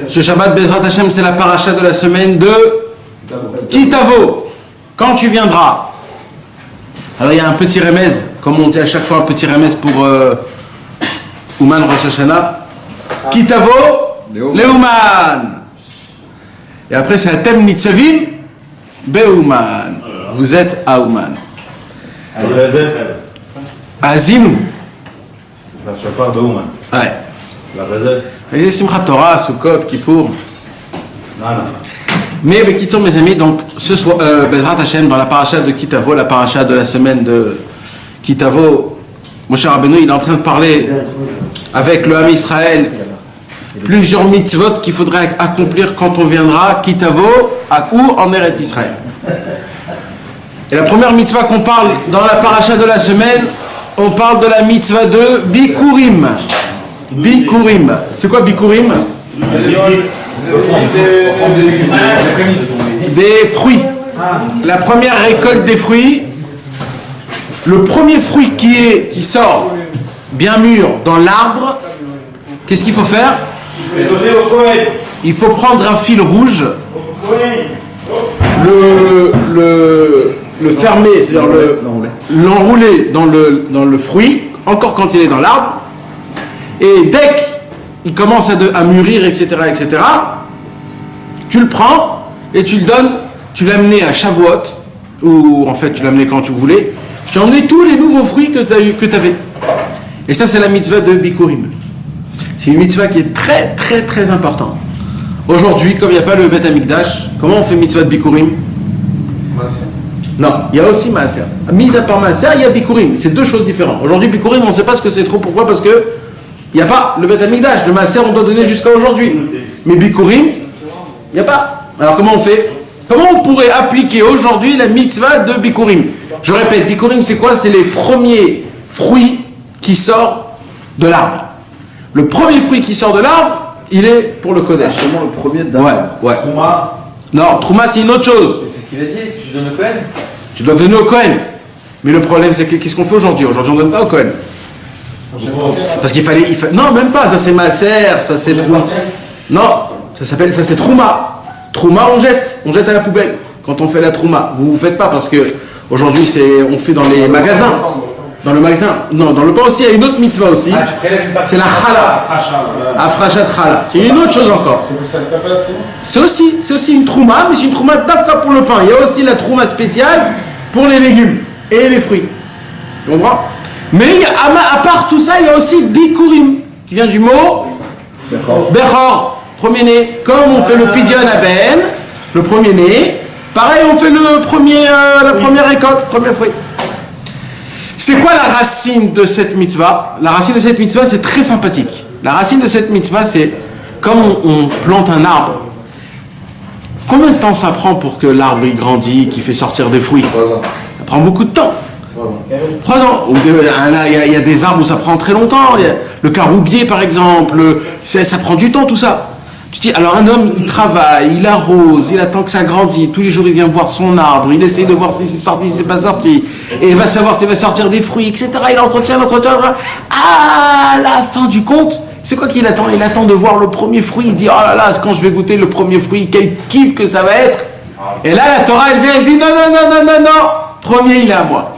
Ce Shabbat Bezrat Hashem, c'est la paracha de la semaine de Kitavo. Quand tu viendras. Alors il y a un petit remez, comme on dit à chaque fois un petit remez pour Ouman Rosh Hashanah. Kitavo, Leuman. Et après c'est un thème Nitzavim, Beouman. Vous êtes à Ouman. Azinu. La chauffeur Beouman. Ouais. La réserve. Et Simchat Torah, Sukkot, Kippour. Non. Mais Bekitsour, mes amis, donc ce soir, Bezrat Hashem, dans la paracha de Kitavo, la paracha de la semaine de Kitavo, Moshe Rabbeinu, il est en train de parler avec le Ham Israël plusieurs mitzvot qu'il faudrait accomplir quand on viendra Kitavo à où en Eretz Israël. Et la première mitzvah qu'on parle dans la paracha de la semaine, on parle de la mitzvah de Bikurim. Bikurim. C'est quoi Bikurim? Des fruits. La première récolte des fruits. Le premier fruit qui sort bien mûr dans l'arbre, qu'est-ce qu'il faut faire? Il faut prendre un fil rouge, le fermer, c'est-à-dire l'enrouler dans le fruit, encore quand il est dans l'arbre, et dès qu'il commence à mûrir, etc., tu le prends et tu le donnes, tu l'as amené à Shavuot, ou en fait tu l'as amené quand tu voulais, tu as emmené tous les nouveaux fruits que tu avais. Et ça c'est la mitzvah de Bikurim. C'est une mitzvah qui est très très très importante. Aujourd'hui, comme il n'y a pas le Bet Amikdash, comment on fait mitzvah de Bikurim? Non, il y a aussi Maaser. Mis à part Maaser, il y a Bikurim. C'est deux choses différentes. Aujourd'hui, Bikurim, on ne sait pas ce que c'est trop. Pourquoi? Parce que il n'y a pas le Bet Amikdash. Le Maaser, on doit donner jusqu'à aujourd'hui. Mais Bikurim, il n'y a pas. Alors comment on fait? Comment on pourrait appliquer aujourd'hui la mitzvah de Bikurim? Je répète, Bikurim, c'est quoi? C'est les premiers fruits qui sortent de l'arbre. Le premier fruit qui sort de l'arbre, il est pour le Kodesh. Seulement le premier d'un. Ouais. Trouma. Non, Trouma, c'est une autre chose. C'est ce qu'il a dit, tu donnes au Cohen. Tu dois donner au Kohen. Mais le problème, c'est que qu'est-ce qu'on fait aujourd'hui? Aujourd'hui, on ne donne pas au Kohen. Parce qu'il fallait, non, même pas. Ça, c'est Maaser, ça, c'est Trouma. Non, ça c'est Trouma. Trouma, on jette à la poubelle. Quand on fait la Trouma, vous ne faites pas parce que aujourd'hui, on fait dans les magasins. Dans le magasin, non, dans le pain aussi, il y a une autre mitzvah aussi. C'est la chala. Afrachat chala. C'est une autre chose encore. C'est aussi une trouma, mais c'est une trouma d'afka pour le pain. Il y a aussi la trouma spéciale pour les légumes et les fruits. Tu comprends? Mais à part tout ça, il y a aussi Bikurim, qui vient du mot Bechor, premier-né. Comme on fait le Pidyon à Ben, le premier-né, pareil, on fait la première récolte, premier fruit. C'est quoi la racine de cette mitzvah? La racine de cette mitzvah, c'est très sympathique. La racine de cette mitzvah, c'est comme on plante un arbre. Combien de temps ça prend pour que l'arbre il grandit, qu'il fait sortir des fruits? 3 ans. Ça prend beaucoup de temps. 3 ans. Il y a des arbres où ça prend très longtemps. Il y a le caroubier, par exemple. Ça prend du temps, tout ça. Tu dis, alors un homme, il travaille, il arrose, il attend que ça grandisse, tous les jours il vient voir son arbre, il essaye de voir si c'est sorti, si c'est pas sorti, et il va savoir s'il va sortir des fruits, etc. Il entretient, à la fin du compte, c'est quoi qu'il attend? Il attend de voir le premier fruit, il dit, oh là là, quand je vais goûter le premier fruit, quel kiff que ça va être. Et là, la Torah, elle vient, elle dit, non, premier, il est à moi.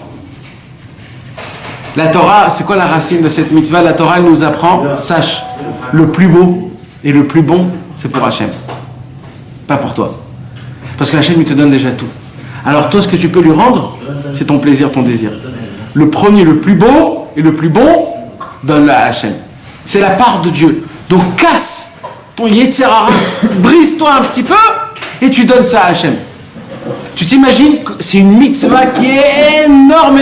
La Torah, c'est quoi la racine de cette mitzvah? La Torah, elle nous apprend, sache, le plus beau et le plus bon, c'est pour Hachem, pas pour toi. Parce que Hachem, il te donne déjà tout. Alors toi, ce que tu peux lui rendre, c'est ton plaisir, ton désir. Le premier, le plus beau et le plus bon, donne-le à Hachem. C'est la part de Dieu. Donc casse ton Yetzer Hara, brise-toi un petit peu et tu donnes ça à Hachem. Tu t'imagines, c'est une mitzvah qui est énorme.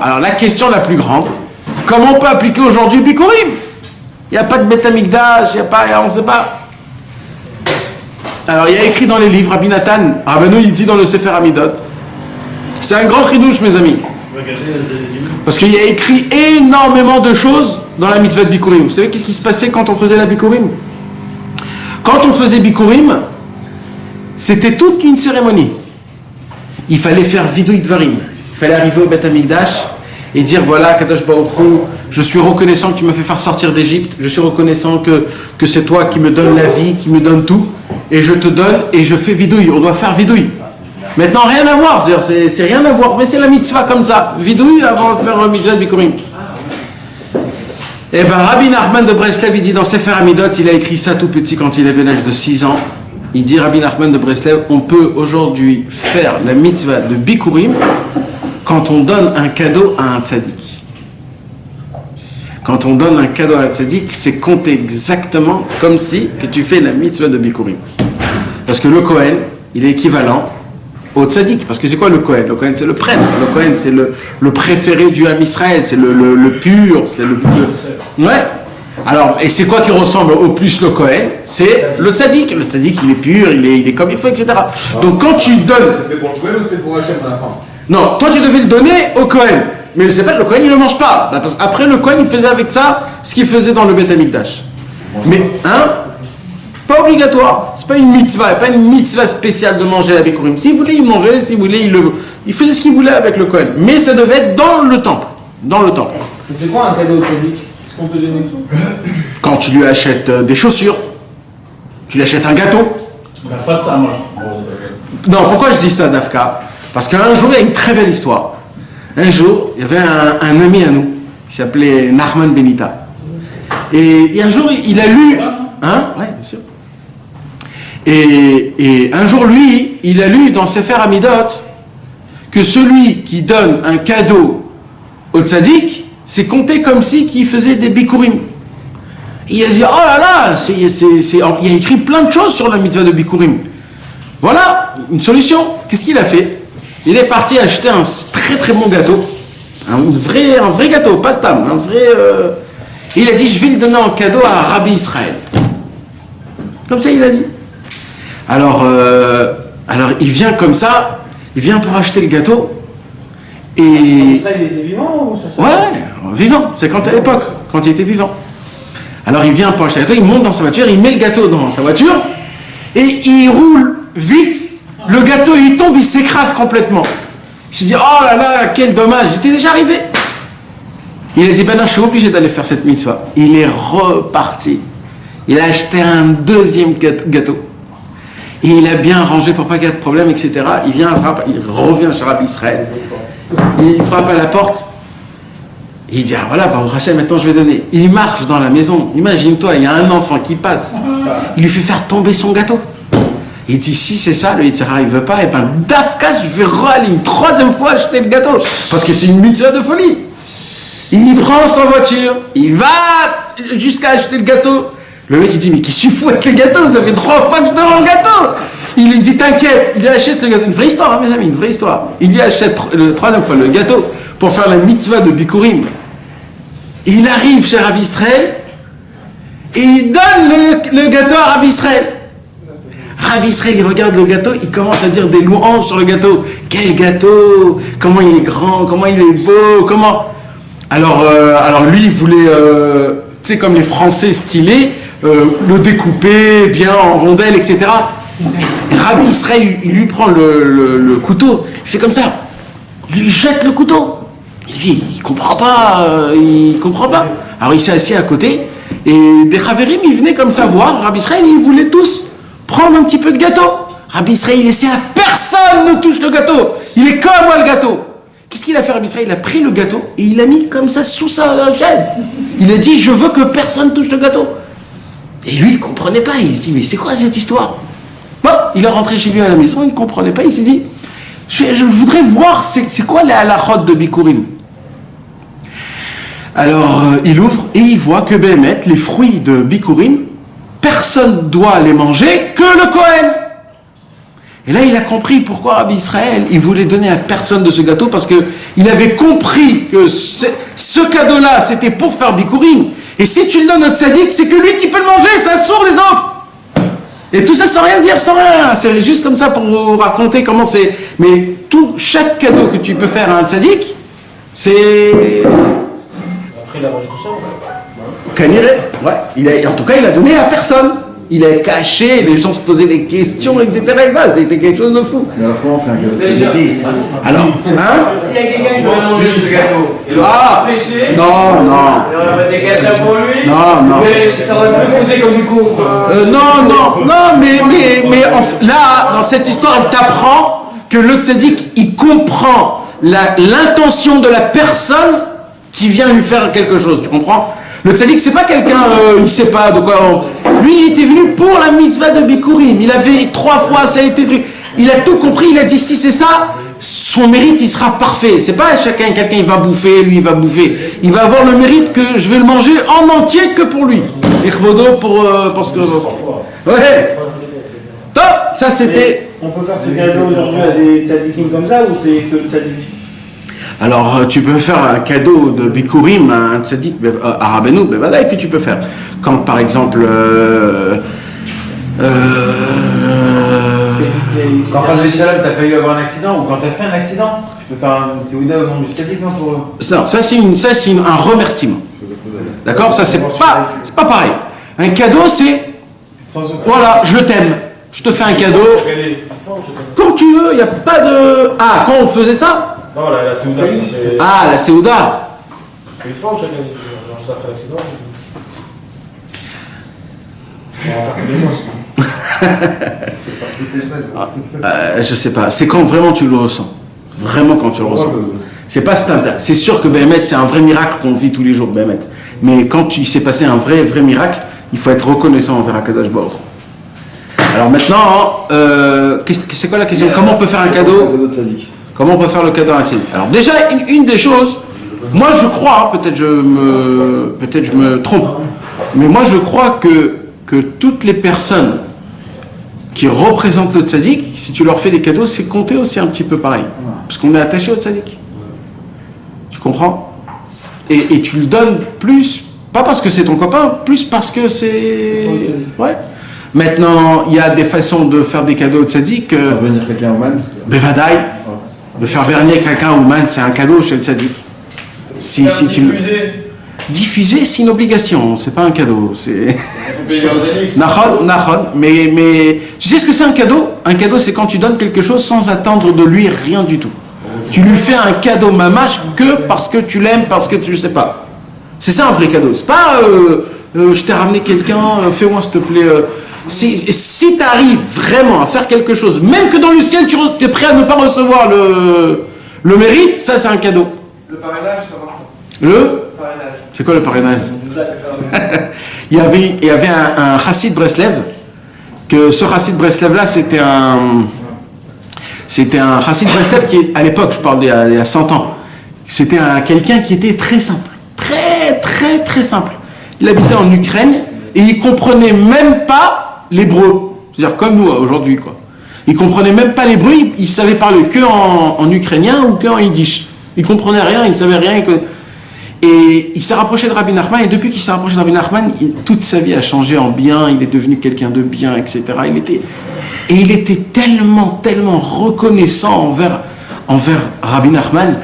Alors la question la plus grande, comment on peut appliquer aujourd'hui Bikurim? Il n'y a pas de Bet Amikdash, on ne sait pas. Alors il y a écrit dans les livres, Rabbi Nathan, Rabbeinu il dit dans le Sefer Amidot, c'est un grand chidouche mes amis. Parce qu'il y a écrit énormément de choses dans la mitzvah de Bikurim. Vous savez qu'est-ce qui se passait quand on faisait la Bikurim? Quand on faisait Bikurim, c'était toute une cérémonie. Il fallait faire Vidui Dvarim. Il fallait arriver au Bet Amikdash et dire voilà, Kadosh Baruch Hu, je suis reconnaissant que tu m'as fait faire sortir d'Égypte, je suis reconnaissant que c'est toi qui me donnes la vie, qui me donne tout, et je te donne et je fais vidouille. On doit faire vidouille. Maintenant, rien à voir, c'est rien à voir, mais c'est la mitzvah comme ça. Vidouille avant de faire le mitzvah de Bikurim. Eh bien, Rabbi Nachman de Breslev, il dit dans Sefer Amidot, il a écrit ça tout petit quand il avait l'âge de 6 ans. Il dit, Rabbi Nachman de Breslev, on peut aujourd'hui faire la mitzvah de Bikurim quand on donne un cadeau à un tzaddik. Quand on donne un cadeau à un tzaddik, c'est compté exactement comme si que tu fais la mitzvah de Bikurim. Parce que le Kohen, il est équivalent au tzaddik. Parce que c'est quoi le Kohen? Le Kohen, c'est le prêtre. Le Kohen, c'est le préféré du Ham Israël. C'est le pur. C'est le ouais. Alors, et c'est quoi qui ressemble au plus le Kohen? C'est le tzaddik. Le tzaddik, il est pur, il est comme il faut, etc. Donc quand tu donnes... C'était pour le Kohen ou c'était pour Hachem à la fin? Non, toi tu devais le donner au Kohen. Mais c'est pas le Kohen, il ne le mange pas. Parce qu'après, le Kohen, il faisait avec ça ce qu'il faisait dans le Beth Amikdash. Mais, pas obligatoire. C'est pas une mitzvah. Pas une mitzvah spéciale de manger la Bikurim. S'il voulait, il mangeait. S'il voulait, il faisait ce qu'il voulait avec le Kohen. Mais ça devait être dans le temple. Dans le temple. C'est quoi un cadeau au tzaddik? Est-ce qu'on peut donner tout? Quand tu lui achètes des chaussures, tu lui achètes un gâteau. Ben, pas de ça, moi. Non, pourquoi je dis ça, Dafka? Parce qu'un jour, il y a une très belle histoire. Un jour, il y avait un ami à nous qui s'appelait Nachman Benita. Et un jour, il a lu... Hein? Oui, bien sûr. Et un jour, lui, il a lu dans Sefer Amidot que celui qui donne un cadeau au tzaddik, c'est compté comme si qu'il faisait des bikurim. Il a dit, oh là là, il a écrit plein de choses sur la mitzvah de bikurim. Voilà, une solution. Qu'est-ce qu'il a fait? Il est parti acheter un très très bon gâteau. Un vrai gâteau, pas stam, un vrai... Et il a dit, je vais le donner en cadeau à Rabbi Israël. Comme ça, il a dit. Alors il vient comme ça, il vient pour acheter le gâteau. Et... Israël, il était vivant ou ça? Ouais, vivant. C'est quand à l'époque, quand il était vivant. Alors il vient pour acheter le gâteau, il monte dans sa voiture, il met le gâteau dans sa voiture, et il roule vite. Le gâteau, il tombe, il s'écrase complètement. Il s'est dit, oh là là, quel dommage, j'étais déjà arrivé. Il a dit, ben non, je suis obligé d'aller faire cette mitzvah. Il est reparti. Il a acheté un deuxième gâteau. Et il a bien rangé pour pas qu'il y ait de problème, etc. Il revient chez Rabbi Israël. Il frappe à la porte. Il dit, ah voilà, bah, au Rachel, maintenant je vais donner. Il marche dans la maison. Imagine-toi, il y a un enfant qui passe. Il lui fait faire tomber son gâteau. Il dit, si c'est ça, le Yitzhara, il veut pas, et ben Dafka, je vais aller une troisième fois acheter le gâteau. Parce que c'est une mitzvah de folie. Il prend sa voiture, il va jusqu'à acheter le gâteau. Le mec, il dit, mais qui suis fou avec le gâteau? Ça fait 3 fois que je demande le gâteau. Il lui dit, t'inquiète, il lui achète le gâteau. Une vraie histoire, hein, mes amis, une vraie histoire. Il lui achète la troisième fois le gâteau pour faire la mitzvah de Bikurim. Il arrive chez Rabbi Israël et il donne le gâteau à Rabbi Israël. Rabbi Israël, il regarde le gâteau, il commence à dire des louanges sur le gâteau. Quel gâteau! Comment il est grand, comment il est beau, comment... Alors lui, il voulait, tu sais, comme les Français stylés, le découper bien en rondelles, etc. Et Rabbi Israël, il lui prend le couteau, il fait comme ça. Il lui jette le couteau. Il comprend pas, Alors il s'est assis à côté, et des Chaverim, ils venaient comme ça voir Rabbi Israël, ils voulaient tous prendre un petit peu de gâteau. Rabbi Israël, il laissait à personne ne touche le gâteau. Il est comme moi le gâteau. Qu'est-ce qu'il a fait Rabbi Israël? Il a pris le gâteau et il l'a mis comme ça sous sa chaise. Il a dit, je veux que personne touche le gâteau. Et lui, il comprenait pas. Il dit, mais c'est quoi cette histoire? Bon, il est rentré chez lui à la maison, il comprenait pas. Il s'est dit, je voudrais voir c'est quoi la halachot de Bikurim. Alors, il ouvre et il voit que Béhémet, les fruits de Bikurim, personne ne doit les manger que le Kohen. Et là, il a compris pourquoi Rabbi Israël, il voulait donner à personne de ce gâteau, parce qu'il avait compris que ce cadeau-là, c'était pour faire Bikurim. Et si tu le donnes au tzaddik, c'est que lui qui peut le manger, ça sourd les autres. Et tout ça sans rien dire, sans rien. C'est juste comme ça pour vous raconter comment c'est. Mais chaque cadeau que tu peux faire à un tzaddik, c'est... Après, il a mangé tout ça. Kaniré, ouais. En tout cas, il a donné à personne. Il a caché, les gens se posaient des questions, etc. C'était quelque chose de fou. Mais alors comment on fait un cadeau? Alors, hein? S'il y a quelqu'un qui veut manger mangé ce gâteau. Il aura Ah pêché. Non, non. Il aura fait des gâteaux pour lui. Non, non. Mais ça aurait pu compter comme du coup. Non, non, non, là, dans cette histoire, elle t'apprend que le tzaddik, il comprend l'intention de la personne qui vient lui faire quelque chose, tu comprends? Le tzaddik, c'est pas quelqu'un, il sait pas de quoi. Lui, il était venu pour la mitzvah de Bikurim. Il avait 3 fois, ça a été truc. Il a tout compris, il a dit si c'est ça, son mérite, il sera parfait. C'est pas quelqu'un, il va bouffer, lui, il va bouffer. Il va avoir le mérite que je vais le manger en entier que pour lui. Ichvodo pour ce que j'en sais. Ouais. Top, ça c'était. On peut faire ce cadeau aujourd'hui à des tzadikim comme ça ou c'est que le tzadik? Alors, tu peux faire un cadeau de Bikurim à un tzaddik à Rabbeinu, voilà que tu peux faire. Quand, par exemple, Quand Chazvé Shalom, t'as failli avoir un accident ou quand t'as fait un accident, tu peux faire un Séouda au nom du tzaddik, non pour eux. ça c'est un remerciement. D'accord? Ça, c'est pas pareil. Un cadeau, c'est, voilà, je t'aime. Je te fais un cadeau. Comme tu veux, il n'y a pas de... Ah, quand on faisait ça? Non, la Séouda, c'est. Ah, la Séouda. Une fois ou chaque année? Genre, juste après l'accident. On va faire tous les mois, Je sais pas. C'est quand vraiment tu le ressens. Vraiment quand tu le ressens. C'est pas standard. C'est sûr que Béhémet, c'est un vrai miracle qu'on vit tous les jours, Béhémet. Mais quand il s'est passé un vrai miracle, il faut être reconnaissant envers Akadosh Baruch. Alors maintenant, c'est quoi la question? Comment on peut faire un cadeau? Comment on peut faire le cadeau à un tzaddik? Alors déjà, une des choses, moi je crois, peut-être je me trompe, mais moi je crois que toutes les personnes qui représentent le tzaddik, si tu leur fais des cadeaux, c'est compter aussi un petit peu pareil. Parce qu'on est attaché au tzaddik. Tu comprends? Et tu le donnes plus, pas parce que c'est ton copain, plus parce que c'est... Ouais. Maintenant, il y a des façons de faire des cadeaux au tzaddik. Faire venir quelqu'un au man. Bevadaï. De faire venir quelqu'un au man, c'est un cadeau chez le tzaddik. Si tu diffuser, c'est une obligation, c'est pas un cadeau. C'est. Nachon, mais tu sais ce que c'est un cadeau? Un cadeau, c'est quand tu donnes quelque chose sans attendre de lui rien du tout. Tu lui fais un cadeau mamache que parce que tu l'aimes, parce que tu sais pas. C'est ça un vrai cadeau. C'est pas je t'ai ramené quelqu'un, fais-moi s'il te plaît. Si tu arrives vraiment à faire quelque chose, même que dans le ciel tu es prêt à ne pas recevoir le mérite, ça c'est un cadeau. Le parrainage, ça marche. Le Parrainage. C'est quoi le parrainage? il y avait un chassid Breslev, que ce chassid Breslev là c'était un chassid Breslev qui, à l'époque, je parle d'il y a 100 ans, c'était quelqu'un qui était très simple, très simple. Il habitait en Ukraine et il comprenait même pas l'hébreu, c'est-à-dire comme nous aujourd'hui quoi. Il comprenait même pas l'hébreu, il savait parler que en ukrainien ou que en yiddish. Il comprenait rien, il savait rien. Et il s'est rapproché de Rabbi Nachman, et depuis qu'il s'est rapproché de Rabbi Nachman, toute sa vie a changé en bien, il est devenu quelqu'un de bien, etc. Il était tellement reconnaissant envers Rabbi Nachman.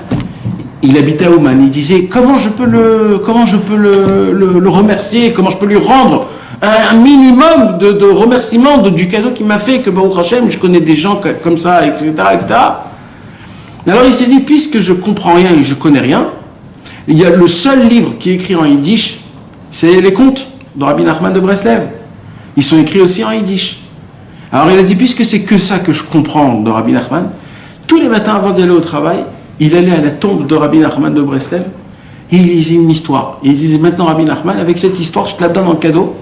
Il habitait à Ouman, il disait comment je peux le remercier, comment je peux lui rendre un minimum de remerciement du cadeau qu'il m'a fait, que Baruch Hashem, je connais des gens comme ça, etc. Alors il s'est dit, puisque je comprends rien et je connais rien, il y a le seul livre qui est écrit en yiddish, c'est les contes de Rabbi Nachman de Breslev. Ils sont écrits aussi en yiddish. Alors il a dit, puisque c'est que ça que je comprends de Rabbi Nachman, tous les matins avant d'aller au travail, il allait à la tombe de Rabbi Nachman de Breslev et il lisait une histoire. Et il disait, maintenant Rabbi Nachman, avec cette histoire, je te la donne en cadeau.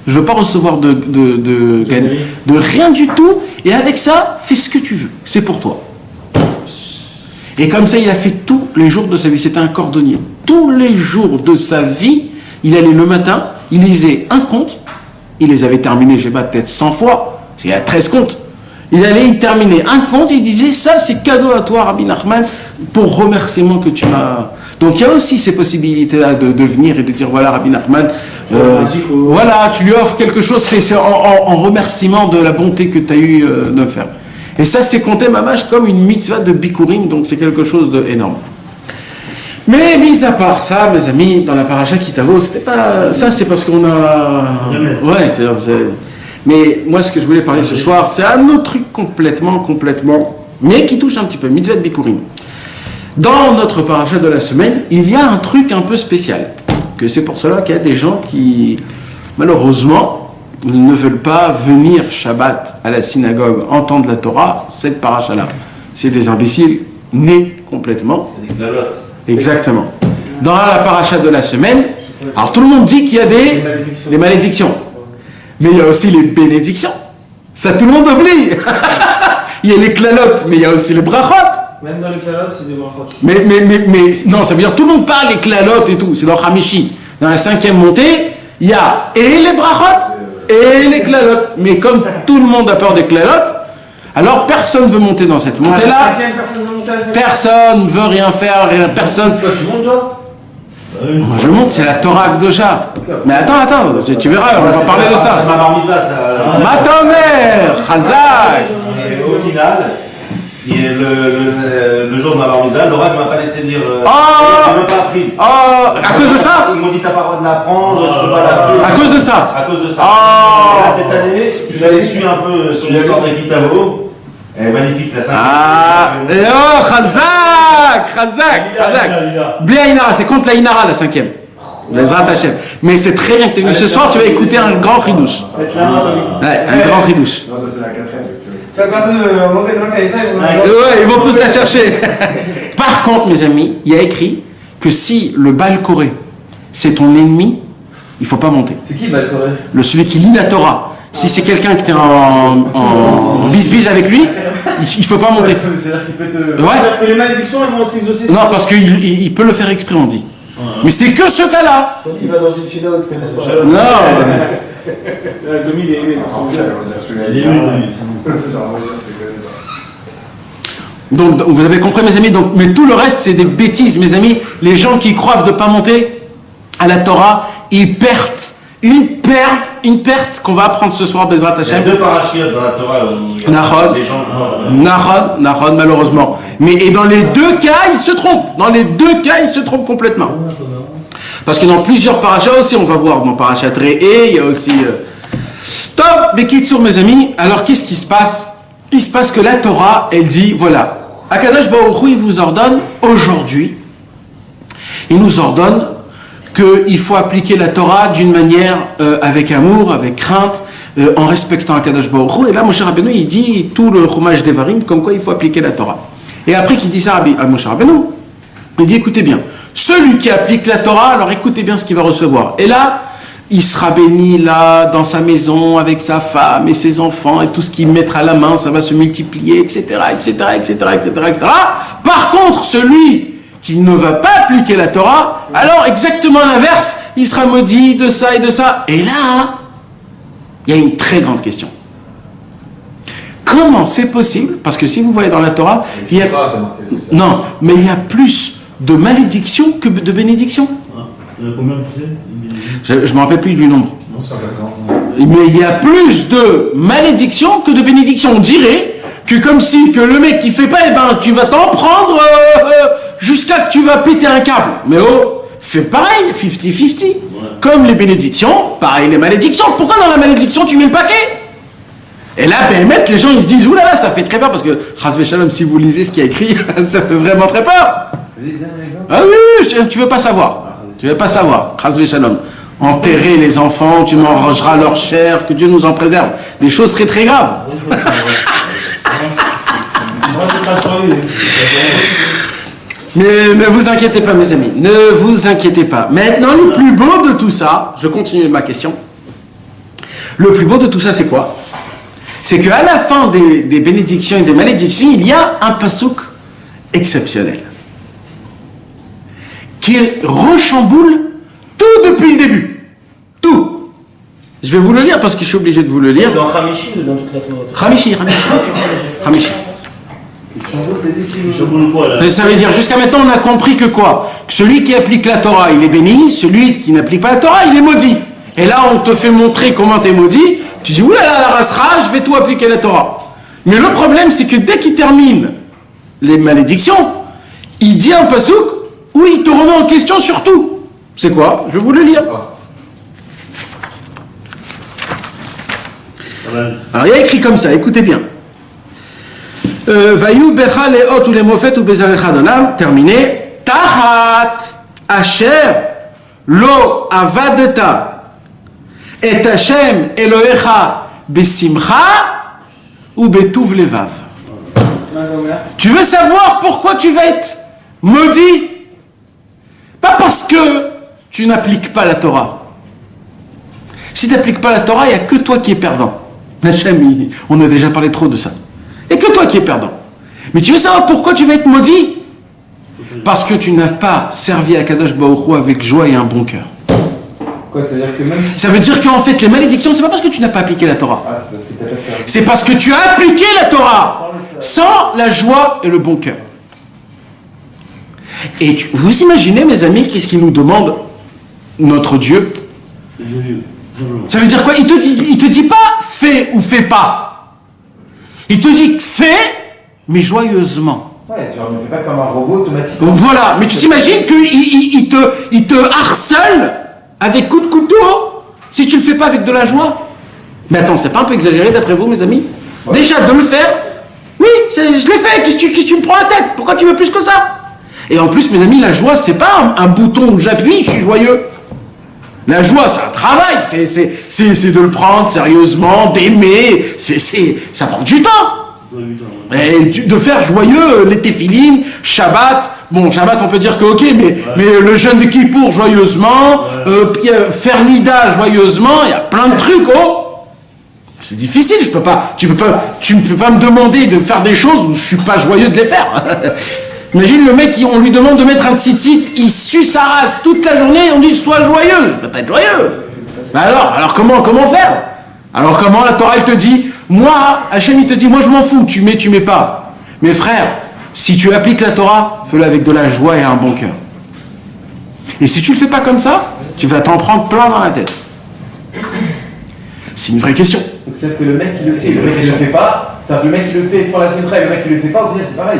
Je ne veux pas recevoir de rien du tout. Et avec ça, fais ce que tu veux. C'est pour toi. Et comme ça, il a fait tous les jours de sa vie. C'était un cordonnier. Tous les jours de sa vie, il allait le matin, il lisait un conte. Il les avait terminés, je ne sais pas, peut-être 100 fois. Parce qu'il y a 13 contes. Il allait y terminer un conte, il disait, ça c'est cadeau à toi, Rabbi Nachman, pour remerciement que tu m'as... Donc il y a aussi ces possibilités-là de venir et de dire, voilà, Rabbi Nachman, voilà, tu lui offres quelque chose, c'est en remerciement de la bonté que tu as eu de me faire. Et ça, c'est compté, mamash, comme une mitzvah de Bikurim, donc c'est quelque chose d'énorme. Mais mis à part ça, mes amis, dans la paracha Kitavo, c'était pas... Ça, c'est parce qu'on a... Ouais, c'est... Mais moi, ce que je voulais parler ce soir, c'est un autre truc complètement, mais qui touche un petit peu, mitzvah de Bikurim. Dans notre paracha de la semaine, il y a un truc un peu spécial. Que c'est pour cela qu'il y a des gens qui, malheureusement, ne veulent pas venir Shabbat à la synagogue, entendre la Torah, cette paracha-là. C'est des imbéciles nés complètement. Exactement. Dans la paracha de la semaine, alors tout le monde dit qu'il y a des malédictions. Mais il y a aussi les bénédictions. Ça, tout le monde oublie. Il y a les klalotes, mais il y a aussi les brachot. Même dans les klalotes, c'est des brachot. Mais non, ça veut dire tout le monde parle les klalotes et tout. C'est dans Hamishi. Dans la 5e montée, il y a et les brachot et les klalotes. Mais comme tout le monde a peur des klalotes, alors personne ne veut monter dans cette montée-là. Personne ne veut rien faire, personne. Toi, tu montes, toi? Moi, je monte, c'est la Torah Akdosha. Mais attends, tu verras, on va parler de ça. C'est ma bar mitzvah, ça. Matamer, Chazak. Et au final, qui est le jour de ma bar mitzvah, Laura ne m'a pas laissé dire. Oh, je ne l'ai pas apprise. Oh, à cause de ça? Ils m'ont dit t'as pas le droit de la prendre, tu peux pas la. À cause de ça? À cause de ça. Oh. Et là, cette année, j'avais su un peu sur l'histoire de Kitavo. Elle est magnifique, la 5e. Ah, et oh, Chazak. Blia Inara, c'est contre la Inara, la 5e. Les Hashem. Mais c'est très bien que tu es venu ce soir, tu vas écouter un grand ridouche. Ouais, un grand ridouche. Non, c'est la 4e. Tu vas passer le monter dans le ça, Ouais, ils vont tous la chercher. Par contre, mes amis, il y a écrit que si le Baal Koré, c'est ton ennemi, il ne faut pas monter. C'est qui Baal Koré? Celui qui lit la Torah. Si c'est quelqu'un qui est en bis-bis avec lui, il ne faut pas monter. C'est-à-dire qu'il peut te. Ouais. C'est-à-dire que les malédictions, elles vont s'exaucer. Non, parce qu'il peut le faire exprès, on dit. Mais c'est que ce cas-là. Donc il va dans une synagogue, n'est-ce pas? Non. Tommy, il est aimé. Donc, vous avez compris, mes amis. Donc, mais tout le reste, c'est des bêtises, mes amis. Les gens qui croient de ne pas monter à la Torah, ils perdent. Une perte qu'on va apprendre ce soir, Bezrat Il y a Hashem. 2 parachutes dans la Torah où Nahon, les gens. Nahon, malheureusement. Et dans les deux cas, ils se trompent. Dans les deux cas, ils se trompent complètement. Parce que dans plusieurs parachas aussi, on va voir dans Parachat Re'eh, il y a aussi. Tov, Bekitsour, mes amis. Alors, qu'est-ce qui se passe? Il se passe que la Torah, elle dit voilà, Akadosh Baruch Hu, il vous ordonne aujourd'hui, il nous ordonne qu'il faut appliquer la Torah d'une manière avec amour, avec crainte, en respectant Akadosh Baruch Hu. Et là, Moshe Rabbeinu, il dit tout le Chumash Devarim, comme quoi il faut appliquer la Torah. Et après qu'il dit ça à Moshe Rabbeinu, il dit écoutez bien, celui qui applique la Torah, alors écoutez bien ce qu'il va recevoir. Et là, il sera béni là, dans sa maison, avec sa femme et ses enfants, et tout ce qu'il mettra à la main, ça va se multiplier, etc., etc., etc., etc., etc. Par contre, celui qui ne va pas appliquer la Torah, alors exactement l'inverse, il sera maudit de ça et de ça. Et là, il y a une très grande question. Comment c'est possible? Parce que si vous voyez dans la Torah, il y a... Non, mais il y a plus de malédiction que de bénédiction. Il y en a combien, tu sais? Je ne me rappelle plus du nombre. Mais il y a plus de malédiction que de bénédiction. On dirait que comme si que le mec qui fait pas, eh ben tu vas t'en prendre jusqu'à que tu vas péter un câble. Mais oh, fais pareil, 50-50. Ouais. Comme les bénédictions, pareil les malédictions. Pourquoi dans la malédiction tu mets le paquet? Et là, Béhémet, les gens ils se disent oulala, ça fait très peur parce que Chas Shalom, si vous lisez ce qui est écrit, ça fait vraiment très peur. Ah oui, tu veux pas savoir. Tu veux pas savoir. Chas Shalom. Enterrer les enfants, tu mangeras leur chair, que Dieu nous en préserve. Des choses très très graves. Mais ne vous inquiétez pas, mes amis. Ne vous inquiétez pas. Maintenant, le plus beau de tout ça, je continue ma question. Le plus beau de tout ça, c'est quoi? C'est qu'à la fin des bénédictions et des malédictions, il y a un pasouk exceptionnel qui rechamboule tout depuis le début. Tout. Je vais vous le lire parce que je suis obligé de vous le lire. Dans Hamishi ou dans toute la Torah? Hamishi. Ça veut dire, jusqu'à maintenant, on a compris que quoi? Que celui qui applique la Torah, il est béni, celui qui n'applique pas la Torah, il est maudit. Et là, on te fait montrer comment tu es maudit. Tu dis, oulala, la rasera, je vais tout appliquer la Torah. Mais le problème, c'est que dès qu'il termine les malédictions, il dit un pasouk où il te remet en question sur tout. C'est quoi? Je vais vous le lire. Alors, il y a écrit comme ça, écoutez bien. Vayu becha leot ou les mofet ou bezarecha donam, terminé. Tachat asher lo avadeta et Hashem Elohecha besimcha ou betuv levav. Tu veux savoir pourquoi tu vas être maudit? Pas parce que tu n'appliques pas la Torah. Si tu n'appliques pas la Torah, il n'y a que toi qui es perdant. Hachem, on a déjà parlé trop de ça. Il n'y a que toi qui es perdant. Mais tu veux savoir pourquoi tu vas être maudit? Parce que tu n'as pas servi à Kadosh Baruch Hu avec joie et un bon cœur. Quoi, ça veut dire que même si... Ça veut dire qu'en fait, les malédictions, c'est pas parce que tu n'as pas appliqué la Torah. Ah, c'est parce que t'as pas servi. C'est parce que tu as appliqué la Torah sans la joie et le bon cœur. Et vous imaginez, mes amis, qu'est-ce qu'il nous demande notre Dieu? Ça veut dire quoi? Il te dit pas fais ou fais pas. Il te dit fais, mais joyeusement. Ouais, genre ne fais pas comme un robot automatiquement. Voilà, mais tu t'imagines qu'il te harcèle avec coup de couteau si tu le fais pas avec de la joie? Mais attends, c'est pas un peu exagéré d'après vous, mes amis? Ouais. Déjà, de le faire, oui, je l'ai fait, qu'est-ce que tu me prends la tête? Pourquoi tu veux plus que ça? Et en plus, mes amis, la joie, c'est pas un bouton où j'appuie, je suis joyeux. La joie, c'est un travail, c'est de le prendre sérieusement, d'aimer, ça prend du temps. Et de faire joyeux les téphilines, Shabbat. Bon, Shabbat, on peut dire que ok, mais le jeûne de Kippour joyeusement, faire Nida joyeusement, il y a plein de trucs, oh. C'est difficile, tu ne peux pas me demander de faire des choses où je suis pas joyeux de les faire. Imagine le mec, on lui demande de mettre un tzitzit, il sue sa race toute la journée, on dit sois joyeux, je ne peux pas être joyeux. Mais alors comment faire? Alors comment la Torah elle te dit, moi, Hachem il te dit, moi je m'en fous, tu mets pas. Mais frère, si tu appliques la Torah, fais-le avec de la joie et un bon cœur. Et si tu le fais pas comme ça, tu vas t'en prendre plein dans la tête. C'est une vraie question. Donc c'est que le mec qui le fait pas, c'est que le mec qui le fait sans la simcha et le mec qui le fait pas, au final c'est pareil.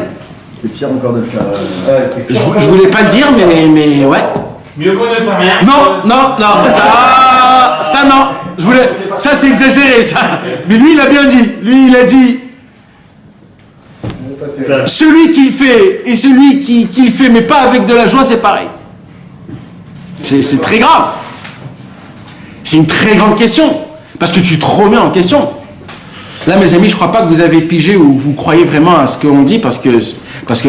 C'est pire encore de le faire. Je voulais pas le dire, mais ouais. Mieux qu'on ne fait rien. Non, ça non. Ça c'est exagéré, ça. Mais lui, il a bien dit. Lui, il a dit. Celui qui le fait et celui qui le fait, mais pas avec de la joie, c'est pareil. C'est très grave. C'est une très grande question. Parce que tu te remets en question. Là, mes amis, je ne crois pas que vous avez pigé ou vous croyez vraiment à ce qu'on dit parce que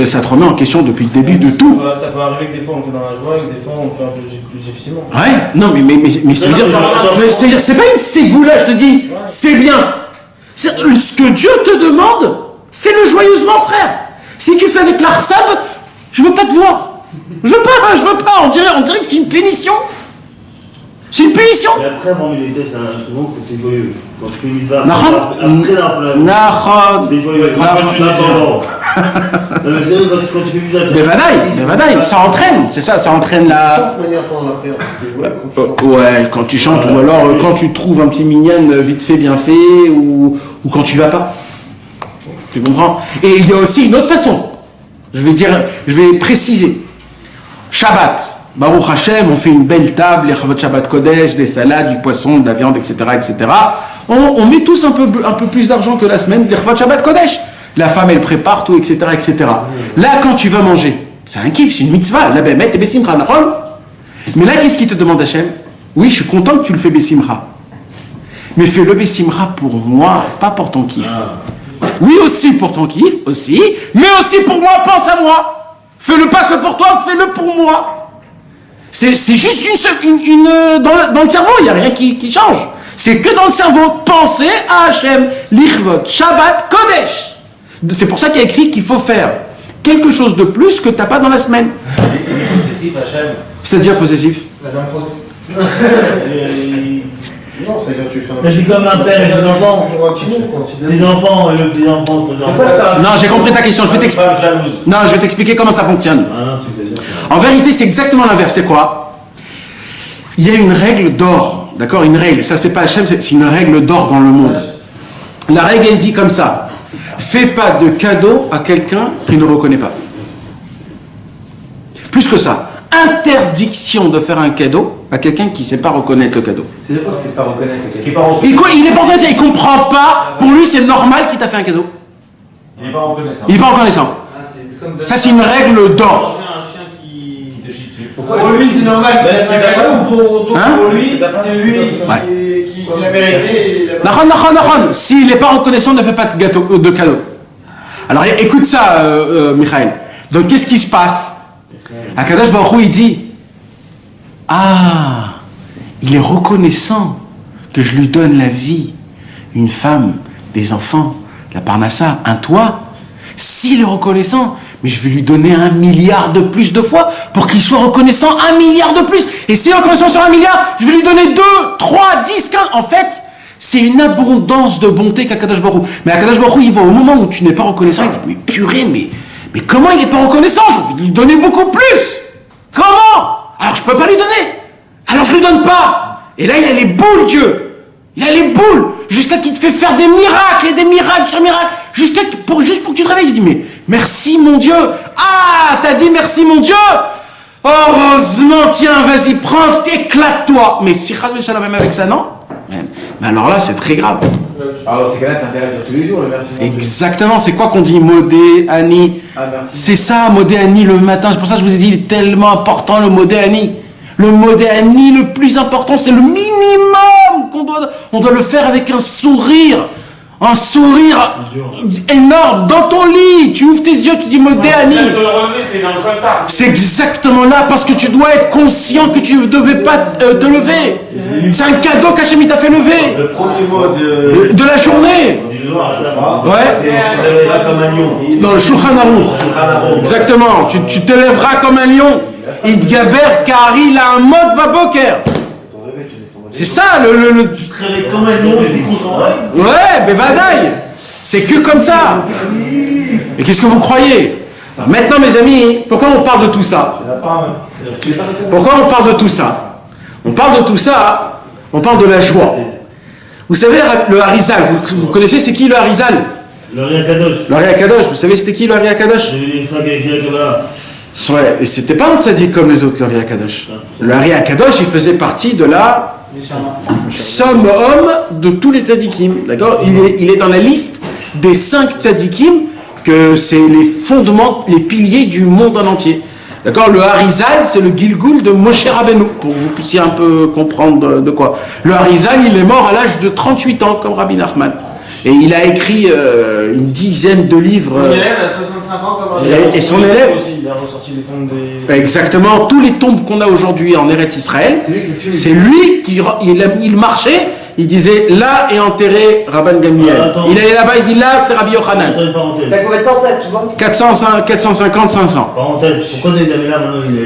ça te remet en question depuis le début de tout. Ça peut arriver que des fois on fait dans la joie et que des fois on fait un peu plus difficilement. Ouais, non, mais ça veut dire, c'est pas une ségoula, je te dis, c'est bien. Ce que Dieu te demande, fais-le joyeusement, frère. Si tu fais avec l'arsab, je veux pas te voir. Je veux pas, on dirait que c'est une punition. C'est une punition. Et après, avant militer, c'est souvent que c'est joyeux. Quand tu fais une mitzvah, Nahon. c'est joyeux. Quand tu n'attends pas. Mais c'est vrai, quand tu fais une mitzvah. Mais vadaï, ça entraîne, c'est ça entraîne la. Ouais, quand tu chantes, ou alors quand tu trouves un petit minyan vite fait, bien fait, ou quand tu vas pas. Tu comprends? Et il y a aussi une autre façon. Je vais préciser. Shabbat. Baruch Hashem, on fait une belle table, les Chavot Shabbat Kodesh, des salades, du poisson, de la viande, etc., etc. On met tous un peu plus d'argent que la semaine, les Chavot Shabbat Kodesh. La femme, elle prépare tout, etc., etc. Là, quand tu vas manger, c'est un kiff, c'est une mitzvah, la bémet et bessimcha, nachol. Mais là, qu'est-ce qu'il te demande Hashem? Oui, je suis content que tu le fais bessimcha. Mais fais-le bessimcha pour moi, pas pour ton kiff. Oui, aussi pour ton kiff, aussi, mais aussi pour moi, pense à moi. Fais-le pas que pour toi, fais-le pour moi. C'est juste dans le cerveau, il n'y a rien qui change. C'est que dans le cerveau, pensez à Hachem, l'Ichvot, Shabbat, Kodesh. C'est pour ça qu'il y a écrit qu'il faut faire quelque chose de plus que tu n'as pas dans la semaine. Il est possessif, Hachem. C'est-à-dire possessif. La même faute. Non, c'est-à-dire que tu fais un. Mais c'est comme un père et des enfants. Des enfants et le petit-enfant. Non, j'ai compris ta question. Je vais t'expliquer comment ça fonctionne. En vérité, c'est exactement l'inverse. C'est quoi? Il y a une règle d'or. D'accord? Une règle. Ça, c'est pas Hachem, c'est une règle d'or dans le monde. La règle, elle dit comme ça. Fais pas de cadeau à quelqu'un qui ne reconnaît pas. Plus que ça. Interdiction de faire un cadeau à quelqu'un qui ne sait pas reconnaître le cadeau. C'est quoi, c'est pas reconnaître quelqu'un? Il n'est pas reconnaître, il comprend pas. Pour lui, c'est normal qu'il t'a fait un cadeau. Il n'est pas reconnaissant. Il n'est pas reconnaissant. Ça, c'est une règle d'or. J'ai un chien qui te chie dessus. Pour lui, c'est normal. Ben, c'est d'accord. Pour Hein lui, c'est lui qui l'a mérité. Nahon. S'il n'est pas reconnaissant, ne fait pas de cadeau. Alors écoute ça, Michael. Donc qu'est-ce qui se passe? Akadosh Baruch Hu, il dit, ah, il est reconnaissant que je lui donne la vie, une femme, des enfants, la parnassa, un toit. S'il est reconnaissant, mais je vais lui donner 1 milliard de plus de fois pour qu'il soit reconnaissant 1 milliard de plus. Et s'il est reconnaissant sur 1 milliard, je vais lui donner 2, 3, 10, 15. En fait, c'est une abondance de bonté qu'Akadosh Baruch Hu. Mais Akadosh Baruch Hu, il voit au moment où tu n'es pas reconnaissant, il dit, mais purée, mais comment il n'est pas reconnaissant? J'ai envie de lui donner beaucoup plus. Comment? Alors je peux pas lui donner. Alors je lui donne pas. Et là, il a les boules, Dieu. Il a les boules. Jusqu'à qu'il te fait faire des miracles et des miracles sur miracles. Juste pour que tu te réveilles. Il dit, mais merci mon Dieu. Ah, t'as dit merci mon Dieu. Heureusement, tiens, vas-y, prends, éclate-toi. Mais si Chaz Veshalom même avec ça, non? Mais alors là, c'est très grave. Alors dans ces cas-là, t'as intérêt à dire tous les jours le merci. Exactement, c'est quoi qu'on dit Modé, Ani? Ah, merci. C'est ça, Modé, Ani, le matin. C'est pour ça que je vous ai dit, il est tellement important le Modé, Ani. Le Modé, Ani, le plus important, c'est le minimum on doit le faire avec un sourire. Un sourire énorme. Dans ton lit, tu ouvres tes yeux, tu dis Modé, Ani. C'est exactement là, parce que tu dois être conscient que tu ne devais pas te lever. C'est un cadeau qu'Hachem t'a fait lever. Le premier mot de la journée. du Zohar, Ouais. c'est tu te lèveras comme un lion. Dans le Shulchan Aruch. Exactement. Tu te lèveras comme un lion. Idgaber Kari la mode baboker. C'est ça le. Tu te réveilles comme un lion et t'es content. Ouais, bevadaï. C'est que comme ça. Et qu'est-ce que vous croyez? Maintenant, mes amis, pourquoi on parle de tout ça? Pourquoi on parle de tout ça? On parle de tout ça, on parle de la joie. Vous savez, le Harizal, vous connaissez c'est qui le Harizal? Le Ria Kadosh. Le Ria Kadosh, vous savez c'était qui le Ria Kadosh? J'ai vu ça avec la Kabbalah. Ouais, et c'était pas un tzaddik comme les autres, le Ria Kadosh. Le Ria Kadosh, il faisait partie de la somme homme de tous les tzaddikim. D'accord? Il est dans la liste des 5 tzaddikim que c'est les fondements, les piliers du monde en entier. D'accord? Le Harizal, c'est le Gilgul de Moshe Rabbeinu, pour que vous puissiez un peu comprendre de quoi. Le Harizal, il est mort à l'âge de 38 ans, comme Rabbi Nachman. Et il a écrit une dizaine de livres. Son élève a 65 ans comme Et son élève aussi, il a ressorti les tombes des... Exactement, tous les tombes qu'on a aujourd'hui en Eretz Israël, c'est lui qui il marchait, il disait là est enterré Rabban Gamliel. Il allait là-bas, il dit là c'est Rabbi Yochanan. T'as combien de temps ça, tu vois? 450, 500. Parenthèse, pourquoi David Amela maintenant il est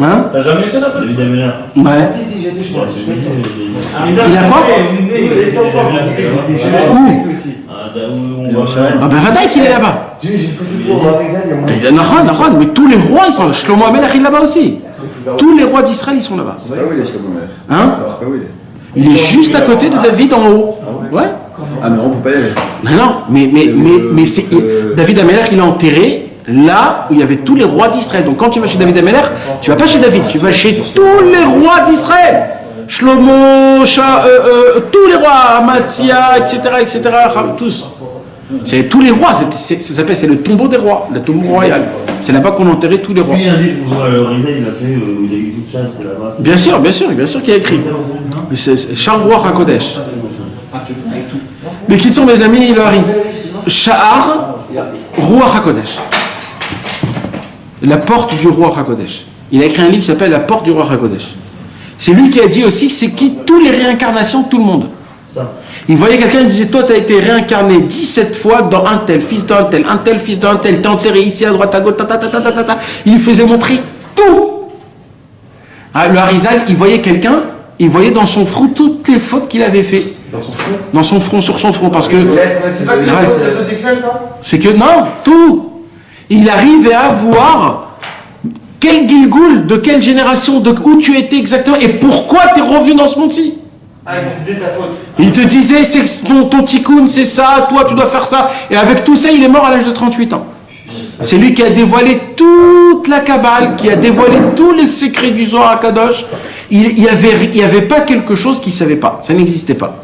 Hein? T'as jamais été là-bas? David Amela. Ouais. Si, j'ai été choisi. Il a quoi? Où? Ah ben Vadaï qu'il est là-bas. J'ai fait du tour avec ça, il y a Nachon, mais tous les rois ils sont là. Shlomo Amelech il est là-bas aussi. Tous les rois d'Israël ils sont là-bas. C'est pas où il est, Shlomo Melech. Hein? C'est pas où il est. Il est juste à côté de David en haut. Ouais. Ah, mais on peut pas y aller. Non, mais c'est David Amelech il est enterré là où il y avait tous les rois d'Israël. Donc quand tu vas chez David Amelech, tu vas pas chez David, tu vas chez tous les rois d'Israël. Shlomo, tous les rois, Amatzia, etc., tous. C'est tous les rois, ça s'appelle, c'est le tombeau des rois, le tombeau royal. C'est là-bas qu'on enterrait tous les rois. Puis un livre où Risa il a fait, où il a eu tout ça, c'est là-bas. Bien sûr qu'il a écrit. C'est Sha'ar Ruach HaKodesh. Mais qui sont mes amis, il arrive. Sha'ar Ruach HaKodesh. La porte du Ruach HaKodesh. Il a écrit un livre qui s'appelle La porte du Ruach HaKodesh. C'est lui qui a dit aussi, c'est qui tous les réincarnations de tout le monde. Il voyait quelqu'un, il disait, toi tu as été réincarné 17 fois dans un tel, fils d'un tel, un tel, fils d'un tel, t'es enterré ici à droite, à gauche, Il lui faisait montrer tout. Ah, le Harizal, il voyait quelqu'un, il voyait dans son front toutes les fautes qu'il avait fait. Dans son front, sur son front, parce que... C'est pas que la faute sexuelle, ça? C'est que, non, tout. Il arrivait à voir quel Gilgoul, de quelle génération, de où tu étais exactement, et pourquoi tu es revenu dans ce monde-ci. Ah, il te disait ta faute. Il te disait, c'est ton tikkun, c'est ça, toi tu dois faire ça. Et avec tout ça, il est mort à l'âge de 38 ans. C'est lui qui a dévoilé toute la Kabbale, qui a dévoilé tous les secrets du Zohar HaKadosh. Il y avait pas quelque chose qu'il ne savait pas. Ça n'existait pas.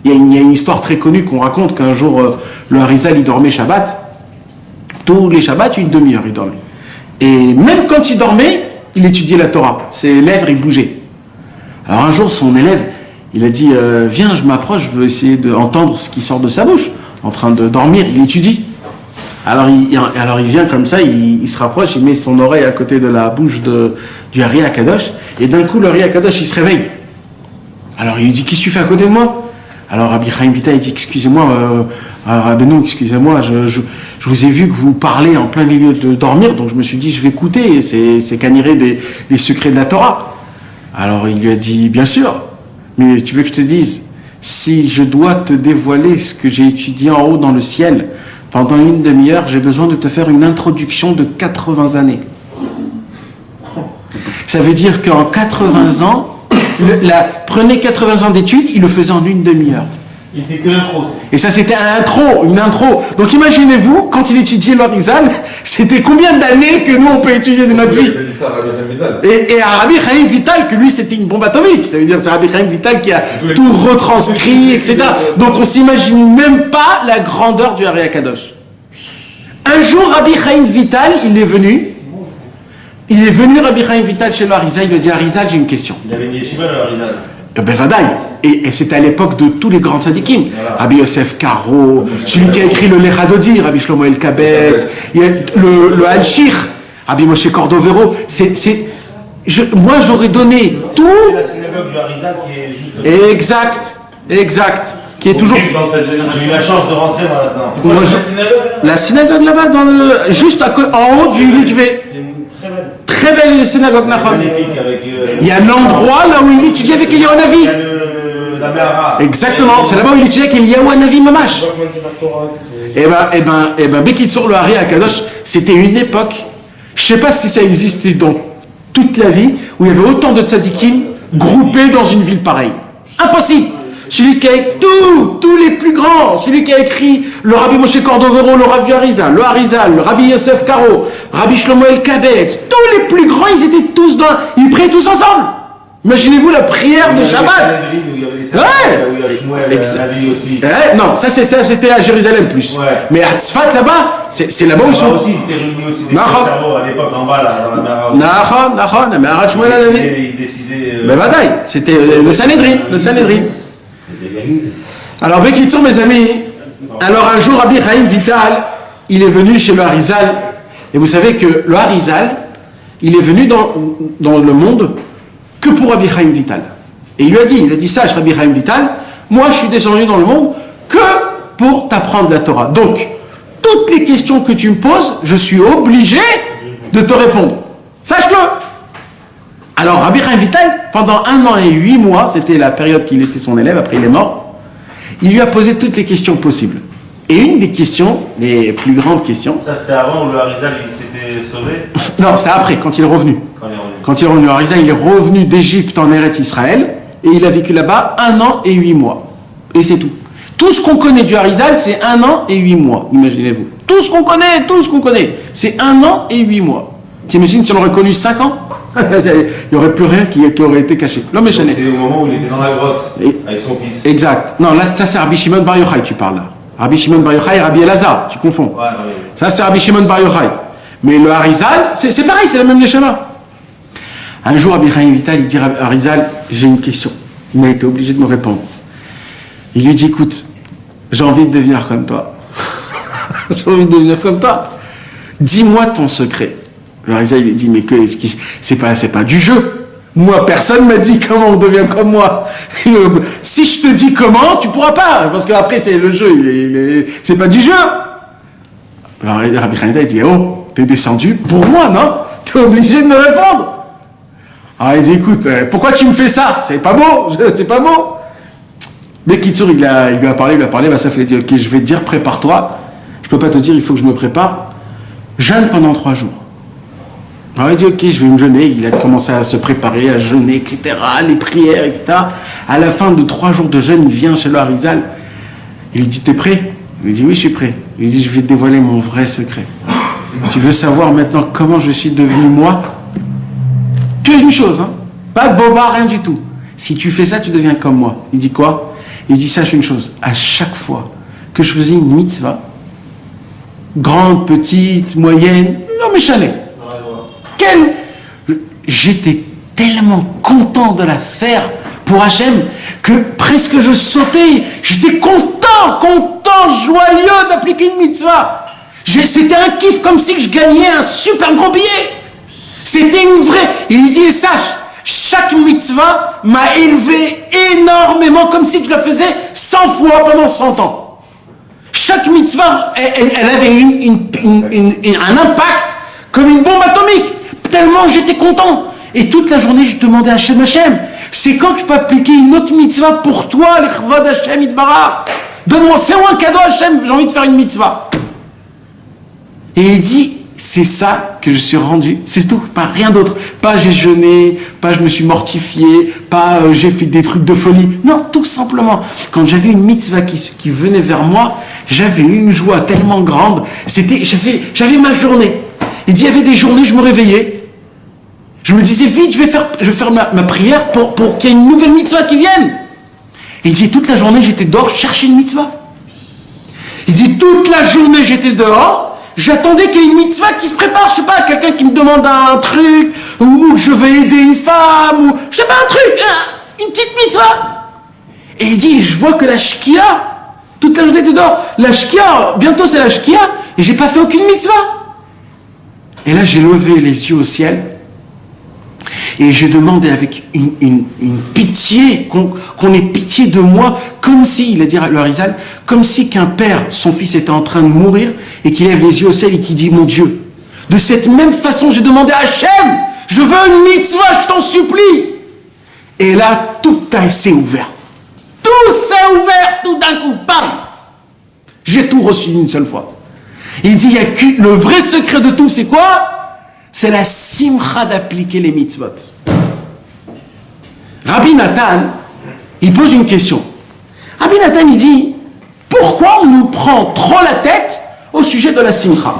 Il y a une histoire très connue qu'on raconte qu'un jour, le Harizal, il dormait Shabbat. Tous les Shabbats, une demi-heure, il dormait. Et même quand il dormait, il étudiait la Torah. Ses lèvres, ils bougeaient. Alors un jour, son élève, il a dit viens, je m'approche, je veux essayer d'entendre ce qui sort de sa bouche. En train de dormir, il étudie. Alors il vient comme ça, il se rapproche, il met son oreille à côté de la bouche du Ari Akadosh, et d'un coup, le Ari Akadosh, il se réveille. Alors il lui dit qu'est-ce que tu fais à côté de moi? Alors Rabbi Chaim Vital, il dit excusez-moi, Rabbeinu, excusez-moi, je vous ai vu que vous parlez en plein milieu de dormir, donc je me suis dit je vais écouter, c'est qu'anirer des secrets de la Torah. Alors il lui a dit bien sûr, mais tu veux que je te dise, si je dois te dévoiler ce que j'ai étudié en haut dans le ciel, pendant une demi-heure, j'ai besoin de te faire une introduction de 80 années. Ça veut dire qu'en 80 ans, prenez 80 ans d'études, il le faisait en une demi-heure. Il fait que l'intro. Et ça, c'était une intro. Donc imaginez-vous, quand il étudiait l'Arizal, c'était combien d'années que nous, on peut étudier de notre vie. Et à Rabbi Chaim Vital, que lui, c'était une bombe atomique. Ça veut dire que c'est Rabbi Chaim Vital qui a tout retranscrit, etc. Donc on s'imagine même pas la grandeur du Ari Akadosh. Un jour, Rabbi Chaim Vital, il est venu, Rabbi Chaim Vital, chez l'Arizal, il lui dit, Arizal, j'ai une question. Il avait une yeshiva, le Harizal. Ben vadaï. Et c'était à l'époque de tous les grands tzadikim. Voilà. Rabbi Yosef Karo, celui qui a écrit le Lechadodi, Rabbi Shlomo El-Kabetz, le Al-Shir, Rabbi Moshe Cordovero. Moi, j'aurais donné tout. C'est la synagogue du Harizal qui est juste. Exact. Qui est toujours. J'ai eu la chance de rentrer moi là-dedans. La synagogue là-bas, juste en haut du Likvé. C'est une très belle synagogue, Nachon. Magnifique avec. Il y a l'endroit là où il étudiait avec Eliyahu Hanavi. Exactement, c'est là-bas où il étudiait avec Eliyahu Hanavi Mamash. Et ben, Bekitsur, le Ari Akadosh, c'était une époque, je sais pas si ça existait dans toute la vie, où il y avait autant de tzadikim groupés dans une ville pareille. Impossible. Celui qui a écrit tous les plus grands, celui qui a écrit le Rabbi Moshe Cordovero, le Rav du Harizal, le Rabbi Yosef Karo, Rabbi Shlomo El-Kabetz, tous les plus grands, ils étaient tous ils priaient tous ensemble. Imaginez-vous la prière de Shabbat. Non, ça c'était à Jérusalem plus. Ouais. Mais à Tzfat là-bas, c'est là-bas où ils sont. Aussi, c'était réunis aussi des cerveaux à l'époque en bas là, dans la mer. Nahon, mais Arad Shmuel il décidait. Ben vadaï, c'était le Sanhedrin. Alors Bekitsur, mes amis, alors un jour Rabbi Chaim Vital, il est venu chez le Harizal, et vous savez que le Harizal, il est venu dans le monde que pour Rabbi Chaim Vital. Et il a dit sage Rabbi Chaim Vital, moi je suis descendu dans le monde que pour t'apprendre la Torah. Donc, toutes les questions que tu me poses, je suis obligé de te répondre. Sache-le. Alors Rabbi Chaim Vital, pendant 1 an et 8 mois, c'était la période qu'il était son élève, après il est mort, il lui a posé toutes les questions possibles. Et une des questions, les plus grandes questions... Ça c'était avant où le Harizal il s'était sauvé? Non, c'est après, quand il est revenu. Quand il est revenu au Harizal, il est revenu d'Égypte en Eretz Israël, et il a vécu là-bas 1 an et 8 mois. Et c'est tout. Tout ce qu'on connaît du Harizal, c'est 1 an et 8 mois, imaginez-vous. Tout ce qu'on connaît, c'est 1 an et 8 mois. T'imagines si on aurait connu 5 ans? Il n'y aurait plus rien qui aurait été caché. C'est au moment où il était dans la grotte, avec son fils. Exact. Non, là, ça c'est Rabbi Shimon Bar Yochai, tu parles là. Rabbi Shimon Bar Yochai et Rabbi Elazar, tu confonds. Ouais. Ça c'est Rabbi Shimon Bar Yochai. Mais le Harizal, c'est pareil, c'est la même neshama. Un jour, Rabbi Chaim Vital, il dit à Harizal, j'ai une question. Il a été obligé de me répondre. Il lui dit, écoute, j'ai envie de devenir comme toi. J'ai envie de devenir comme toi. Dis-moi ton secret. Le Harizal, il lui dit, mais c'est pas du jeu. Moi, personne m'a dit comment on devient comme moi. Si je te dis comment, tu pourras pas. Parce qu'après, c'est le jeu. C'est pas du jeu. Alors, Rabbi Chaim Vital, il dit, oh, t'es descendu pour moi, non? T'es obligé de me répondre. Alors il dit, écoute, pourquoi tu me fais ça? C'est pas beau, c'est pas beau. Mais Kitsur, il lui a parlé, bah, ça fait dire, ok, je vais te dire, prépare-toi. Je peux pas te dire, il faut que je me prépare. Jeûne pendant 3 jours. Alors il dit, ok, je vais me jeûner. Il a commencé à se préparer, à jeûner, etc., les prières, etc. À la fin de 3 jours de jeûne, il vient chez le Harizal. Il lui dit, t'es prêt? Il lui dit, oui, je suis prêt. Il lui dit, je vais te dévoiler mon vrai secret. Tu veux savoir maintenant comment je suis devenu moi? Que une chose, hein. Pas de boba, rien du tout. Si tu fais ça, tu deviens comme moi. Il dit quoi? Il dit, sache une chose, à chaque fois que je faisais une mitzvah, grande, petite, moyenne, non mais chalet, j'étais tellement content de la faire pour Hachem que presque je sautais, j'étais content, joyeux d'appliquer une mitzvah. C'était un kiff comme si je gagnais un super gros billet. C'était une vraie. Il dit, sache, chaque mitzvah m'a élevé énormément, comme si je la faisais 100 fois pendant 100 ans. Chaque mitzvah, elle avait un impact comme une bombe atomique. Tellement j'étais content. Et toute la journée, je demandais à Hachem, c'est quand que je peux appliquer une autre mitzvah pour toi, l'Echvod Hachem Itbarach? Donne-moi, fais-moi un cadeau Hachem, j'ai envie de faire une mitzvah. Et il dit, c'est ça que je suis rendu, c'est tout, pas rien d'autre. Pas j'ai jeûné, pas je me suis mortifié, pas j'ai fait des trucs de folie. Non, tout simplement, quand j'avais une mitzvah qui venait vers moi, j'avais une joie tellement grande. J'avais ma journée. Il dit, il y avait des journées, je me réveillais. Je me disais, vite, je vais faire ma prière pour qu'il y ait une nouvelle mitzvah qui vienne. Et il dit, toute la journée, j'étais dehors, chercher une mitzvah. Il dit, toute la journée, j'étais dehors, j'attendais qu'il y ait une mitzvah qui se prépare. Je sais pas, quelqu'un qui me demande un truc, ou je vais aider une femme, ou je sais pas, un truc, une petite mitzvah. Et il dit, je vois que la shkia, toute la journée, j'étais dehors. La shkia, bientôt c'est la shkia, et j'ai pas fait aucune mitzvah. Et là, j'ai levé les yeux au ciel. Et j'ai demandé avec une pitié, qu'on ait pitié de moi, comme si, il a dit à l'Arizal, comme si qu'un père, son fils était en train de mourir, et qu'il lève les yeux au ciel et qu'il dit, mon Dieu, de cette même façon, j'ai demandé à Hachem, je veux une mitzvah, je t'en supplie. Et là, tout s'est ouvert. Tout s'est ouvert, tout d'un coup, bam. J'ai tout reçu d'une seule fois. Il dit, le vrai secret de tout, c'est quoi? C'est la simcha d'appliquer les mitzvot. Rabbi Nathan, il pose une question. Rabbi Nathan, il dit, pourquoi on nous prend trop la tête au sujet de la simcha?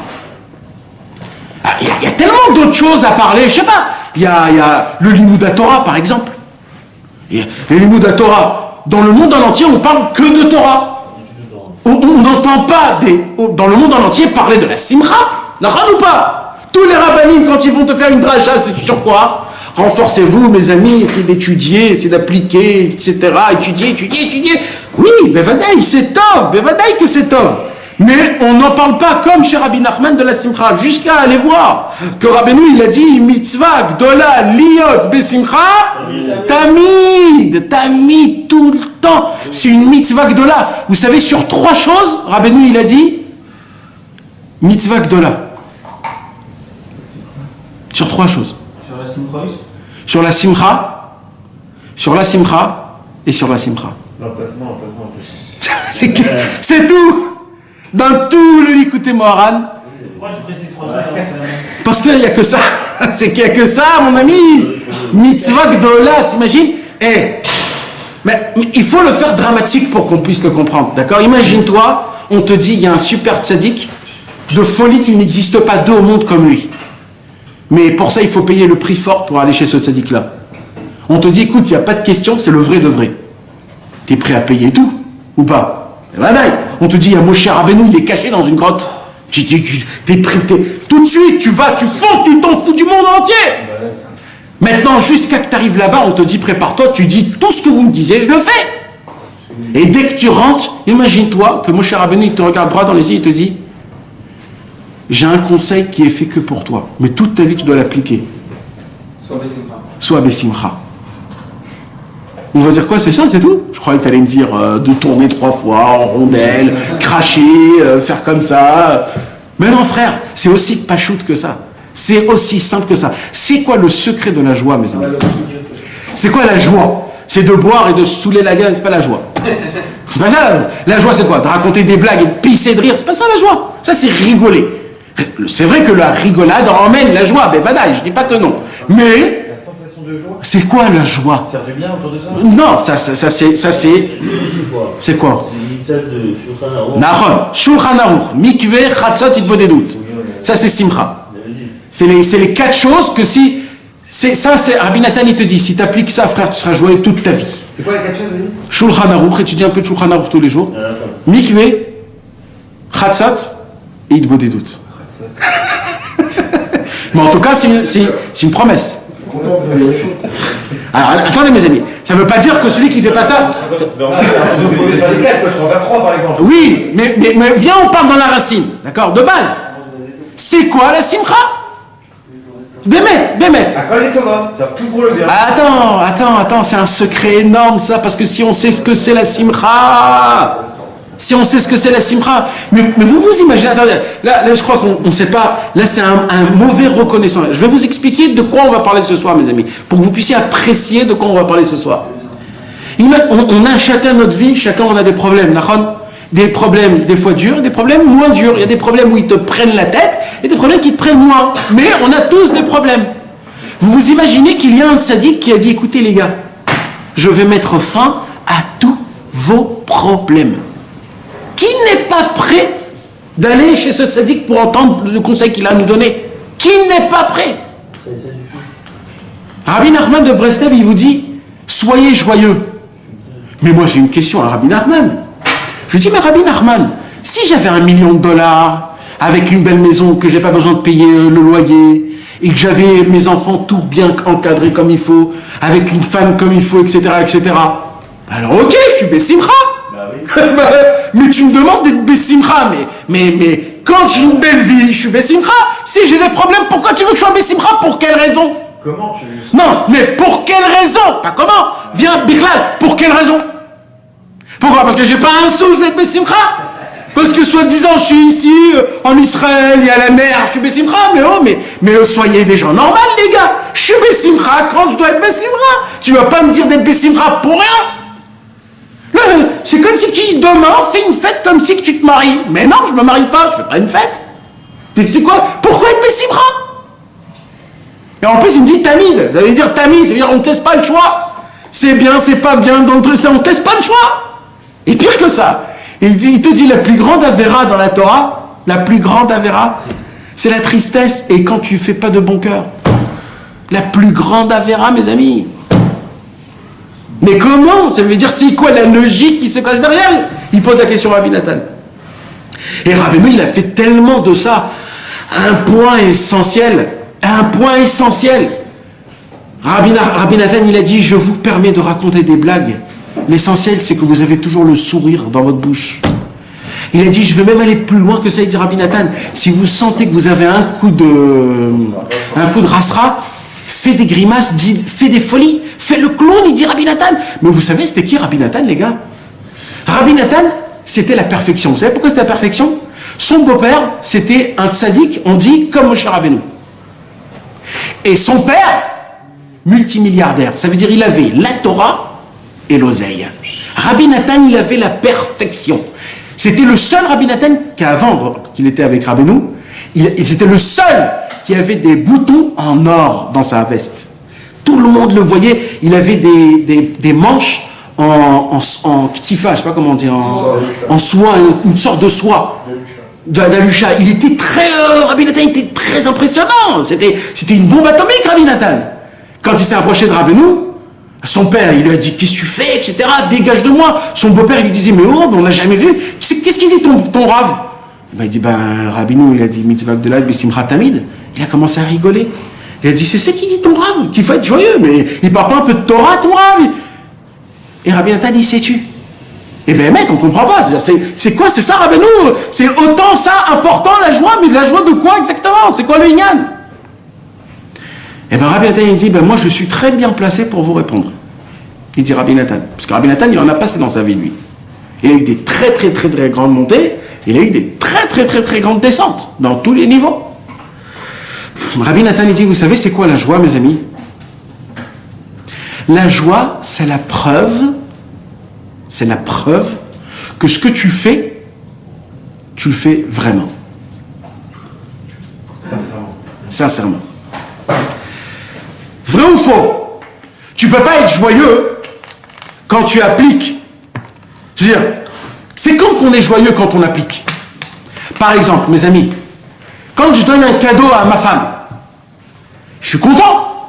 Il y a tellement d'autres choses à parler, je sais pas. Il y a le Limud Torah, par exemple. Le Limud Torah, dans le monde en entier, on parle que de Torah. On n'entend pas dans le monde en entier parler de la simcha, ou pas? Tous les rabbinim, quand ils vont te faire une dracha, c'est sur quoi? Renforcez-vous, mes amis, essayez d'étudier, essayez d'appliquer, etc. Étudier. Oui, Bevadaï, c'est tov, Bevadaï que c'est tov. Mais on n'en parle pas comme chez Rabbi Nachman de la simcha, jusqu'à aller voir que Rabbeinu, il a dit, mitzvah, gdola, liot, besimcha, tamid, tout le temps. C'est une mitzvah gdola. Vous savez, sur 3 choses, Rabbeinu, il a dit, mitzvah gdola. Sur 3 choses. Sur la simcha, sur la simcha et sur la simcha. L'emplacement. C'est tout. Dans tout le Likutei Moharan. Pourquoi tu précises 3 choses? Parce qu'il n'y a que ça. C'est qu'il n'y a que ça, mon ami. Mitzvah gdola, t'imagines? Mais il faut le faire dramatique pour qu'on puisse le comprendre. D'accord? Imagine-toi, on te dit, il y a un super tzaddik de folie qu'il n'existe pas deux au monde comme lui. Mais pour ça, il faut payer le prix fort pour aller chez ce tzaddik-là. On te dit, écoute, il n'y a pas de question, c'est le vrai de vrai. T'es prêt à payer tout? Ou pas? On te dit, il y a Moshe Rabbeinu, il est caché dans une grotte. T'es prêt, tout de suite, tu fonds, tu t'en fous du monde entier. Maintenant, jusqu'à que tu arrives là-bas, on te dit, prépare-toi, tu dis tout ce que vous me disiez, je le fais. Et dès que tu rentres, imagine-toi que Moshe Rabbeinu, il te regarde droit dans les yeux, il te dit, j'ai un conseil qui est fait que pour toi, mais toute ta vie tu dois l'appliquer. Sois Bessimcha. On va dire quoi? C'est ça, c'est tout? Je croyais que tu allais me dire de tourner 3 fois en rondelle, cracher, faire comme ça. Mais non frère, c'est aussi pas shoot que ça. C'est aussi simple que ça. C'est quoi le secret de la joie, mes amis? C'est quoi la joie? C'est de boire et de se saouler la gueule, c'est pas la joie. C'est pas ça. La joie c'est quoi? De raconter des blagues et de pisser de rire, c'est pas ça la joie. Ça c'est rigoler. C'est vrai que la rigolade emmène la joie, ben vadaï, je dis pas que non. Mais La sensation de joie. c'est quoi la joie? Faire du bien autour de ça. Non, ça c'est. C'est quoi? C'est l'initiale de Shulchan Aruch. Nahon, Shulchan Aruch, Mikveh, Chatzot, Itbodedut. Ça c'est Simcha. C'est les 4 choses que si c'est Rabbi Nathan, il te dit, si tu appliques ça, frère, tu seras joyeux toute ta vie. C'est quoi les 4 choses, vas-y? Shulchan Aruch, étudie un peu de Shulchan Aruch tous les jours. Mikvé, Chatzot et Idbo des doutes. Mais en tout cas, c'est une promesse. Alors, attendez mes amis, ça ne veut pas dire que celui qui ne fait pas ça... C'est 4, quoi, tu peux en faire 3 par exemple. Oui, mais viens, on parle dans la racine, d'accord, de base. C'est quoi la simcha? Bémet. C'est tout pour le bien. Attends, c'est un secret énorme ça, parce que si on sait ce que c'est la simcha, mais vous imaginez, attendez, là je crois qu'on ne sait pas, là c'est un mauvais reconnaissant. Je vais vous expliquer de quoi on va parler ce soir, mes amis, pour que vous puissiez apprécier de quoi on va parler ce soir. On a chacun notre vie, chacun on a des problèmes, d'accord? Des problèmes des fois durs, des problèmes moins durs. Il y a des problèmes où ils te prennent la tête et des problèmes qui te prennent moins. Mais on a tous des problèmes. Vous vous imaginez qu'il y a un tzaddik qui a dit, écoutez les gars, je vais mettre fin à tous vos problèmes. Qui n'est pas prêt d'aller chez ce tzaddik pour entendre le conseil qu'il a à nous donner? Qui n'est pas prêt? Rabbi Nachman de Breslev, il vous dit, soyez joyeux. Mais moi j'ai une question à Rabbi Nachman. Je lui dis, mais Rabbi Nachman, si j'avais $1 million avec une belle maison, que j'ai pas besoin de payer le loyer, et que j'avais mes enfants tout bien encadrés comme il faut, avec une femme comme il faut, etc., etc. Alors ok, je suis Bessimcha. Mais tu me demandes d'être Bessimcha, mais quand j'ai une belle vie, je suis Bessimcha. Si j'ai des problèmes, pourquoi tu veux que je sois Bessimcha? Pour quelle raison? Comment tu... Non, mais pour quelle raison? Pas comment? Viens, Bichlal, pour quelle raison? Pourquoi? Parce que j'ai pas un sou, je vais être Bessimcha? Parce que soi-disant je suis ici, en Israël, il y a la mer, je suis Bessimcha, mais soyez des gens normaux les gars. Je suis Bessimcha quand je dois être Bessimcha. Tu vas pas me dire d'être Bessimcha pour rien. C'est comme si tu dis demain, fais une fête comme si que tu te maries. Mais non, je me marie pas, je fais pas une fête. C'est quoi? Pourquoi être Bessimcha? Et en plus il me dit Tamid, ça veut dire Tamid, ça veut dire on ne teste pas le choix. C'est bien, c'est pas bien, d'entre ça, on ne teste pas le choix. Et pire que ça, il te dit la plus grande avéra dans la Torah, la plus grande avéra, c'est la tristesse et quand tu fais pas de bon cœur. La plus grande avéra, mes amis. Mais comment? Ça veut dire c'est quoi la logique qui se cache derrière? Il pose la question à Rabbi Nathan. Et Rabbi Meir, il a fait tellement de ça un point essentiel. Rabbi Nathan, il a dit, je vous permets de raconter des blagues. L'essentiel, c'est que vous avez toujours le sourire dans votre bouche. Il a dit, je vais même aller plus loin que ça, il dit Rabbi Nathan. Si vous sentez que vous avez un coup de rasra, fais des grimaces, fais des folies, fais le clown, il dit Rabbi Nathan. Mais vous savez, c'était qui Rabbi Nathan, les gars? Rabbi Nathan, c'était la perfection. Vous savez pourquoi c'était la perfection? Son beau-père, c'était un tzaddik, on dit, comme Moshe Rabbeinu. Et son père, multimilliardaire. Ça veut dire il avait la Torah et l'oseille. Rabbi Nathan, il avait la perfection. C'était le seul Rabbi Nathan qu'avant qu'il était avec Rabbeinu, c'était le seul qui avait des boutons en or dans sa veste. Tout le monde le voyait. Il avait des manches en ktifa, je sais pas comment dire, en soie, une sorte de soie. D'Alusha. Il était Rabbi Nathan était très impressionnant. C'était une bombe atomique, Rabbi Nathan. Quand il s'est approché de Rabbeinu, son père, il lui a dit, qu'est-ce que tu fais, etc., dégage de moi. Son beau-père, il lui disait, mais oh, on l'a jamais vu. Qu'est-ce qu'il dit ton Rav? Il dit, Rabbeinu, il a dit, mitzvah gdolad besimcha tamid. Il a commencé à rigoler. Il a dit, c'est ce qu'il dit ton Rav, qu'il faut être joyeux, mais il parle pas un peu de Torah, ton Rav. Et Rabbi Nathan, il s'est tu. Eh bien, mec, on comprend pas. C'est quoi, c'est ça, Rabbeinu? C'est autant ça important, la joie, mais de la joie de quoi exactement? C'est quoi le Inyan? Eh bien, Rabbi Nathan, il dit, moi, je suis très bien placé pour vous répondre. Il dit Rabbi Nathan. Parce que Rabbi Nathan, il en a passé dans sa vie, lui. Il a eu des très, très, très, très grandes montées. Il a eu des très, très, très, très grandes descentes. Dans tous les niveaux. Rabbi Nathan, il dit, vous savez, c'est quoi la joie, mes amis? La joie, c'est la preuve que ce que tu fais, tu le fais vraiment. Sincèrement. Vrai ou faux? Tu ne peux pas être joyeux quand tu appliques. C'est-à-dire, c'est quand qu'on est joyeux quand on applique. Par exemple, mes amis, quand je donne un cadeau à ma femme, je suis content.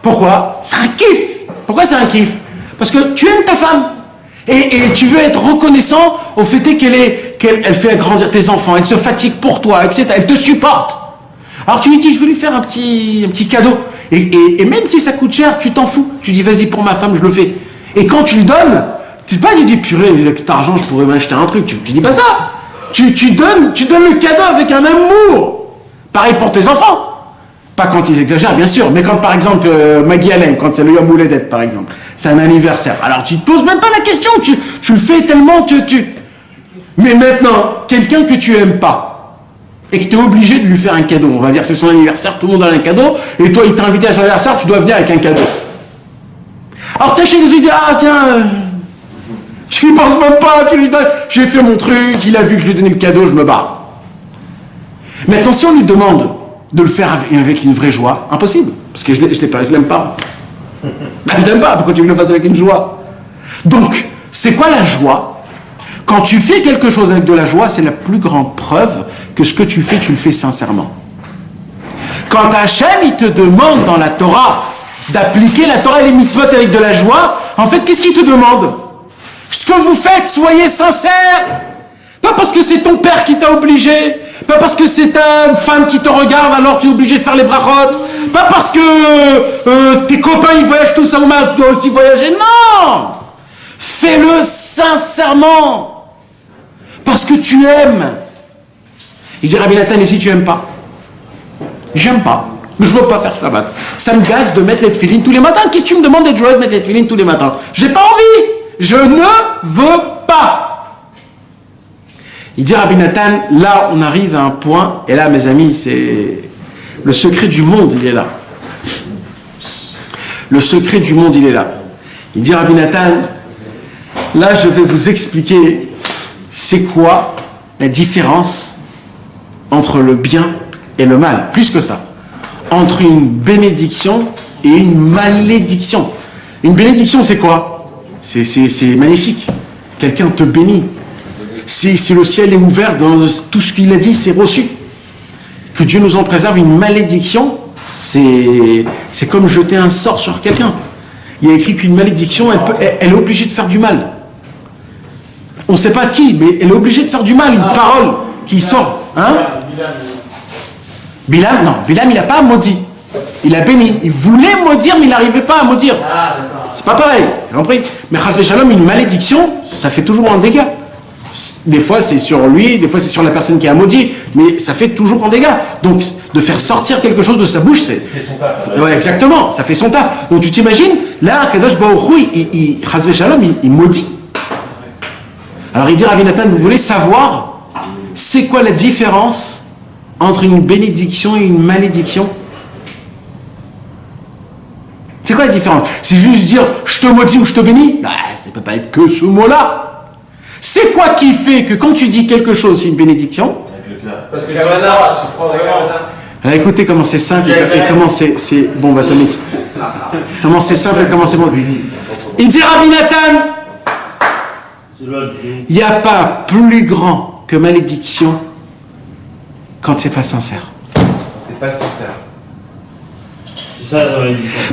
Pourquoi? C'est un kiff. Pourquoi c'est un kiff? Parce que tu aimes ta femme. Et tu veux être reconnaissant au fait qu'elle fait grandir tes enfants, elle se fatigue pour toi, etc. Elle te supporte. Alors tu lui dis, je veux lui faire un petit cadeau. Et même si ça coûte cher, tu t'en fous. Tu dis, vas-y, pour ma femme, je le fais. Et quand tu lui donnes, tu dis, purée, avec cet argent, je pourrais m'acheter un truc. Tu dis pas ça. Tu donnes le cadeau avec un amour. Pareil pour tes enfants. Pas quand ils exagèrent, bien sûr, mais quand par exemple Maggie Allen, quand c'est le Yom Houledet par exemple, c'est un anniversaire. Alors tu te poses même pas la question, tu le fais tellement Mais maintenant, quelqu'un que tu aimes pas et que tu es obligé de lui faire un cadeau, on va dire c'est son anniversaire, tout le monde a un cadeau, et toi il t'a invité à son anniversaire, tu dois venir avec un cadeau. Alors tu achètes et tu dis ah tiens, tu y penses même pas, tu lui donnes, j'ai fait mon truc, il a vu que je lui ai donné le cadeau, je me barre. Maintenant si on lui demande de le faire avec une vraie joie, impossible, parce que je l'aime pas. Ben, je l'aime pas, pourquoi tu veux que je le fasses avec une joie? Donc, c'est quoi la joie? Quand tu fais quelque chose avec de la joie, c'est la plus grande preuve que ce que tu fais, tu le fais sincèrement. Quand Hachem, il te demande dans la Torah d'appliquer la Torah et les mitzvot avec de la joie, en fait, qu'est-ce qu'il te demande? Ce que vous faites, soyez sincères. Pas parce que c'est ton père qui t'a obligé, pas parce que c'est ta femme qui te regarde, alors tu es obligé de faire les brachot, pas parce que tes copains ils voyagent tous à Oman, tu dois aussi voyager, non! Fais-le sincèrement, parce que tu aimes. Il dit Rabbi Nathan, et si tu aimes pas? J'aime pas, mais je veux pas faire Shabbat. Ça me gaze de mettre les tefilines tous les matins. Qu'est-ce que tu me demandes d'être joyeux de mettre les tefilines tous les matins? J'ai pas envie, je ne veux pas. Il dit Rabbi Nathan, là on arrive à un point, et là mes amis, c'est le secret du monde, il est là. Le secret du monde, il est là. Il dit Rabbi Nathan, là je vais vous expliquer c'est quoi la différence entre le bien et le mal, plus que ça. Entre une bénédiction et une malédiction. Une bénédiction c'est quoi? C'est magnifique. Quelqu'un te bénit. Si le ciel est ouvert, dans tout ce qu'il a dit, c'est reçu. Que Dieu nous en préserve. Une malédiction, c'est comme jeter un sort sur quelqu'un. Il y a écrit qu'une malédiction, elle est obligée de faire du mal. On ne sait pas qui, mais elle est obligée de faire du mal. Une parole qui sort. Hein? Bilam, non. Bilam, il n'a pas maudit. Il a béni. Il voulait maudire, mais il n'arrivait pas à maudire. C'est pas pareil. Tu as compris? Mais Chas v'Shalom, une malédiction, ça fait toujours un dégât. Des fois c'est sur lui, des fois c'est sur la personne qui a maudit, mais ça fait toujours un dégât. Donc de faire sortir quelque chose de sa bouche, c'est... Ouais, exactement, ça fait son taf. Donc tu t'imagines, là, Kadosh Baruch Hu, Chas v'Shalom, il maudit. Alors il dit Rabbi Nathan, vous voulez savoir c'est quoi la différence entre une bénédiction et une malédiction? C'est quoi la différence? C'est juste dire je te maudis ou je te bénis? Bah, ça peut pas être que ce mot-là. C'est quoi qui fait que quand tu dis quelque chose, c'est une bénédiction? Parce que tu crois vraiment. Alors écoutez comment c'est simple et comment c'est bombe atomique. Comment c'est simple et comment c'est bon. Il dit Rabbi Nathan, il n'y a pas plus grand que malédiction quand c'est pas sincère. C'est pas sincère.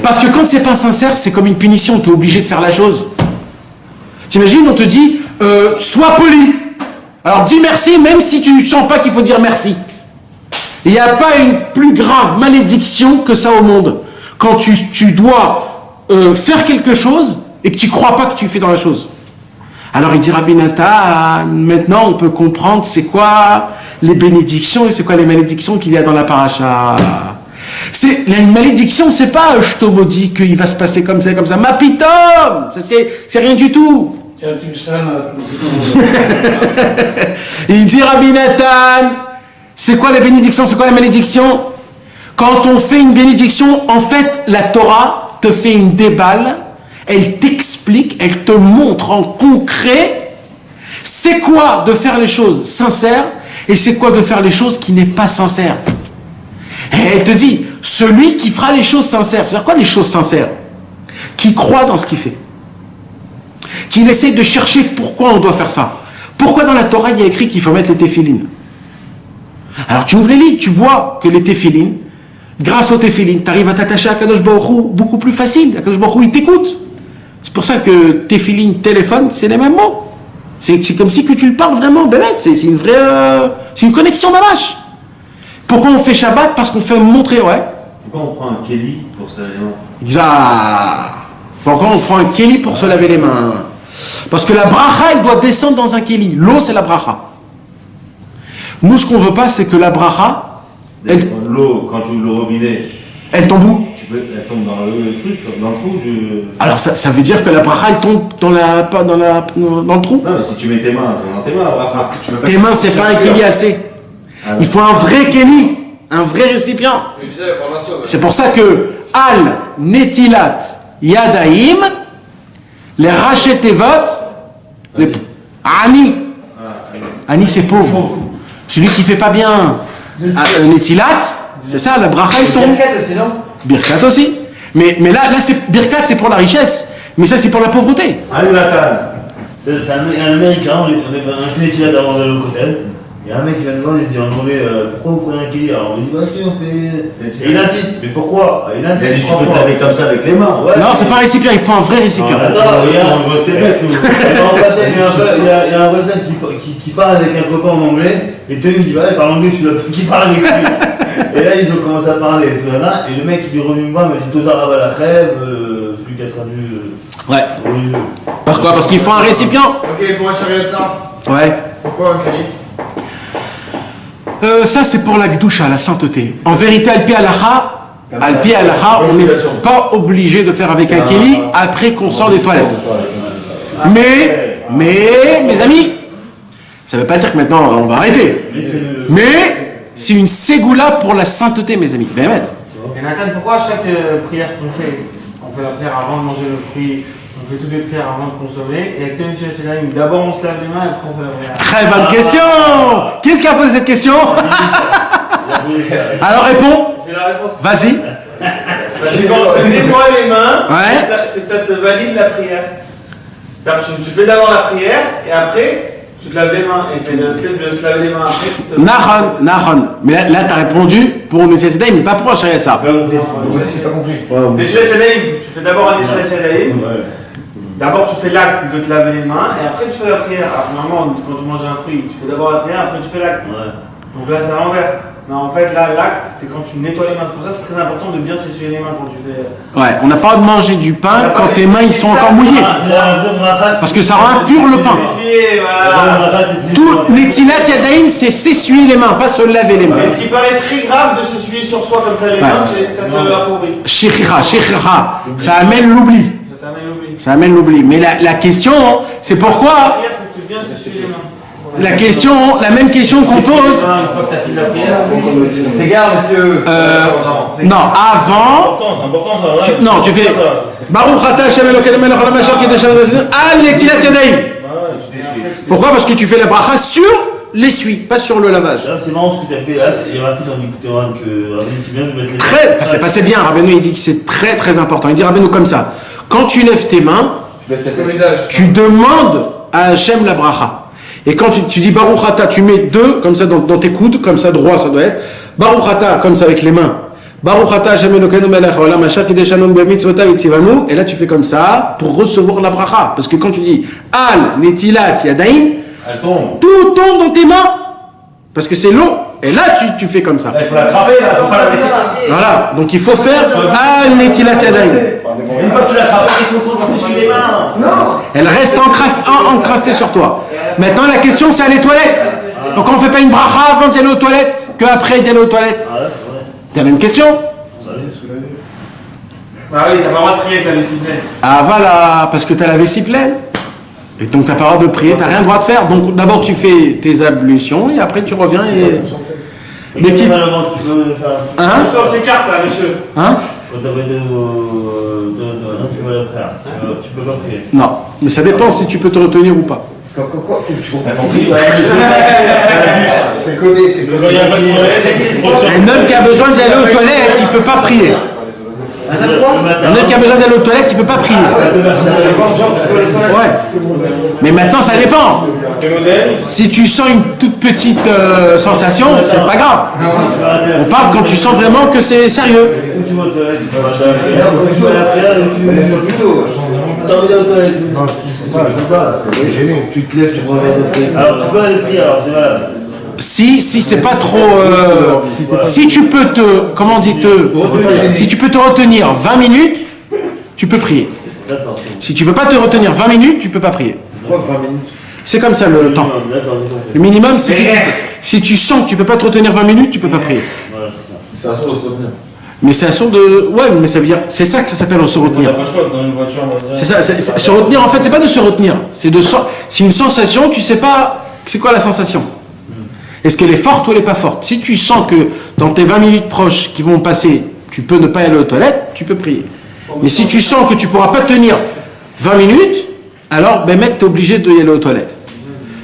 Parce que quand c'est pas sincère, c'est comme une punition, tu es obligé de faire la chose. T'imagines, on te dit sois poli. Alors dis merci même si tu ne sens pas qu'il faut dire merci. Il n'y a pas une plus grave malédiction que ça au monde. Quand tu dois faire quelque chose et que tu ne crois pas que tu fais dans la chose. Alors il dit Rabbi Nathan, maintenant on peut comprendre c'est quoi les bénédictions et c'est quoi les malédictions qu'il y a dans la paracha. Une malédiction, c'est pas je te maudis qu'il va se passer comme ça, ma pitom, ça c'est rien du tout. Il dit Rabbi Nathan, c'est quoi la bénédiction, c'est quoi la malédiction? Quand on fait une bénédiction, en fait la Torah te fait une déballe, elle t'explique, elle te montre en concret c'est quoi de faire les choses sincères et c'est quoi de faire les choses qui n'est pas sincère. Et elle te dit, celui qui fera les choses sincères, c'est-à-dire quoi les choses sincères? Qui croit dans ce qu'il fait. Qui essaie de chercher pourquoi on doit faire ça. Pourquoi dans la Torah il y a écrit qu'il faut mettre les téphilines? Alors tu ouvres les livres, tu vois que les téphilines, grâce au téfilin, tu arrives à t'attacher à Kadosh Baruch Hu beaucoup plus facile. Kadosh Baruch Hu, il t'écoute. C'est pour ça que téfilin, téléphone, c'est les mêmes mots. C'est comme si que tu le parles vraiment, bête. C'est une vraie, c'est une connexion d'amache. Pourquoi on fait Shabbat? Parce qu'on fait montrer, ouais. Pourquoi on prend un Kelly pour se laver les mains? Exact. Pourquoi on prend un Kelly pour se laver les mains? Parce que la bracha, elle doit descendre dans un Kelly. L'eau, c'est la bracha. Nous, ce qu'on veut pas, c'est que la bracha, l'eau, quand tu ouvres le robinet, elle tombe où? elle tombe dans le truc, dans le trou. Alors, ça veut dire que la bracha, elle tombe dans le trou? Non, mais si tu mets tes mains, dans tes mains, la bracha. Tes mains, c'est pas un Kelly assez. Il faut un vrai Kelly, un vrai récipient. C'est pour ça que Al Netilat Yadaim, les Rachetevot, les Ani. Ani, c'est pauvre. Celui qui fait pas bien Netilat, c'est ça, la bracha, il tombe. Birkat aussi, non? Birkat aussi. Mais là c'est Birkat, c'est pour la richesse. Mais ça, c'est pour la pauvreté. Allez, Nathan. C'est un Américain, on fait les tilates avant d'aller au côté. Il y a un mec qui vient nous voir, il dit en anglais, pourquoi vous prenez un Kelly? Alors on dit, parce qu'on fait. Et il insiste, mais pourquoi? Il insiste. Tu peux te laver comme ça avec les mains. Ouais, Non, c'est pas un récipient, il faut un vrai récipient. Attends, il y a un voisin voisin qui parle avec un copain en anglais, et Tony me dit, ouais, il parle anglais, celui-là qui parle avec lui. Et là, ils ont commencé à parler, et tout là, et le mec il est revenu me voir, il m'a dit, Toda Rabba la crève, celui qui a traduit. Ouais. Pourquoi? Parce qu'il faut un récipient. Ok, pour un chariot de ça. Ouais. Pourquoi un Kelly? Ça, c'est pour la Gdusha, la sainteté. En vérité, Al-Pi Alaha, on n'est pas obligé de faire avec un Kelly après qu'on sort des toilettes. Mais, mes amis, ça ne veut pas dire que maintenant on va arrêter. Mais c'est une ségoula pour la sainteté, mes amis. Ben, Et Nathan, pourquoi à chaque prière qu'on fait, on fait la prière avant de manger le fruit, on fait toutes les prières avant de consommer, et que nous d'abord on se lave les mains et après on fait la prière? très bonne question. Qui a posé cette question? Alors réponds. J'ai la réponse. Vas-y. C'est quand tu nettoies les mains Ouais. que ça te valide la prière. Tu fais d'abord la prière et après tu te laves les mains. Et c'est le fait de se laver les mains après qui te... Nahon. Mais là tu as répondu pour une Netilat Yadayim, mais pas pour un Shariat ça. J'ai pas compris. Netilat Yadayim, tu fais d'abord un Netilat Yadayim. D'abord, tu fais l'acte de te laver les mains et après tu fais la prière. Alors, normalement, quand tu manges un fruit, tu fais d'abord la prière, après tu fais l'acte. Ouais. Donc là, c'est à l'envers. Non, en fait, là, l'acte, c'est quand tu nettoies les mains. C'est pour ça que c'est très important de bien s'essuyer les mains quand tu fais. Ouais, on n'a pas le droit de manger du pain quand tes mains ils sont encore mouillées. Parce que ça rend impur le pain. Essuyer, voilà. Tout Netilat Yadayim, c'est s'essuyer les mains, pas se laver les mains. Mais ce qui paraît très grave de s'essuyer sur soi comme ça les mains, c'est ça te appauvrit. Shechira, ça amène l'oubli. Ça t'amène l'oubli. Ça amène l'oubli. Mais la question, c'est pourquoi. La prière, c'est de se bien s'essuyer les mains. La question, la même question qu'on pose. Une fois que tu as fini la prière, c'est gare, monsieur. Non, avant. C'est important ça, ouais. Non, tu fais. Baruch Ata Hashem Elokeinu melech haolam asher kiddush al Netilat Yadayim. Pourquoi? Parce que tu fais la bracha sur l'essuie, pas sur le lavage. Là, c'est marrant ce que tu as fait. Là, il y a marqué dans l'Écoutéran que Rabbeinu dit bien de mettre les Très, c'est passé bien. Rabbeinu il dit que c'est très très important. Il dit Rabbeinu comme ça. Quand tu lèves tes mains, tu demandes à Hachem la bracha. Et quand tu dis Baruch Ata, tu mets deux comme ça dans tes coudes, comme ça droit ça doit être. Baruch Ata comme ça avec les mains. Baruch Ata Hashem Elokeinu melech haolam asher kiddush banu b'mitzvotav v'tzivanu. Et là tu fais comme ça pour recevoir la bracha. Parce que quand tu dis Al Netilat Yadayim, Elle tombe. tout tombe dans tes mains. Parce que c'est l'eau. Et là tu fais comme ça. Il faut l'attraper, là, faut pas la laisser. Voilà. Donc il faut faire Al Netilat Yadayim. Une fois que tu l'attrapes, il faut continuer les mains. Non. Elle reste encrastée sur toi. Maintenant, la question, c'est aller aux toilettes. Donc, on ne fait pas une bracha avant d'y aller aux toilettes, qu'après d'y aller aux toilettes. C'est la même question. Bah oui, t'as pas le droit de prier avec la vessie pleine. Ah, voilà, parce que tu as la vessie pleine. Et donc, tu n'as pas le droit de prier, tu n'as rien le droit de faire. Donc, d'abord, tu fais tes ablutions et après, tu reviens et. Mais qui tu peux faire. Hein? On s'écarte là, monsieur. Hein? Quand t'as été non, tu peux le faire. Tu peux pas prier. Non, mais ça dépend si tu peux te retenir ou pas. Quoi? C'est codé, c'est codé. Un homme qui a besoin d'y aller aux toilettes, il ne peut pas prier. Un homme qui a besoin d'aller aux toilettes, il ne peut pas prier. Ouais. Mais maintenant, ça dépend. Si tu sens une toute petite sensation, c'est pas grave. On parle quand tu sens vraiment que c'est sérieux. Où tu vas aux toilettes, tu vas à la prière, t'as envie d'aller aux toilettes. Tu te lèves, tu prends un verre de thé. Alors tu peux aller prier, alors c'est valable. Si c'est pas trop, si tu peux si tu peux te retenir 20 minutes, tu peux prier. D'accord. Si tu peux pas te retenir 20 minutes, tu peux pas prier. Pourquoi 20 minutes? C'est comme ça le temps. D'accord. Le minimum, c'est si tu sens que tu peux pas te retenir 20 minutes, tu peux pas prier. Voilà, C'est un son de se retenir. Mais c'est un son de, ouais, mais ça veut dire, c'est ça que ça s'appelle se retenir. pas le choix dans une voiture. C'est ça, se retenir en fait, c'est pas de se retenir, c'est une sensation, tu sais pas, c'est quoi la sensation? Est-ce qu'elle est forte ou elle est pas forte? Si tu sens que dans tes 20 minutes proches qui vont passer, tu peux ne pas aller aux toilettes, tu peux prier. Mais si tu sens que tu pourras pas tenir 20 minutes, alors ben mec, t'es obligé d'y aller aux toilettes.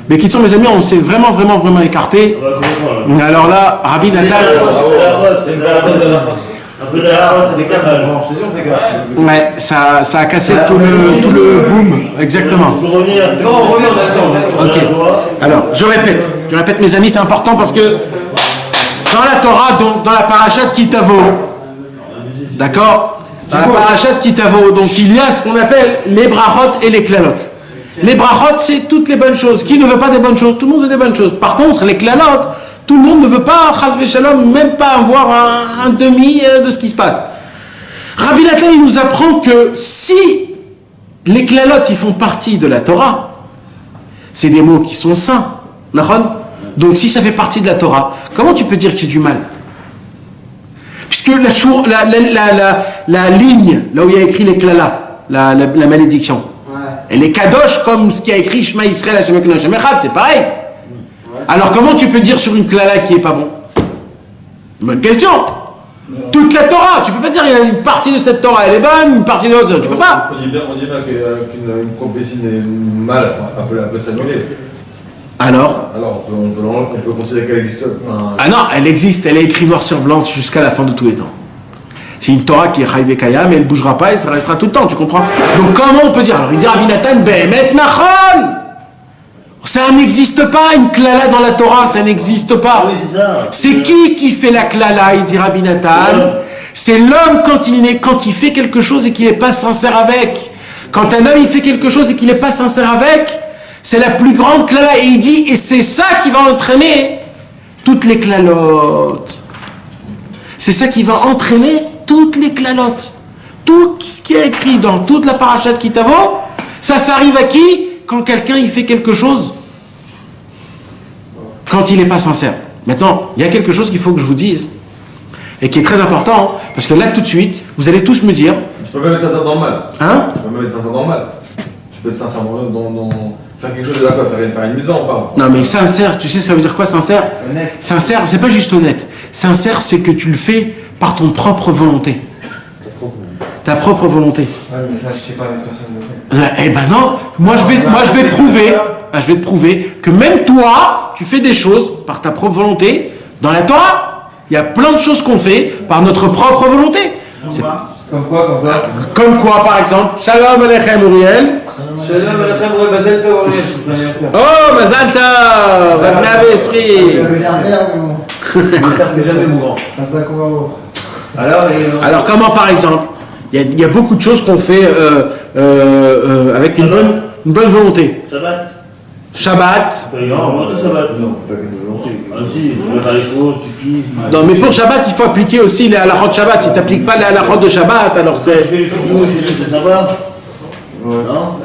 Mais qui sont mes amis, on s'est vraiment écarté. Alors là, Rabbi Nathan. Ouais, ça a cassé tout le boom, exactement. C'est bon, on revient, on attend. Ok. Alors, je répète mes amis, c'est important parce que dans la Torah, donc dans la parashat Kitavo, d'accord? Dans la parashat Kitavo, donc il y a ce qu'on appelle les brachot et les klalot. Les brachot, c'est toutes les bonnes choses. Qui ne veut pas des bonnes choses? Tout le monde veut des bonnes choses. Par contre, les klalot, tout le monde ne veut pas, chas v'shalom, même pas avoir un demi de ce qui se passe. Rabbi Nathan, il nous apprend que si les klalot, ils font partie de la Torah, c'est des mots qui sont saints. Donc si ça fait partie de la Torah, comment tu peux dire que c'est du mal? Puisque la ligne, là où il y a écrit les klala, la malédiction, elle est kadosh comme ce qui a écrit Shema Yisrael Hashem Elokeinu Hashem Echad, c'est pareil. Alors comment tu peux dire sur une klala qui est pas bon? Bonne question. Toute la Torah, tu peux pas dire il y a une partie de cette Torah elle est bonne, une partie de l'autre, tu peux pas. On dit bien qu'une prophétie n'est mal, on peut s'annuler. Alors on peut considérer qu'elle existe. Ah non, elle existe, elle est écrite noir sur blanc jusqu'à la fin de tous les temps. C'est une Torah qui est Chayve Kaya, mais elle ne bougera pas et ça restera tout le temps, tu comprends? Donc comment on peut dire? Alors il dit Rabbi Nathan, Behemet Nachon! Ça n'existe pas une klala dans la Torah, ça n'existe pas. Oui, c'est ça. C'est qui fait la klala, il dit Rabbi Nathan? C'est l'homme quand il fait quelque chose et qu'il n'est pas sincère avec. Quand un homme il fait quelque chose et qu'il n'est pas sincère avec, c'est la plus grande klala. Et il dit, et c'est ça qui va entraîner toutes les klalotes. C'est ça qui va entraîner toutes les klalotes. Tout ce qui est écrit dans toute la parashat Kitavo, ça s'arrive à qui? Quand quelqu'un il fait quelque chose, quand il n'est pas sincère. Maintenant, il y a quelque chose qu'il faut que je vous dise, et qui est très important, parce que là tout de suite, vous allez tous me dire... Tu peux même être sincère dans le mal. Hein? Tu peux même être sincère dans le mal. Tu peux être sincère dans faire quelque chose de la quoi, faire une mise en part. Non mais sincère, tu sais ça veut dire quoi sincère? Honnête. Sincère, c'est pas juste honnête. Sincère, c'est que tu le fais par ton propre volonté. Ta propre volonté. Ouais, mais ça, c'est pas la personne le fait. Eh ben non, moi je vais te prouver que même toi, tu fais des choses par ta propre volonté. Dans la Torah, il y a plein de choses qu'on fait par notre propre volonté. Comme quoi? Comme quoi, par exemple, Shalom Aleichem Uriel. Shalom Aleichem Uriel, Mazal Tov Uriel, c'est son anniversaire. Oh, Mazal Tov, Vatna Besri. Jamais mourant. Alors comment, par exemple, il y a beaucoup de choses qu'on fait avec une bonne volonté. Shabbat. Non, Shabbat. Non, pas qu'une volonté. Ah si, tu vas faire les cours, tu pisses. Non, mais pour Shabbat, il faut appliquer aussi les halachot de Shabbat. Si tu n'appliques pas les halachot de Shabbat, alors c'est... Tu fais les vidéos, c'est sympa. Non.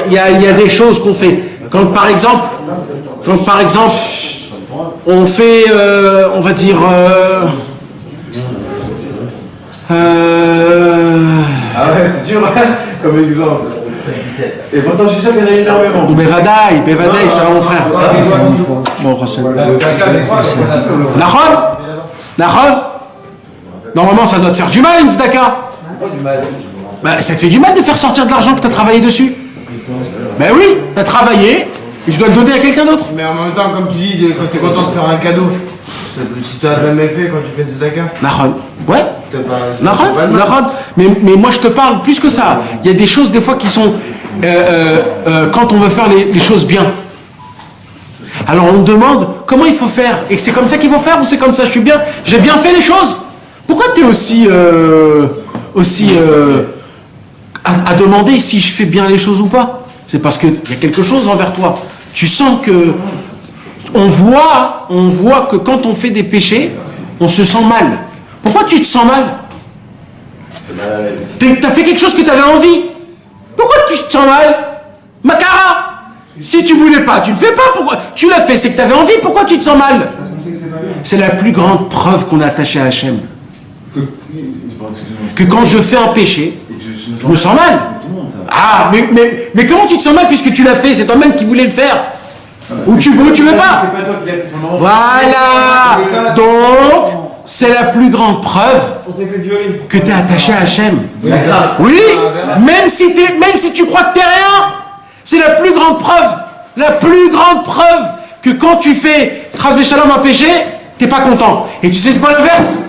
Il y a des choses qu'on fait. Quand par exemple, on fait, on va dire... Ah ouais, c'est dur comme exemple. Et pourtant, je suis sûr qu'il y en a énormément. Bevadaï, c'est mon frère. Bon, prochain. Nachon? Normalement, ça doit te faire du mal, une tzedaka. Pourquoi du mal? Bah, ça te fait du mal de faire sortir de l'argent que tu as travaillé dessus. Ben oui, tu as travaillé, et je dois le donner à quelqu'un d'autre. Mais en même temps, comme tu dis, quand tu es content de faire un cadeau, si tu n'as jamais fait quand tu fais une tzedaka. Nachon. Ouais, Mais moi je te parle plus que ça. Il y a des choses des fois qui sont quand on veut faire les choses bien. Alors on me demande comment il faut faire. Et c'est comme ça qu'il faut faire ou c'est comme ça? J'ai bien fait les choses. Pourquoi tu es aussi à demander si je fais bien les choses ou pas? C'est parce qu'il y a quelque chose envers toi. Tu sens que on voit que quand on fait des péchés, on se sent mal. Pourquoi tu te sens mal? T'as fait quelque chose que tu avais envie. Pourquoi tu te sens mal? Makara! Si tu voulais pas, tu le fais pas. Pourquoi? Tu l'as fait, c'est que tu avais envie. Pourquoi tu te sens mal? C'est la plus grande preuve qu'on est attaché à Hachem. Que quand je fais un péché, je me sens mal. Ah, mais comment tu te sens mal puisque tu l'as fait? C'est toi-même qui voulais le faire. Ou tu veux ou tu veux pas. C'est pas toi qui l'as fait sur le moment. Voilà. Donc, c'est la plus grande preuve que tu es attaché à Hachem. Oui, même si tu crois que tu n'es rien, c'est la plus grande preuve que quand tu fais Chas v'Shalom un péché, tu n'es pas content. Et tu sais c'est quoi l'inverse?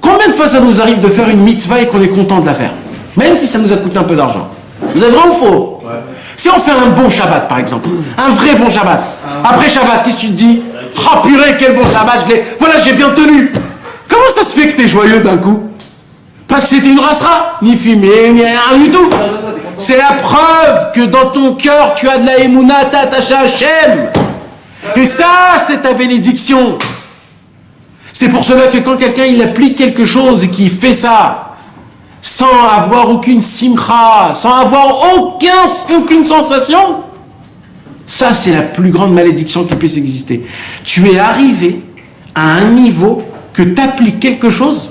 Combien de fois ça nous arrive de faire une mitzvah et qu'on est content de la faire? Même si ça nous a coûté un peu d'argent. Vous êtes vrai ou faux? Ouais. Si on fait un bon Shabbat par exemple, un vrai bon Shabbat, après Shabbat, qu'est-ce que tu te dis? Oh purée, quel bon Shabbat, voilà, j'ai bien tenu. Comment ça se fait que tu es joyeux d'un coup? Parce que c'était une rasra, ni fumée, ni rien du tout. C'est la preuve que dans ton cœur, tu as de la émouna, t'es attaché à Hachem. Et ça, c'est ta bénédiction. C'est pour cela que quand quelqu'un il applique quelque chose et qu'il fait ça, sans avoir aucune simcha, sans avoir aucune sensation, ça c'est la plus grande malédiction qui puisse exister. Tu es arrivé à un niveau que tu appliques quelque chose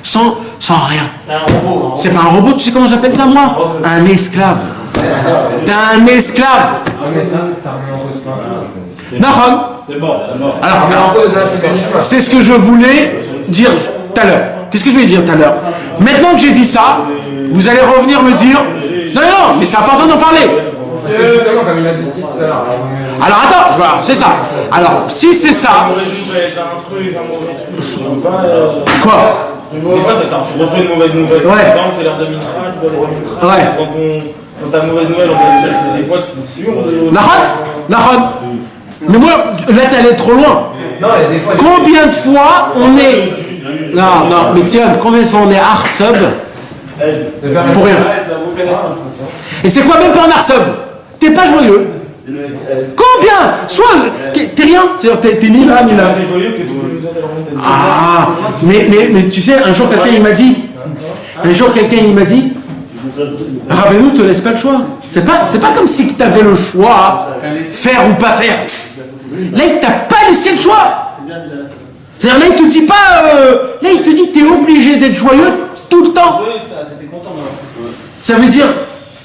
sans rien. T'es un robot. C'est pas un robot, tu sais comment j'appelle ça moi? Un esclave. T'es un esclave. Mais ça remet en cause plein de choses. Nahum. C'est mort. Alors, c'est ce que je voulais dire tout à l'heure. Qu'est-ce que je voulais dire tout à l'heure? Maintenant que j'ai dit ça, vous allez revenir me dire non, mais c'est important d'en parler. Justement, comme il a dit tout à l'heure. Alors attends, voilà, c'est ça. Alors, si c'est ça. Quoi? Des fois, tu reçois une mauvaise nouvelle. Ouais. Par exemple, c'est l'heure de Mincha, tu dois aller à Mincha. Ouais. Quand t'as mauvaise nouvelle, on va dire des fois, c'est dur de. Nahon. Mais moi, là, t'es allé trop loin. Non, il y a des fois. Combien de fois on est. Non, mais tiens, combien de fois on est arsub pour rien? Et c'est quoi même pas un arsub? T'es pas joyeux. Combien? Soit, t'es rien. C'est-à-dire, t'es ni là, ni là. T'es joyeux que tu peux nous interrompre. Ah, mais tu sais, un jour quelqu'un il m'a dit, Rabbeinu te laisse pas le choix. C'est pas comme si tu avais le choix, faire ou pas faire. Là, il t'a pas laissé le choix. C'est-à-dire, là, il te dit pas, là, il te dit que tu es obligé d'être joyeux tout le temps. Ça veut dire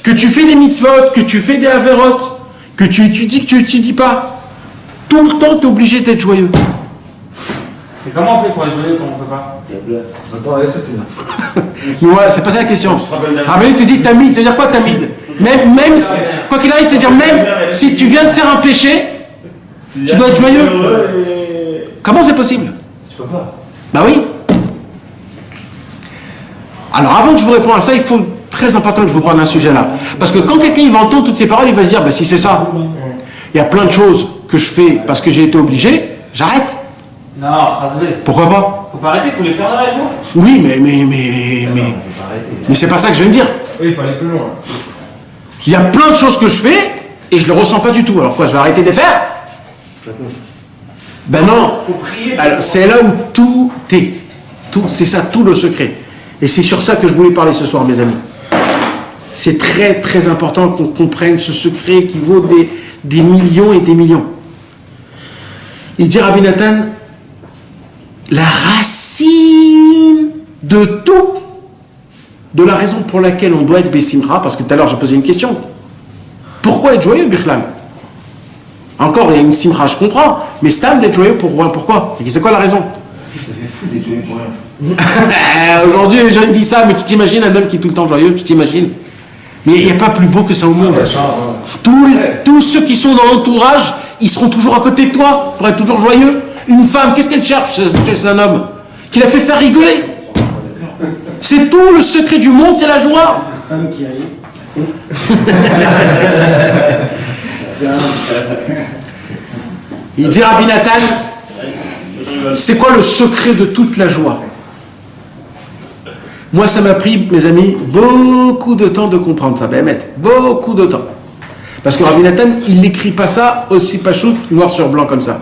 que tu fais des mitzvot, que tu fais des avérotes, que tu étudies, que tu étudies pas. Tout le temps, tu es obligé d'être joyeux. Et comment on fait pour être joyeux quand on peut pas? Attends, laisse finir. Ouais, c'est pas ça la question. Ah ben il te dit tamid, ça veut dire quoi tamid? Même si, quoi qu'il arrive, c'est-à-dire même si tu viens de faire un péché, tu dois être joyeux. Comment c'est possible? Tu peux pas. Bah oui. Alors avant que je vous réponde à ça, il faut très important que je vous parle d'un sujet là. Parce que quand quelqu'un il va entendre toutes ces paroles, il va se dire, bah si c'est ça, il y a plein de choses que je fais parce que j'ai été obligé, j'arrête. Non, rasvé. Pourquoi pas? Faut pas arrêter, faut les faire dans la joie. Oui, mais c'est pas ça que je vais me dire. Oui, il faut aller plus loin. Il y a plein de choses que je fais et je le ressens pas du tout. Alors quoi, je vais arrêter de les faire? Ben non. Alors, c'est là où tout est. C'est ça, tout le secret. Et c'est sur ça que je voulais parler ce soir, mes amis. C'est très très important qu'on comprenne ce secret qui vaut des millions et des millions. Il dit Rabbi Nathan, la racine de tout, de la raison pour laquelle on doit être Bessimra, parce que tout à l'heure j'ai posé une question. Pourquoi être joyeux, Bichlam? Encore, il y a une simra, je comprends, mais Stam d'être joyeux pourquoi? C'est quoi la raison? Ça fait fou d'être joyeux pour rien. Aujourd'hui, les gens disent ça, mais tu t'imagines un homme qui est tout le temps joyeux, tu t'imagines? Mais il n'y a pas plus beau que ça au monde. Tous ceux qui sont dans l'entourage, ils seront toujours à côté de toi pour être toujours joyeux. Une femme, qu'est-ce qu'elle cherche chez un homme? qui l'a fait faire rigoler. C'est tout le secret du monde, c'est la joie. Femme qui rit. Il dit Rabbi Nathan, c'est quoi le secret de toute la joie? Moi, ça m'a pris, mes amis, beaucoup de temps de comprendre ça. Beaucoup de temps. Parce que Rabbi Nathan, il n'écrit pas ça aussi pachout, noir sur blanc comme ça.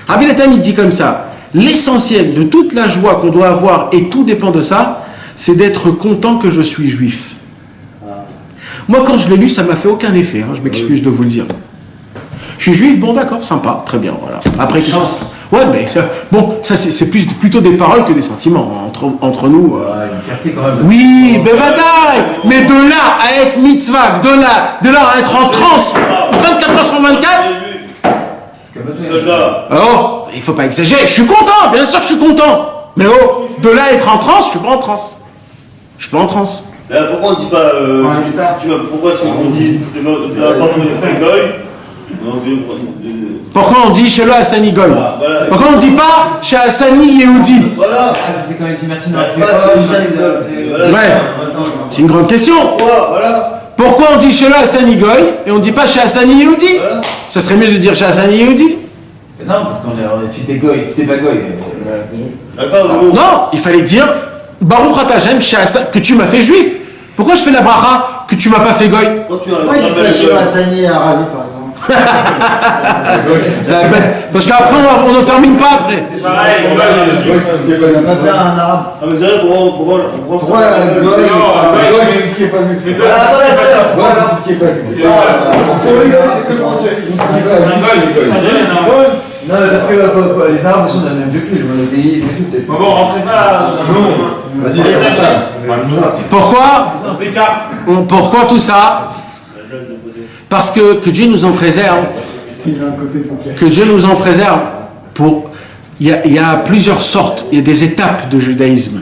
Rabbi Nathan, il dit comme ça, l'essentiel de toute la joie qu'on doit avoir, et tout dépend de ça, c'est d'être content que je suis juif. Moi, quand je l'ai lu, ça m'a fait aucun effet, hein, je m'excuse de vous le dire. Je suis juif, bon d'accord, sympa, très bien, voilà. Après, qu'est-ce que c'est? Ouais, mais ça, bon, ça c'est plutôt des paroles que des sentiments entre nous. Une fierté quand même. Oui, bevadaï, mais de là à être mitzvah, de là à être en transe 24 heures sur 24. Oh, il faut pas exagérer. Je suis content, bien sûr que je suis content. Mais oh, de là à être en transe, je suis pas en transe. Je suis pas en transe. Là, pourquoi on dit pas. Pourquoi tu dis. Pourquoi on dit chez le Hassani Goy? Pourquoi on dit pas chez Hassani Yehudi? Voilà. C'est quand il dit merci de Ouais, c'est une grande question. Pourquoi on dit chez le Hassani Goy et on dit pas chez Hassani Yehudi? Ça serait mieux de dire chez Hassani Yehudi. Non, parce qu'on est cité Goy, cité pas Goy. Non, il fallait dire Baruch Ata Hashem que tu m'as fait juif. Pourquoi je fais la bracha que tu m'as pas fait Goy? Pourquoi il dit pas chez Hassani et Arabi par exemple? Parce qu'après on n'en termine pas après. On va faire un arabe. Ah, mais c'est vrai, pourquoi Pourquoi un goy ce qui est pas vu. Voilà ce qui est pas vu. C'est français. Non, parce que les Arabes sont dans le même vieux culte, le monothéisme et tout. Bon, rentrez pas. Pourquoi tout ça? Parce que Dieu nous en préserve. Que Dieu nous en préserve. Il y a plusieurs sortes, il y a des étapes de judaïsme.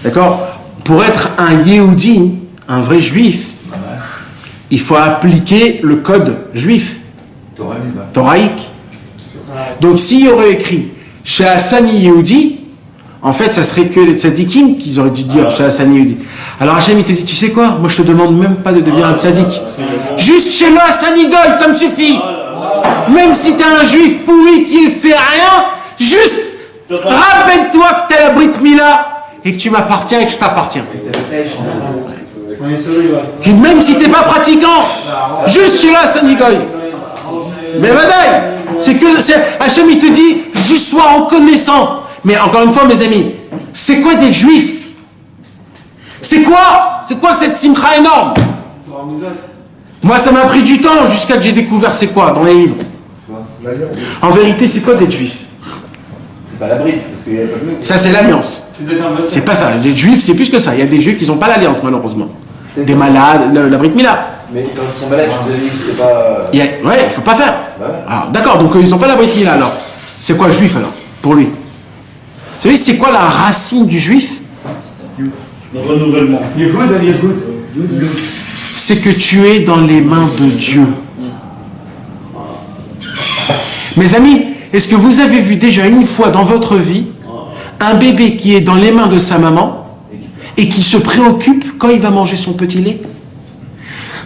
D'accord? Pour être un Yehudi, un vrai juif, il faut appliquer le code juif, thoraïque. Donc s'il y aurait écrit chez Hassani Yehudi, en fait ça serait que les tzadikim qu'ils auraient dû dire chez Hassani Yehudi. Alors Hachem il te dit, tu sais quoi, moi je te demande même pas de devenir un tzadik. Juste chez le Hassani Goy, ça me suffit. Même si tu es un juif pourri qui ne fait rien, juste rappelle-toi que tu es la Brit Mila et que tu m'appartiens et que je t'appartiens. Même si tu n'es pas pratiquant, juste chez le Hassani Goy. Mais madame, c'est que Hachem il te dit, juste sois reconnaissant. Mais encore une fois mes amis, c'est quoi des juifs? C'est quoi cette simcha énorme? Moi ça m'a pris du temps jusqu'à que j'ai découvert c'est quoi dans les livres. En vérité c'est quoi d'être juif? C'est pas la bride, parce qu'il y a pas de. Ça c'est l'alliance. C'est pas ça, les juifs c'est plus que ça. Il y a des juifs qui n'ont pas l'alliance malheureusement. Des malades, la Brit Mila. Mais quand ils sont malades, je vous avais dit que c'était pas. Ouais, il faut pas faire. Ah, d'accord, donc ils n'ont pas la Brit Mila alors. C'est quoi juif alors, pour lui? Vous savez c'est quoi la racine du juif? Le renouvellement. C'est que tu es dans les mains de Dieu. Mes amis, est-ce que vous avez vu déjà une fois dans votre vie un bébé qui est dans les mains de sa maman et qui se préoccupe quand il va manger son petit lait?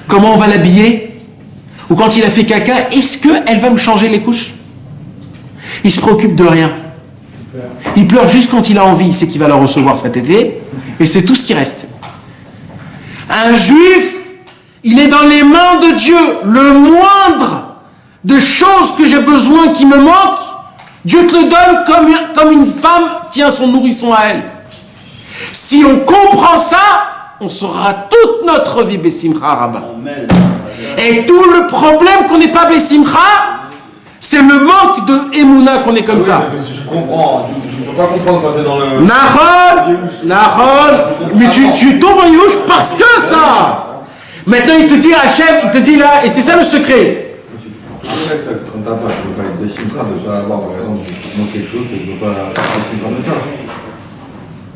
Comment on va l'habiller? Ou quand il a fait caca, est-ce qu'elle va me changer les couches? Il se préoccupe de rien. Il pleure juste quand il a envie, il sait qu'il va la recevoir cet été, et c'est tout ce qui reste. Un juif, il est dans les mains de Dieu. Le moindre de choses que j'ai besoin qui me manque, Dieu te le donne comme une femme tient son nourrisson à elle. Si on comprend ça, on saura toute notre vie Bessimcha Rabba. Et tout le problème qu'on n'est pas Bessimcha, c'est le manque de Emouna qu'on est comme ça. Je comprends, je ne peux pas comprendre quand tu es dans le. Nahon, mais tu tombes en youch parce que ça. Maintenant il te dit Hachem, il te dit là, et c'est ça le secret. Après, quand t'as pas, tu ne peux pas être Bessimcha de ça avoir, par exemple, tu manques quelque chose, tu ne peux pas être Bessimcha de ça.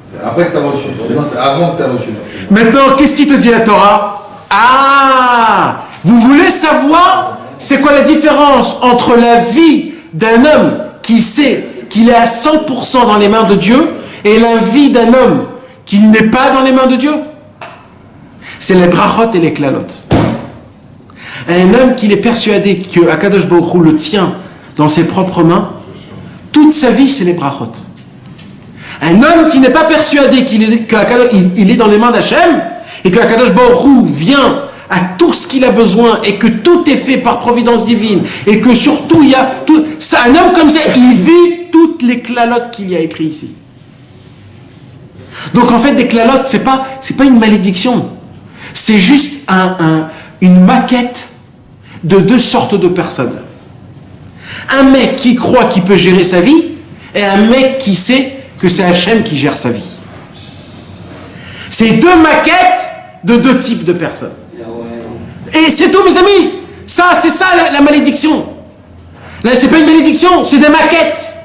C'est après que tu as reçu. C'est avant que tu as reçu. Maintenant, qu'est-ce qui te dit la Torah? Ah, vous voulez savoir c'est quoi la différence entre la vie d'un homme qui sait qu'il est à 100% dans les mains de Dieu et la vie d'un homme qui n'est pas dans les mains de Dieu? C'est les brachot et les klalot. Un homme qui est persuadé que Akadosh Baruch Hu le tient dans ses propres mains, toute sa vie c'est les brachot. Un homme qui n'est pas persuadé qu'il est dans les mains d'Hachem et que Akadosh Baruch Hu vient à tout ce qu'il a besoin et que tout est fait par providence divine et que surtout il y a tout ça, un homme comme ça il vit toutes les klalotes qu'il y a écrit ici. Donc en fait des klalotes c'est pas une malédiction, c'est juste une maquette de deux sortes de personnes. Un mec qui croit qu'il peut gérer sa vie et un mec qui sait que c'est Hachem qui gère sa vie. C'est deux maquettes de deux types de personnes. Et c'est tout mes amis. C'est ça la malédiction. Là c'est pas une malédiction, c'est des maquettes.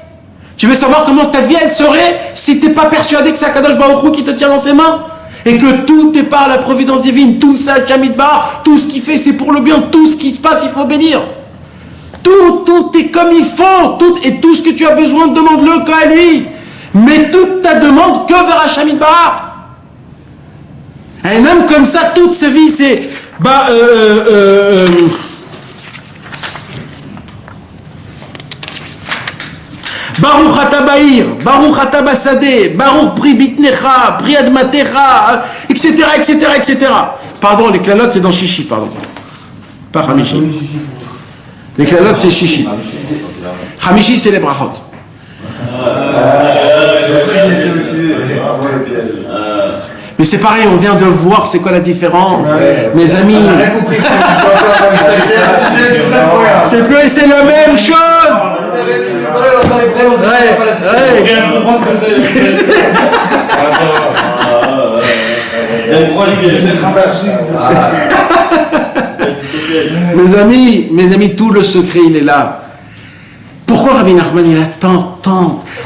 Tu veux savoir comment ta vie elle serait si t'es pas persuadé que c'est Akadosh Baruch Hu qui te tient dans ses mains et que tout est par la providence divine, tout ça, Jamidbar, tout ce qu'il fait c'est pour le bien, tout ce qui se passe il faut bénir. Tout est comme il faut, et tout ce que tu as besoin, demande-le qu'à lui. Mais toute ta demande que vers Hachem Yitbarach. Un homme comme ça, toute sa vie, c'est Baruch Ata Ba'ir, Baruch Ata Basadeh, Baruch Pri Bitnecha, Pri Admatecha, etc., etc., etc. Pardon, les klalotes, c'est dans Chichi, pardon. Pas Hamishi. Les klalotes, c'est Chichi. Hamishi, c'est les brachot. Mais c'est pareil, on vient de voir c'est quoi la différence. Mes amis, c'est la même chose. Mes amis, tout le secret il est là. Pourquoi Rabbi Nachman il a tant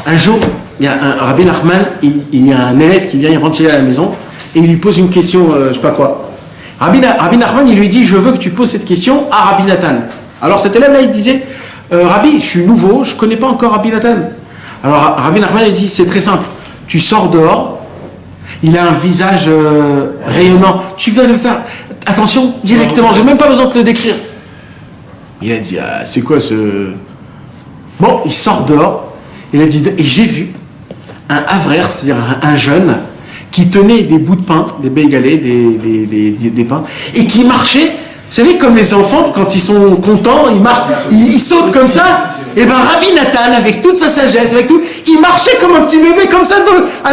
un jour il y a Rabbi Nachman, il y a un élève qui vient, il rentre chez lui à la maison et il lui pose une question, je sais pas quoi. Rabbi Nachman il lui dit je veux que tu poses cette question à Rabbi Nathan. Alors cet élève là il disait Rabbi, je suis nouveau, je connais pas encore Rabbi Nathan. Alors Rabbi Nachman il dit c'est très simple, tu sors dehors, il a un visage rayonnant, tu vas le faire, attention directement, j'ai même pas besoin de te le décrire. Il a dit c'est quoi ce... Bon, il sort dehors, il a dit et j'ai vu un havrer, c'est-à-dire un jeune qui tenait des bouts de pain, des bégalés, des pains, et qui marchait, vous savez, comme les enfants, quand ils sont contents, ils marchent, ils sautent comme ça. Et ben Rabbi Nathan, avec toute sa sagesse, avec tout, il marchait comme un petit bébé, comme ça,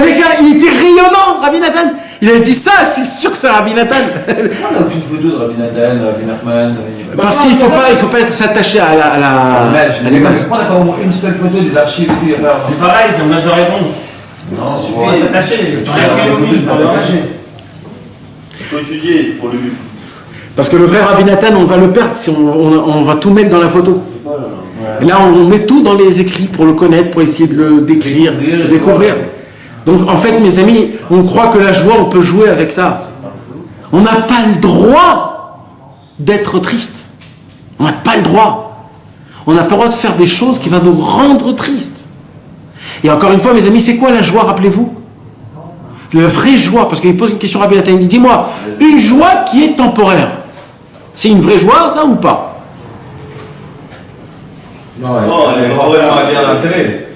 il était rayonnant, Rabbi Nathan. Il a dit ça, c'est sûr que c'est Rabbi Nathan. Pourquoi on n'a aucune photo de Rabbi Nathan, Rabbi Nachman? Parce qu'il ne faut pas être s'attacher à la... Pourquoi on n'a pas au moins une seule photo des archives et tout? C'est pareil, c'est un de répondre. Non, on va s'attacher. Tu faut étudier pour le but. Parce que le vrai Rabbi Nathan, on va le perdre si on va tout mettre dans la photo. Et là, on met tout dans les écrits pour le connaître, pour essayer de le décrire, de découvrir. Donc, en fait, mes amis, on croit que la joie, on peut jouer avec ça. On n'a pas le droit d'être triste. On n'a pas le droit. On n'a pas le droit de faire des choses qui vont nous rendre tristes. Et encore une fois, mes amis, c'est quoi la joie, rappelez-vous? La vraie joie, parce qu'il pose une question à Rabbi Nathan, il dit, dis-moi, une joie qui est temporaire, c'est une vraie joie, ça, ou pas? Non, elle est forcément bien l'intérêt.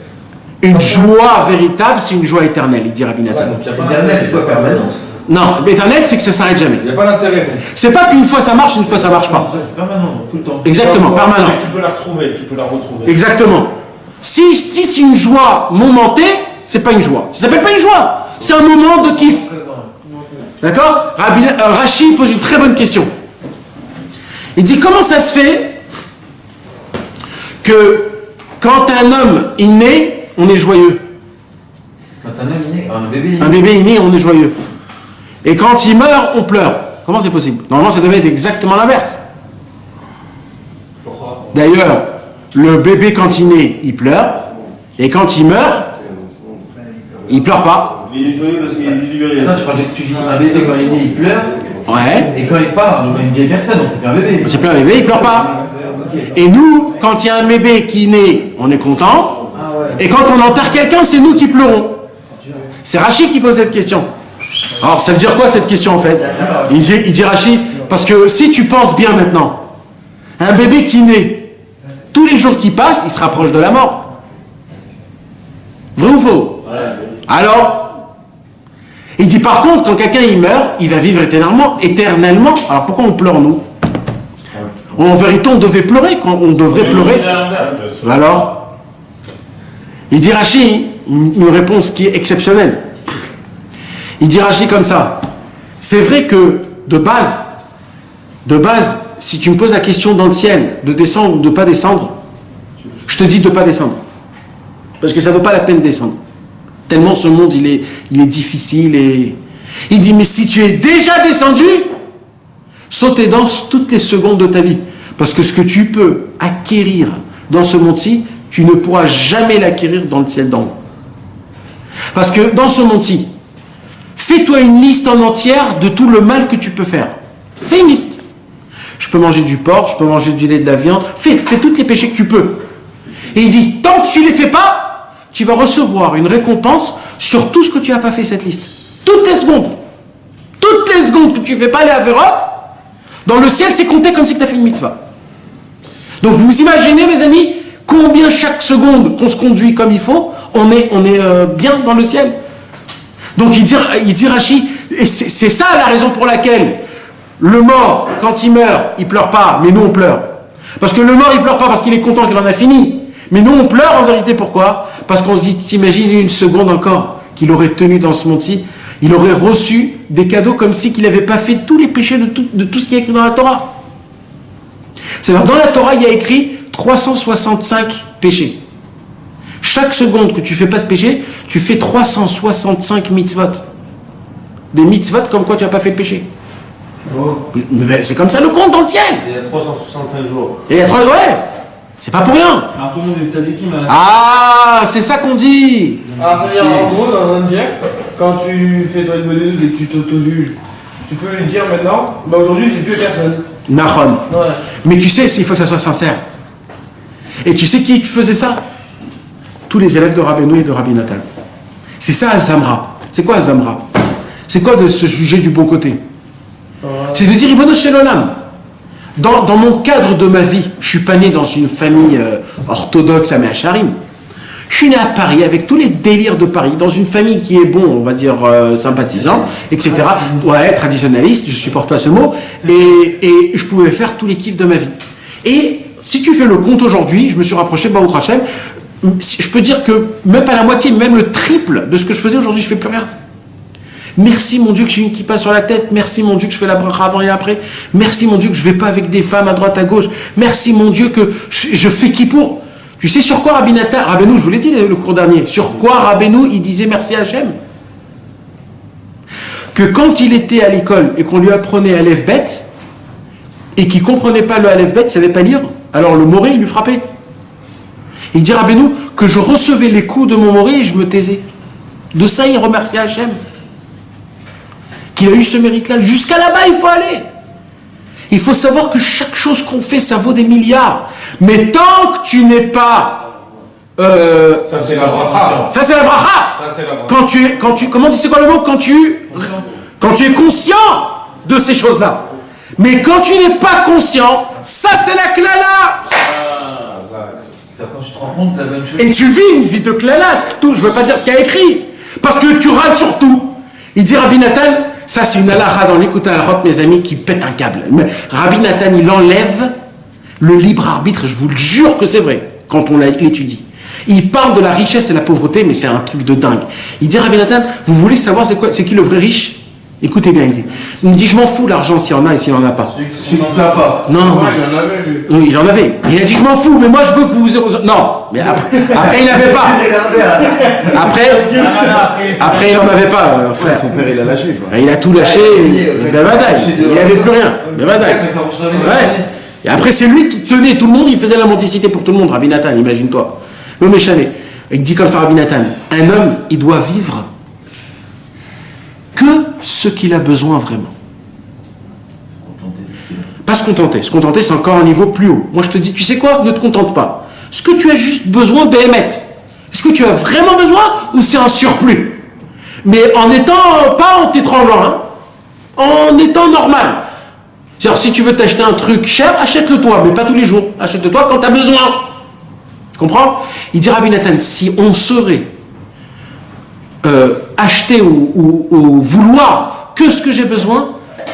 Une joie véritable, c'est une joie éternelle, il dit Rabbi Nathan. Éternel, c'est quoi permanente? Non, l'éternel, c'est que ça s'arrête jamais. Il n'y a pas d'intérêt. C'est pas qu'une fois ça marche, une fois ça marche pas. C'est permanent, tout le temps. Exactement, permanent. Tu peux la retrouver, tu peux la retrouver. Exactement. Si c'est une joie momentée, c'est pas une joie. Ça s'appelle pas une joie. C'est un moment de kiff. D'accord? Rashi pose une très bonne question. Il dit comment ça se fait que quand un homme est né, on est joyeux? Quand un homme est né, un bébé est né, on est joyeux. Et quand il meurt, on pleure. Comment c'est possible? Normalement, ça devait être exactement l'inverse. Pourquoi? D'ailleurs, le bébé, quand il naît, il pleure. Et quand il meurt, il pleure pas. Il est joyeux parce qu'il est libéré. Non, tu dis un bébé quand il est né, il pleure. Ouais. Et quand il part, une vieille personne, donc c'est plus un bébé. C'est plus un bébé, il pleure pas. Et nous, quand il y a un bébé qui naît, on est content. Et quand on enterre quelqu'un, c'est nous qui pleurons. C'est Rachi qui pose cette question. Alors, ça veut dire quoi cette question en fait? Il dit Rachi, parce que si tu penses bien maintenant, un bébé qui naît, tous les jours qui passent, il se rapproche de la mort. Vrai ou faux? Alors, il dit par contre, quand quelqu'un il meurt, il va vivre éternellement. Alors pourquoi on pleure nous? En vérité, on devait pleurer quand on devrait pleurer. Alors, il dit Rachi, une réponse qui est exceptionnelle. Il dit Rachi comme ça. C'est vrai que de base, si tu me poses la question dans le ciel, de descendre ou de ne pas descendre, je te dis de ne pas descendre. Parce que ça ne vaut pas la peine de descendre. Tellement ce monde, il est difficile. Et... Il dit, mais si tu es déjà descendu, saute et danse toutes les secondes de ta vie. Parce que ce que tu peux acquérir dans ce monde-ci, tu ne pourras jamais l'acquérir dans le ciel d'en haut. Parce que dans ce monde-ci, fais-toi une liste en entière de tout le mal que tu peux faire. Fais une liste. Je peux manger du porc, je peux manger du lait, de la viande. Fais tous les péchés que tu peux. Et il dit, tant que tu ne les fais pas, tu vas recevoir une récompense sur tout ce que tu n'as pas fait cette liste. Toutes les secondes. Toutes les secondes que tu ne fais pas les avérotes, dans le ciel, c'est compté comme si tu as fait une mitzvah. Donc vous imaginez, mes amis, combien chaque seconde qu'on se conduit comme il faut, on est bien dans le ciel. Donc il dit Rachi, et c'est ça la raison pour laquelle le mort, quand il meurt, il pleure pas, mais nous on pleure. Parce que le mort, il pleure pas parce qu'il est content qu'il en a fini. Mais nous on pleure en vérité, pourquoi? Parce qu'on se dit, t'imagines une seconde encore qu'il aurait tenu dans ce monde-ci, il aurait reçu des cadeaux comme si qu'il n'avait pas fait tous les péchés de tout ce qui est écrit dans la Torah. C'est-à-dire, dans la Torah, il y a écrit 365 péchés. Chaque seconde que tu fais pas de péché, tu fais 365 mitzvot. Des mitzvot comme quoi tu n'as pas fait de péché. Mais c'est comme ça le compte dans le ciel. Il y a 365 jours. Et il y a 3, ouais. C'est pas pour rien. Alors tout le monde est tzadikim. Ah, c'est ça qu'on dit. Alors ça veut dire en gros, dans un direct, quand tu fais toi une bonne et que tu t'auto-juges, tu peux lui dire maintenant, bah aujourd'hui j'ai tué personne. Nahon. Ouais. Mais tu sais, il faut que ça soit sincère. Et tu sais qui faisait ça? Tous les élèves de Rabbeinu et de Rabbi Nathan. C'est ça Al-Zamra. C'est quoi Al-Zamra? C'est quoi de se juger du bon côté? C'est de dire, Ribono Shel Olam, dans mon cadre de ma vie, je suis pas né dans une famille orthodoxe à Mehacharim. Je suis né à Paris avec tous les délires de Paris, dans une famille qui est bon, on va dire sympathisant, etc. Ouais, traditionnaliste, je supporte pas ce mot, et je pouvais faire tous les kiffs de ma vie. Et si tu fais le compte aujourd'hui, je me suis rapproché, Baruch Hashem, je peux dire que même pas la moitié, même le triple de ce que je faisais aujourd'hui, je fais plus rien. Merci mon Dieu que j'ai une kippa sur la tête. Merci mon Dieu que je fais la bracha avant et après. Merci mon Dieu que je vais pas avec des femmes à droite à gauche. Merci mon Dieu que je fais kippour. Tu sais sur quoi Rabbeinu, je vous l'ai dit le cours dernier, sur quoi Rabbeinu il disait merci à Hachem? Que quand il était à l'école et qu'on lui apprenait Aleph Bet et qu'il comprenait pas le Aleph Bet, il savait pas lire, alors le moré il lui frappait. Il dit Rabbeinu que je recevais les coups de mon moré et je me taisais. De ça il remerciait Hachem. Qu'il a eu ce mérite-là. Jusqu'à là-bas, il faut aller. Il faut savoir que chaque chose qu'on fait, ça vaut des milliards. Mais tant que tu n'es pas... Ça, c'est la bracha. Ça, c'est la bracha. Ça, c'est la bracha. Quand tu, comment c'est quoi le mot? Quand tu es conscient de ces choses-là. Mais quand tu n'es pas conscient, ça, c'est la klala. Ça, quand tu te rends compte, la même chose. Et tu vis une vie de klala. Je ne veux pas dire ce qu'il y a écrit. Parce que tu râles sur tout. Il dit Rabbi Nathan, ça c'est une halakha dans l'écoute à la mes amis, qui pète un câble. Mais Rabbi Nathan, il enlève le libre arbitre, je vous le jure que c'est vrai, quand on l'étudie. Il parle de la richesse et la pauvreté, mais c'est un truc de dingue. Il dit Rabbi Nathan, vous voulez savoir c'est qui le vrai riche? Écoutez bien, il me dit je m'en fous l'argent s'il y en a et s'il n'y en a pas. Celui qui n'a pas. Non, Ouais, il en avait vu. oui, il en avait. Il a dit je m'en fous, mais moi je veux que vous... Non, mais après il n'avait pas. Après il n'en avait pas, frère. Son père il a lâché quoi. Il a tout lâché, il n'avait plus rien. Ouais. Et après c'est lui qui tenait tout le monde, il faisait la mendicité pour tout le monde, Rabbi Nathan, imagine-toi. Le méchané. Il dit comme ça Rabbi Nathan, un homme il doit vivre que ce qu'il a besoin vraiment. Pas se contenter. Se contenter, c'est encore un niveau plus haut. Moi, je te dis, tu sais quoi? Ne te contente pas. Ce que tu as juste besoin, Béhémet. Est-ce que tu as vraiment besoin ou c'est un surplus? Mais en étant, pas en t'étranglant, hein, en étant normal. C'est-à-dire, si tu veux t'acheter un truc cher, achète-le toi, mais pas tous les jours. Achète-le toi quand tu as besoin. Tu comprends? Il dit Rabbi Nathan, si on saurait acheter ou vouloir que ce que j'ai besoin,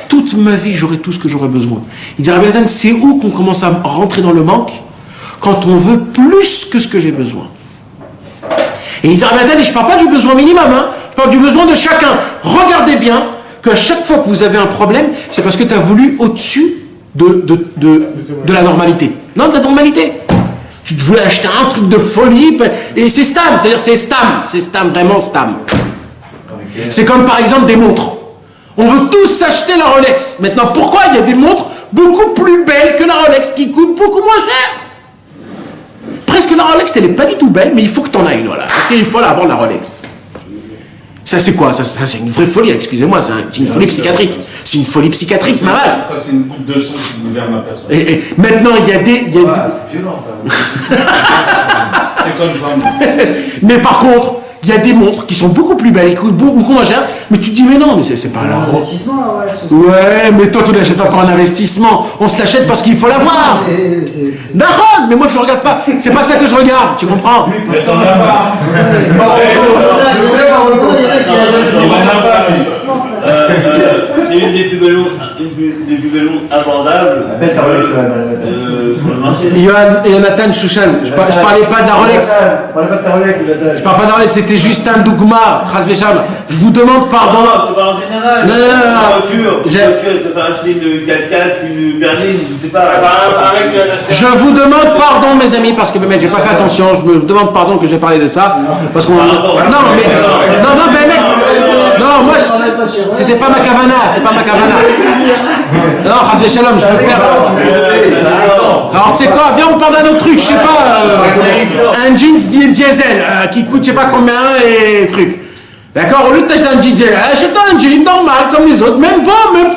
toute ma vie j'aurai tout ce que j'aurais besoin. Il dit Rabbi Nathan, c'est où qu'on commence à rentrer dans le manque? Quand on veut plus que ce que j'ai besoin. Et il dit Rabbi Nathan, et je ne parle pas du besoin minimum, hein, je parle du besoin de chacun. Regardez bien qu'à chaque fois que vous avez un problème, c'est parce que tu as voulu au-dessus de la normalité. Non, de la normalité. Tu voulais acheter un truc de folie, et c'est Stam, c'est-à-dire c'est Stam, vraiment Stam. C'est comme par exemple des montres. On veut tous acheter la Rolex. Maintenant, pourquoi il y a des montres beaucoup plus belles que la Rolex qui coûtent beaucoup moins cher? Presque la Rolex, elle n'est pas du tout belle, mais il faut que tu en aies une, voilà. Parce qu'il faut avoir la Rolex. Ça c'est quoi? Ça c'est une vraie folie, excusez-moi, c'est une folie psychiatrique. C'est une folie psychiatrique, ma vache. Ça c'est une goutte de sang qui gouverne la personne. Et maintenant il y a des... C'est violent ça. C'est comme ça. Mais par contre, il y a des montres qui sont beaucoup plus belles, qui coûtent beaucoup moins cher, mais tu te dis mais non, mais c'est pas C'est la un Rolex. investissement, là, ouais. Ouais, mais toi tu l'achètes pas pour un investissement, on se l'achète parce qu'il faut l'avoir. D'accord, mais moi je ne regarde pas, c'est pas ça que je regarde, tu comprends? C'est une des plus belles montres abordables sur le marché. Jonathan Shushan, je parlais pas de la Rolex. Je parle pas de la Rolex, c'était juste un dougma, je vous demande pardon. Non, c'est pas en général. Non. Une voiture, tu peux acheter une 4x4, une berline, je sais pas. Je vous demande pardon mes amis, parce que j'ai pas fait attention, je me demande pardon que j'ai parlé de ça. Parce qu'on. Non, moi, c'était pas ma kavana, Non, Chazvé Shalom, je veux faire. Alors, tu sais quoi, viens, on parle d'un autre truc, je sais pas, un jeans diesel qui coûte je sais pas combien et truc. D'accord, au lieu de t'acheter un diesel, achète-toi un jean normal comme les autres, même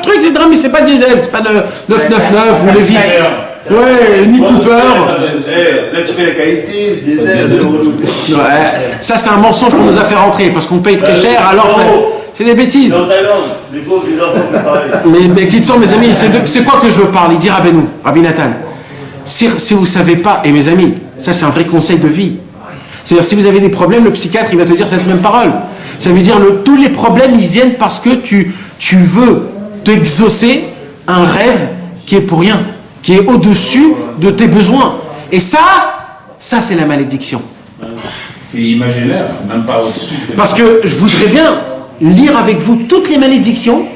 truc, mais c'est pas diesel, c'est pas 999 ou Levi's. Ouais, ni Cooper. Là, tu fais la qualité, le diesel, ouais, ça, c'est un mensonge qu'on nous a fait rentrer parce qu'on paye très cher, alors c'est des bêtises. En Thaïlande, les pauvres, les enfants, pareil. Mais qui sont mes amis, c'est quoi que je veux parler? Il dit Rabbi Nathan. Si vous savez pas, et mes amis, ça c'est un vrai conseil de vie. C'est-à-dire, si vous avez des problèmes, le psychiatre, il va te dire cette même parole. Ça veut dire, tous les problèmes, ils viennent parce que tu veux t'exaucer un rêve qui est pour rien, qui est au-dessus de tes besoins. Et ça c'est la malédiction. C'est imaginaire, c'est même pas au-dessus. Parce que je voudrais bien lire avec vous toutes les malédictions,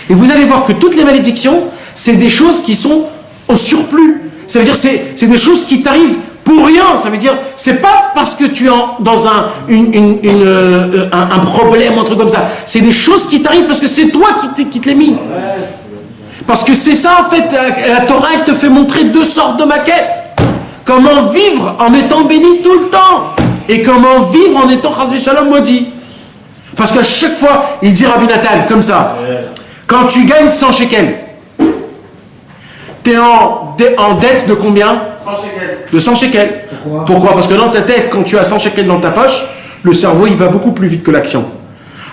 et vous allez voir que toutes les malédictions, c'est des choses qui sont au surplus. Ça veut dire c'est des choses qui t'arrivent pour rien. Ça veut dire c'est pas parce que tu es dans un problème ou un truc comme ça. C'est des choses qui t'arrivent parce que c'est toi qui te l'as mis. Parce que c'est ça en fait, la Torah elle te fait montrer deux sortes de maquettes. Comment vivre en étant béni tout le temps et comment vivre en étant Chazvé Shalom maudit. Parce qu'à chaque fois, il dit Rabbi Nathan, comme ça, quand tu gagnes 100 shekels, tu es en dette de combien? 100 shekels. De 100 shekels. Pourquoi? Parce que dans ta tête, quand tu as 100 shekels dans ta poche, le cerveau, il va beaucoup plus vite que l'action.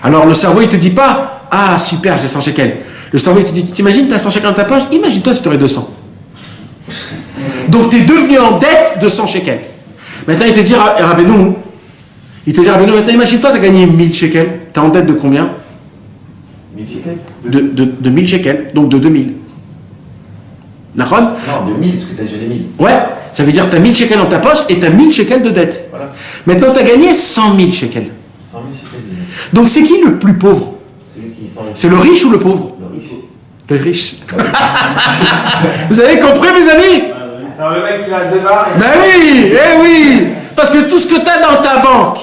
Alors le cerveau, il te dit pas, ah super, j'ai 100 shekels. Le cerveau, il te dit, t'imagines, tu as 100 shekels dans ta poche, imagine-toi si tu aurais 200. Donc tu es devenu en dette de 100 shekels. Maintenant, il te dit, Rabbeinu, maintenant imagine-toi, tu as gagné 1000 shekels, tu es en dette de combien? 1000 shekels? De 1000 shekels, donc de 2000. D'accord? Non, de 1000, parce que tu as déjà les 1000. Ouais, ça veut dire que tu as 1000 shekels dans ta poche et tu as 1000 shekels de dette. Voilà. Maintenant, tu as gagné 100 000 shekels. 100 000 shekels. Donc, c'est qui le plus pauvre? Celui qui s'en C'est le riche ou le pauvre? Le riche. Le riche. Vous avez compris, mes amis? Non, le mec, il a 2 barres. Ben oui, eh oui. Parce que tout ce que tu as dans ta banque,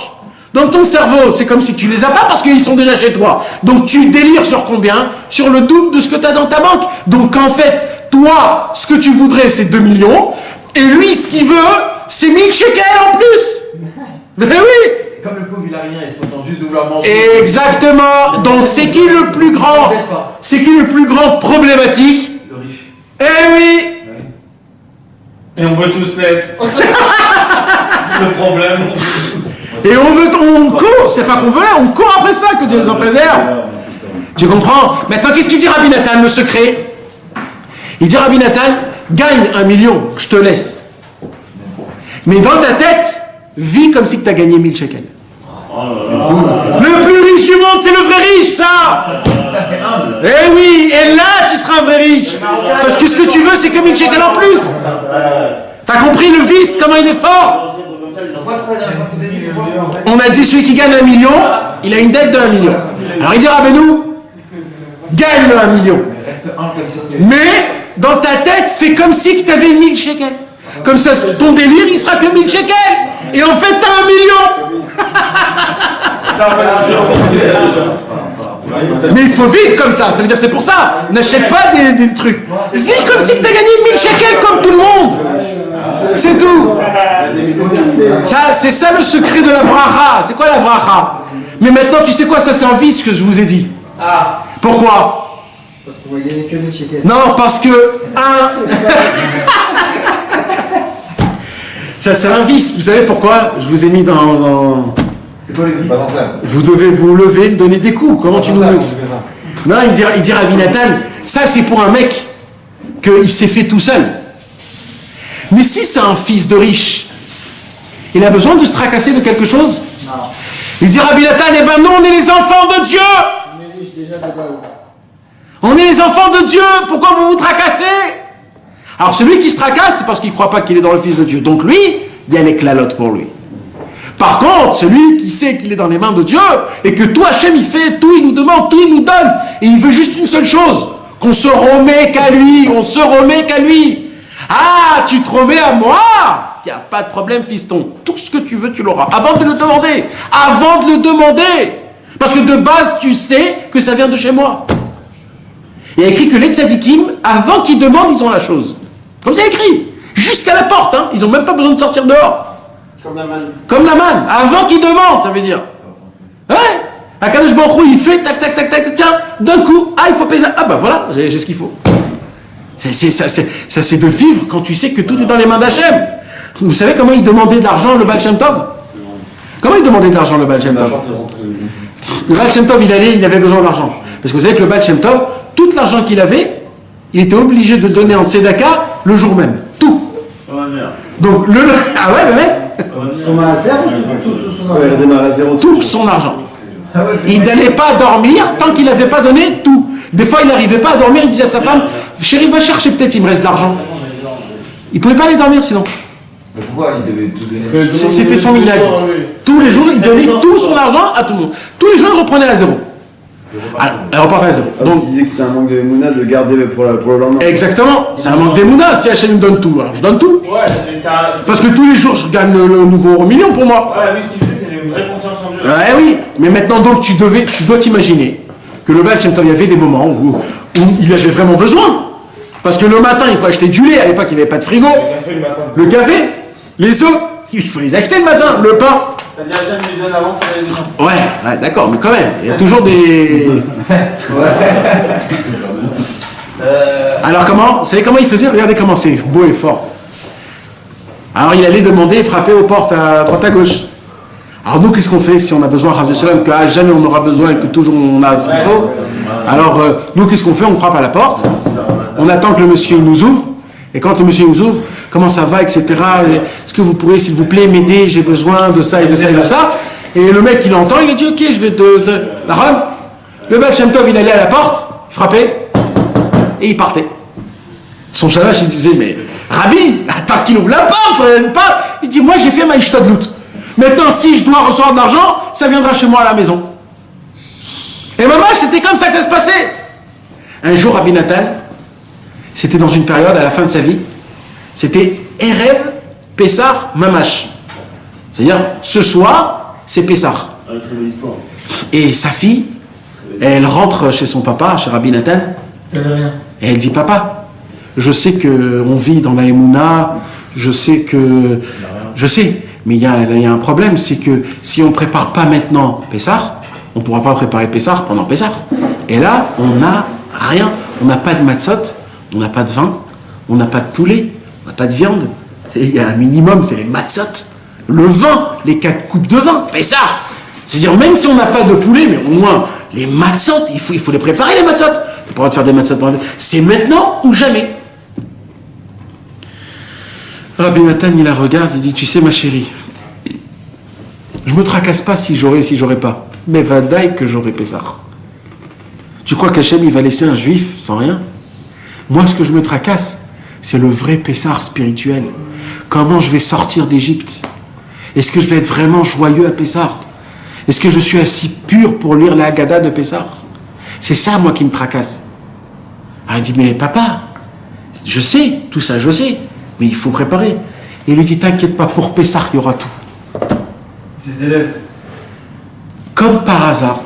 dans ton cerveau, c'est comme si tu les as pas parce qu'ils sont déjà chez toi. Donc, tu délires sur combien? Sur le double de ce que tu as dans ta banque. Donc, en fait, toi, ce que tu voudrais, c'est 2 millions. Et lui, ce qu'il veut, c'est 1000 shekels en plus. Ben oui. Comme le pauvre, il a rien, il se contente juste de vouloir manger. Exactement. Donc, c'est qui le plus grand? C'est qui le plus grand problématique? Le riche. Eh oui. Et on veut tous l'être. Le problème, on veut tous. Et on court, c'est pas qu'on veut, on court après ça, que Dieu nous en préserve. Tu comprends? Maintenant, qu'est-ce qu'il dit Rabbi Nathan, le secret? Il dit Rabbi Nathan, gagne 1 million, je te laisse. Mais dans ta tête, vis comme si tu as gagné 1000 shekels. Le plus riche du monde, c'est le vrai riche, ça. c'est humble. Eh oui, et là, tu seras un vrai riche. Parce que ce que tu veux, c'est que 1000 shekels en plus. T'as compris le vice, comment il est fort? On a dit celui qui gagne 1 million, il a une dette de 1 million. Alors il dira, Benou, gagne le 1 million. Mais, dans ta tête, fais comme si tu avais 1000 shekels. Comme ça, ton délire, il sera que 1000 shekels. Et en fait, t'as 1 million. Mais il faut vivre comme ça. Ça veut dire, c'est pour ça. N'achète pas des trucs. Vis comme si tu as gagné 1000 shekels comme tout le monde. C'est tout. C'est ça le secret de la bracha. C'est quoi la bracha? Mais maintenant, tu sais quoi? Ça, c'est un vice que je vous ai dit. Pourquoi? Parce qu'on va gagner que 1000 shekels. Non, parce que ça, c'est un vice. Vous savez pourquoi? Je vous ai mis dans... C'est quoi le vice? Vous devez vous lever, me donner des coups. Comment tu nous veux? Non, il dit Rabbi Nathan, ça c'est pour un mec qu'il s'est fait tout seul. Mais si c'est un fils de riche, il a besoin de se tracasser de quelque chose? Non. Il dit Rabbi Nathan, eh ben non, on est les enfants de Dieu. On est riche déjà de base. On est les enfants de Dieu. Pourquoi vous vous tracassez? Alors celui qui se tracasse, c'est parce qu'il ne croit pas qu'il est dans le fils de Dieu. Donc lui, il y a l'éclalote pour lui. Par contre, celui qui sait qu'il est dans les mains de Dieu, et que tout Hachem, il fait tout, il nous demande, tout, il nous donne, et il veut juste une seule chose, qu'on se remet qu'à lui, on se remet qu'à lui. Ah, tu te remets à moi? Il n'y a pas de problème, fiston. Tout ce que tu veux, tu l'auras. Avant de le demander. Avant de le demander. Parce que de base, tu sais que ça vient de chez moi. Il y a écrit que les tzadikim, avant qu'ils demandent, ils ont la chose. Comme c'est écrit. Jusqu'à la porte, hein. Ils n'ont même pas besoin de sortir dehors. Comme la manne. Comme la manne, avant qu'il demande, ça veut dire. Ouais. Akadosh Baruch Hu, il fait tac tac tac tac, tiens, d'un coup, il faut payer. Ah bah voilà, j'ai ce qu'il faut. Ça c'est de vivre quand tu sais que tout est dans les mains d'Hachem. Vous savez comment il demandait de l'argent le Baal Shem Tov? Comment il demandait de l'argent le Baal Shem Tov? Le Baal Shem Tov, il avait besoin d'argent. Parce que vous savez que le Baal Shem Tov, tout l'argent qu'il avait, il était obligé de donner en tzedaka le jour même. Tout. Donc ah ouais, Bémet? Son maaser, tout son argent. Il redémarre à zéro. Tout son argent. Il n'allait pas dormir tant qu'il n'avait pas donné tout. Des fois, il n'arrivait pas à dormir, il disait à sa femme, chérie, va chercher, peut-être il me reste de l'argent. Il ne pouvait pas aller dormir sinon. Pourquoi il devait tout donner? C'était son minag. Tous les jours, il donnait tout son argent à tout le monde. Tous les jours, il reprenait à zéro. Elle repartait à zéro. Donc, il disait que c'était un manque de Mouna de garder pour le lendemain. Exactement, c'est un manque d'émouna. Si Hachem me donne tout, alors je donne tout. Ouais, c'est ça. Parce que tous les jours, je gagne le nouveau euro million pour moi. Ouais, lui, ce qu'il fait, c'est une vraie confiance en Dieu. Ouais, oui, mais maintenant, donc, tu dois t'imaginer que le Baal Shem Tov, il y avait des moments où il avait vraiment besoin. Parce que le matin, il faut acheter du lait. À l'époque, il n'y avait pas de frigo. Le café, les œufs, il faut les acheter le matin. Le pain. T'as dit Hachem lui donne avant qu'il ait besoin. Ouais, d'accord, mais quand même, il y a toujours des... Alors comment? Vous savez comment il faisait? Regardez comment c'est beau et fort. Alors il allait demander, frapper aux portes à droite à gauche. Alors nous, qu'est-ce qu'on fait si on a besoin, que jamais on aura besoin et que toujours on a ce qu'il faut? Alors nous, qu'est-ce qu'on fait? On frappe à la porte, on attend que le monsieur nous ouvre, et quand le monsieur nous ouvre, comment ça va, etc. Est-ce que vous pourrez, s'il vous plaît, m'aider? J'ai besoin de ça et de ça et de ça. Et le mec, il entend, il a dit, ok, je vais la rhum. Le Baal Shem Tov, il allait à la porte, il frappait, et il partait. Son shamash, il disait, mais Rabbi, attends qu'il ouvre la porte, il dit, moi j'ai fait ma ishtadlout. Maintenant, si je dois recevoir de l'argent, ça viendra chez moi à la maison. Et maman, c'était comme ça que ça se passait. Un jour, Rabbi Nathan, c'était dans une période, à la fin de sa vie, c'était Erev, Pessah, Mamash. C'est-à-dire, ce soir, c'est Pessah. Et sa fille, elle rentre chez son papa, chez Rabbi Nathan, et elle dit, papa, je sais qu'on vit dans la Emouna, je sais, mais il y a un problème, c'est que si on ne prépare pas maintenant Pessah, on ne pourra pas préparer Pessah pendant Pessah. Et là, on n'a rien, on n'a pas de matzot, on n'a pas de vin, on n'a pas de poulet, on n'a pas de viande. Et il y a un minimum, c'est les matzot. le vin, les 4 coupes de vin, Pessah. C'est-à-dire, même si on n'a pas de poulet, mais au moins, les matzot, il faut les préparer, les matzot. Tu pourras te faire des matzot. C'est maintenant ou jamais. Rabbi Nathan, il la regarde, il dit, tu sais, ma chérie, je me tracasse pas si j'aurais pas. Mais vadaï que j'aurais Pessah. Tu crois qu'Hachem, il va laisser un juif sans rien? Moi, ce que je me tracasse, c'est le vrai Pessah spirituel. Comment je vais sortir d'Égypte? Est-ce que je vais être vraiment joyeux à Pessah? Est-ce que je suis assez pur pour lire la Haggadah de Pessah? C'est ça, moi, qui me tracasse. Alors, il dit, mais papa, je sais, tout ça, je sais, mais il faut préparer. Et il lui dit, t'inquiète pas, pour Pessah, il y aura tout. Ses élèves. Comme par hasard,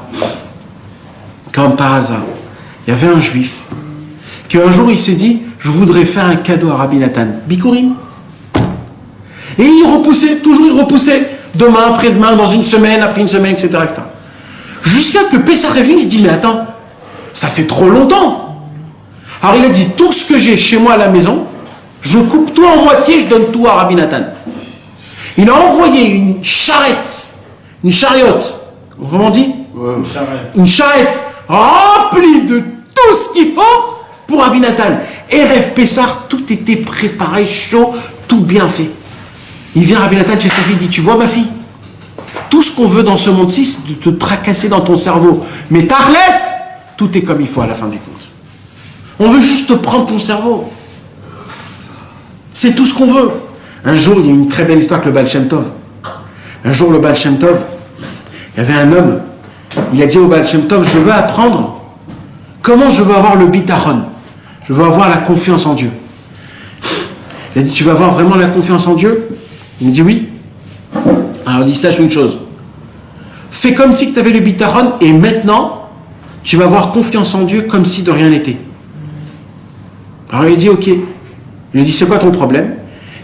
il y avait un juif qui un jour il s'est dit, je voudrais faire un cadeau à Rabbi Nathan, Bikurim. Et il repoussait, demain, après-demain, dans une semaine, après une semaine, etc. etc. Jusqu'à que Pessah est venu, il se dit, mais attends, ça fait trop longtemps. Alors il a dit, tout ce que j'ai chez moi à la maison, je coupe tout en moitié, je donne tout à Rabbi Nathan. Il a envoyé une charrette, une chariote, comment on dit? Une charrette remplie de tout ce qu'il faut pour Rabbi Nathan. Erev Pessah, tout était préparé, chaud, tout bien fait. Il vient Rabbi Nathan chez sa fille, il dit, tu vois ma fille, tout ce qu'on veut dans ce monde-ci, c'est de te tracasser dans ton cerveau. Mais Tarles, tout est comme il faut à la fin du compte. On veut juste te prendre ton cerveau. C'est tout ce qu'on veut. Un jour, il y a une très belle histoire avec le Baal Shem Tov. Un jour, le Baal Shem Tov, il y avait un homme, il a dit au Baal Shem Tov, je veux apprendre comment je veux avoir le bitachon. Je veux avoir la confiance en Dieu. Il a dit, tu vas avoir vraiment la confiance en Dieu? Il me dit oui. Alors il dit, sache une chose. Fais comme si tu avais le bitachon et maintenant, tu vas avoir confiance en Dieu comme si de rien n'était. Alors il dit, ok. Il lui dit, c'est quoi ton problème?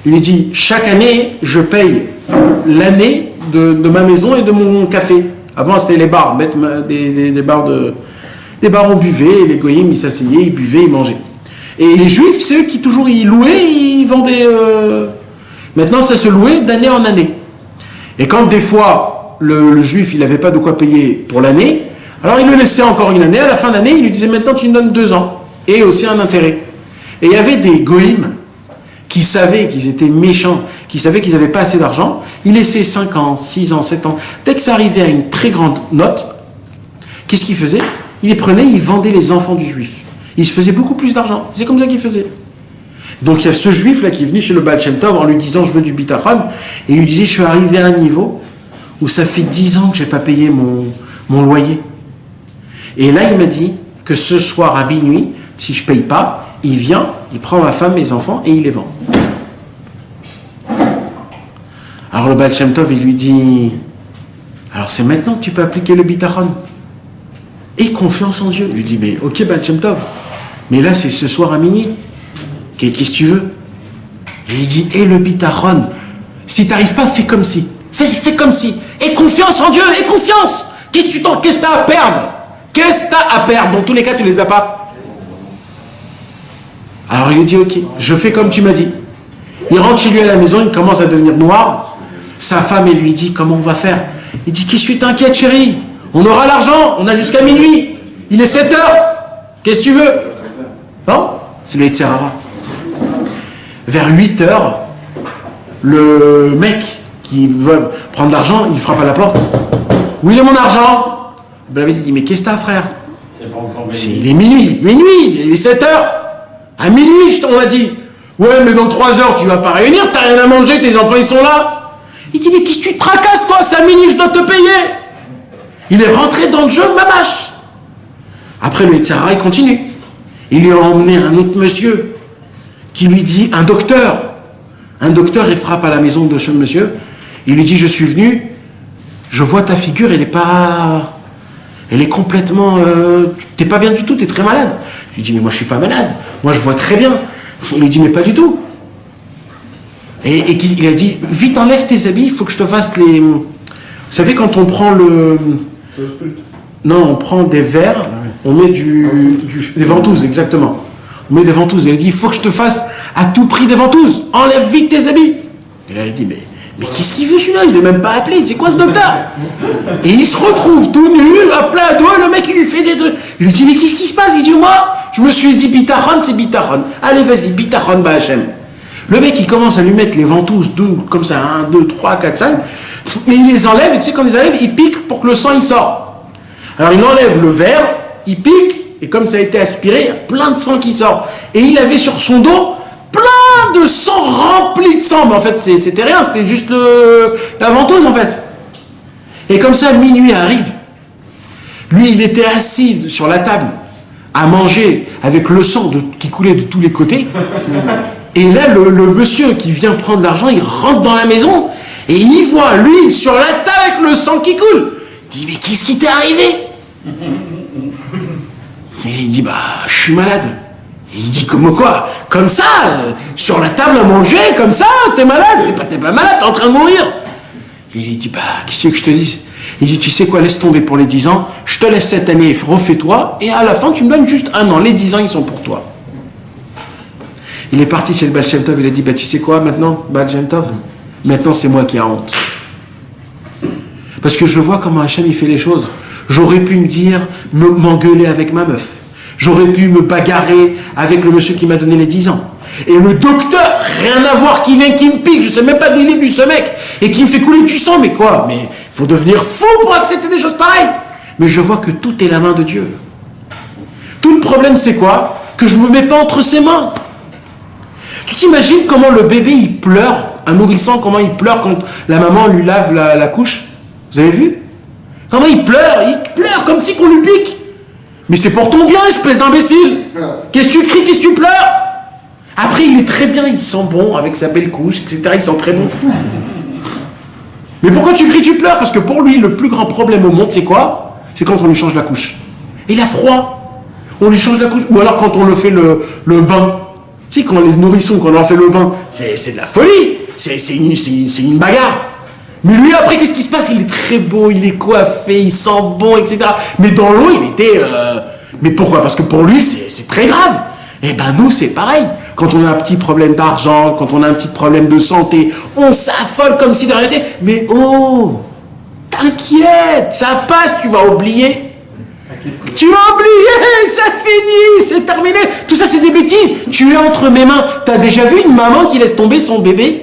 Il lui dit, chaque année, je paye l'année de ma maison et de mon café. Avant, c'était les bars, des bars des bars on buvait, les goyim, ils s'asseyaient, ils buvaient, ils mangeaient. Et les juifs, c'est eux qui toujours ils louaient, ils vendaient. Maintenant, ça se louait d'année en année. Et quand des fois, le juif, il n'avait pas de quoi payer pour l'année, alors il le laissait encore une année. À la fin d'année, il lui disait, maintenant, tu me donnes 2 ans. Et aussi un intérêt. Et il y avait des goyim qui savaient qu'ils étaient méchants, qui savaient qu'ils n'avaient pas assez d'argent, ils laissaient 5 ans, 6 ans, 7 ans. Dès que ça arrivait à une très grande note, qu'est-ce qu'ils faisaient? Ils les prenaient, ils vendaient les enfants du juif. Ils se faisaient beaucoup plus d'argent. C'est comme ça qu'ils faisaient. Donc il y a ce juif-là qui est venu chez le Baal Shem Tov en lui disant, je veux du bitachon, et il lui disait, je suis arrivé à un niveau où ça fait 10 ans que je n'ai pas payé mon loyer. Et là, il m'a dit que ce soir à minuit, si je ne paye pas, il vient, il prend ma femme, mes enfants, et il les vend. Alors le Baal Shem Tov, il lui dit, alors c'est maintenant que tu peux appliquer le bitachon. Et confiance en Dieu. Il lui dit, mais ok Baal Shem Tov, mais là c'est ce soir à minuit. Qu'est-ce que tu veux? Et il dit, et le bitachon, si tu n'arrives pas, fais comme si. Fais comme si. Et confiance en Dieu, et confiance. Qu'est-ce que tu as à perdre? Qu'est-ce que tu as à perdre? Dans tous les cas, tu ne les as pas. Alors il lui dit, ok, je fais comme tu m'as dit. Il rentre chez lui à la maison, il commence à devenir noir. Sa femme, elle lui dit, comment on va faire? Il dit, qu'est-ce que tu t'inquiètes, chérie? On aura l'argent, on a jusqu'à minuit. Il est 7 heures. Qu'est-ce que tu veux? Non? C'est le Yetzer Hara. Vers 8 heures, le mec qui veut prendre l'argent, il frappe à la porte. Où est mon argent? Il dit, mais qu'est-ce que t'as, frère? Il est minuit, il est 7 heures. À minuit, on a dit. Ouais, mais dans 3 heures, tu vas pas réunir, t'as rien à manger, tes enfants ils sont là. Il dit, mais qu'est-ce que tu te tracasses, toi? C'est à minuit, je dois te payer. Il est rentré dans le jeu, mamache. Après, le Yetzer Hara, il continue. Il lui a emmené un autre monsieur qui lui dit, un docteur, il frappe à la maison de ce monsieur. Il lui dit, je suis venu, je vois ta figure, elle est complètement, t'es pas bien du tout, t'es très malade. Je lui dis, mais moi je suis pas malade, moi je vois très bien. Il lui dit, mais pas du tout. Et il a dit, vite enlève tes habits, il faut que je te fasse les... Vous savez, quand on prend on prend des verres, on met des ventouses, exactement. On met des ventouses. Il a dit, il faut que je te fasse à tout prix des ventouses. Enlève vite tes habits. Et là, il dit, Mais qu'est-ce qu'il veut celui-là? Il ne veut même pas appeler, c'est quoi ce docteur? Et il se retrouve tout nu, à plein doigt, le mec il lui fait des trucs. Il lui dit mais qu'est-ce qui se passe? Il dit moi, je me suis dit bitachon, c'est bitachon. Allez vas-y, bitachon Ba'Hachem. Le mec il commence à lui mettre les ventouses comme ça, 1, 2, 3, 4, 5, mais il les enlève, et tu sais quand il les enlève, il pique pour que le sang il sort. Alors il enlève le verre, il pique, et comme ça a été aspiré, il y a plein de sang qui sort. Et il avait sur son dos plein de sang rempli de sang. Mais en fait, c'était rien, c'était juste la ventouse en fait. Et comme ça, minuit arrive. Lui, il était assis sur la table à manger avec le sang qui coulait de tous les côtés. Et là, le monsieur qui vient prendre l'argent, il rentre dans la maison et il voit, lui, sur la table avec le sang qui coule. Il dit, mais qu'est-ce qui t'est arrivé? Et il dit, bah, je suis malade. Et il dit, comment quoi? Comme ça, sur la table à manger, comme ça, t'es malade? T'es pas malade, t'es en train de mourir. Et il dit, bah, qu'est-ce que tu veux que je te dise? Il dit, tu sais quoi, laisse tomber pour les 10 ans, je te laisse cette année, refais-toi, et à la fin, tu me donnes juste 1 an. Les 10 ans, ils sont pour toi. Il est parti chez le Baal Shem Tov, il a dit, bah, tu sais quoi, maintenant, Baal Shem Tov, maintenant, c'est moi qui ai honte. Parce que je vois comment Hachem, il fait les choses. J'aurais pu me dire, m'engueuler avec ma meuf. J'aurais pu me bagarrer avec le monsieur qui m'a donné les 10 ans. Et le docteur, rien à voir, qui vient, qui me pique, je sais même pas d'où il est venu ce mec, et qui me fait couler du sang, mais quoi? Mais il faut devenir fou pour accepter des choses pareilles. Mais je vois que tout est la main de Dieu. Tout le problème, c'est quoi? Que je me mets pas entre ses mains. Tu t'imagines comment le bébé, il pleure, un nourrisson, comment il pleure quand la maman lui lave la couche? Vous avez vu? Comment il pleure comme si qu'on lui pique. Mais c'est pour ton bien, espèce d'imbécile. Qu'est-ce que tu cries, qu'est-ce que tu pleures? Après, il est très bien, il sent bon avec sa belle couche, etc. Il sent très bon. Mais pourquoi tu cries, tu pleures? Parce que pour lui, le plus grand problème au monde, c'est quoi? C'est quand on lui change la couche. Et il a froid. On lui change la couche. Ou alors quand on le fait le bain. Tu sais, quand les nourrissons, quand on leur fait le bain, c'est de la folie. C'est une bagarre. Mais lui, après, qu'est-ce qui se passe? Il est très beau, il est coiffé, il sent bon, etc. Mais dans l'eau, il était... Mais pourquoi? Parce que pour lui, c'est très grave. Eh ben nous, c'est pareil. Quand on a un petit problème d'argent, quand on a un petit problème de santé, on s'affole comme si de rien n'était. Mais oh, t'inquiète, ça passe, tu vas oublier. Tu vas oublier, ça finit, c'est terminé. Tout ça, c'est des bêtises. Tu es entre mes mains. T'as déjà vu une maman qui laisse tomber son bébé?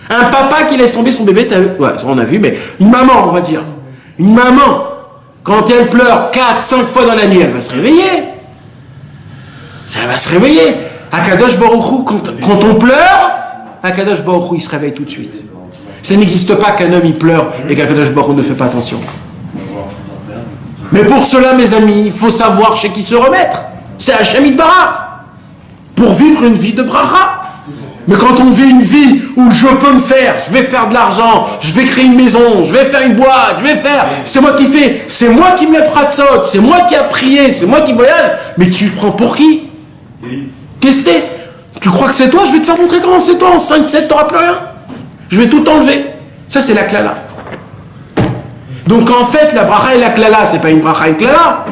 Un papa qui laisse tomber son bébé, t'as vu? Ouais, ça on a vu, mais une maman, on va dire. Une maman, quand elle pleure 4, 5 fois dans la nuit, elle va se réveiller. Ça va se réveiller. Akadosh Baruch Hu, quand on pleure, Akadosh Baruch Hu, il se réveille tout de suite. Ça n'existe pas qu'un homme, il pleure et qu'Akadosh Baruch Hu ne fait pas attention. Mais pour cela, mes amis, il faut savoir chez qui se remettre. C'est Hachem Yitbarach. Pour vivre une vie de bracha. Mais quand on vit une vie où je peux me faire, je vais faire de l'argent, je vais créer une maison, je vais faire une boîte, je vais faire, c'est moi qui fais, c'est moi qui me lève Ratzot, c'est moi qui a prié, c'est moi qui voyage, mais tu te prends pour qui? Qu'est-ce que t'es? Tu crois que c'est toi? Je vais te faire montrer comment c'est toi, en 5-7 t'auras plus rien. Je vais tout enlever. Ça c'est la klala. Donc en fait, la bracha et la klala, c'est pas une bracha et une klala.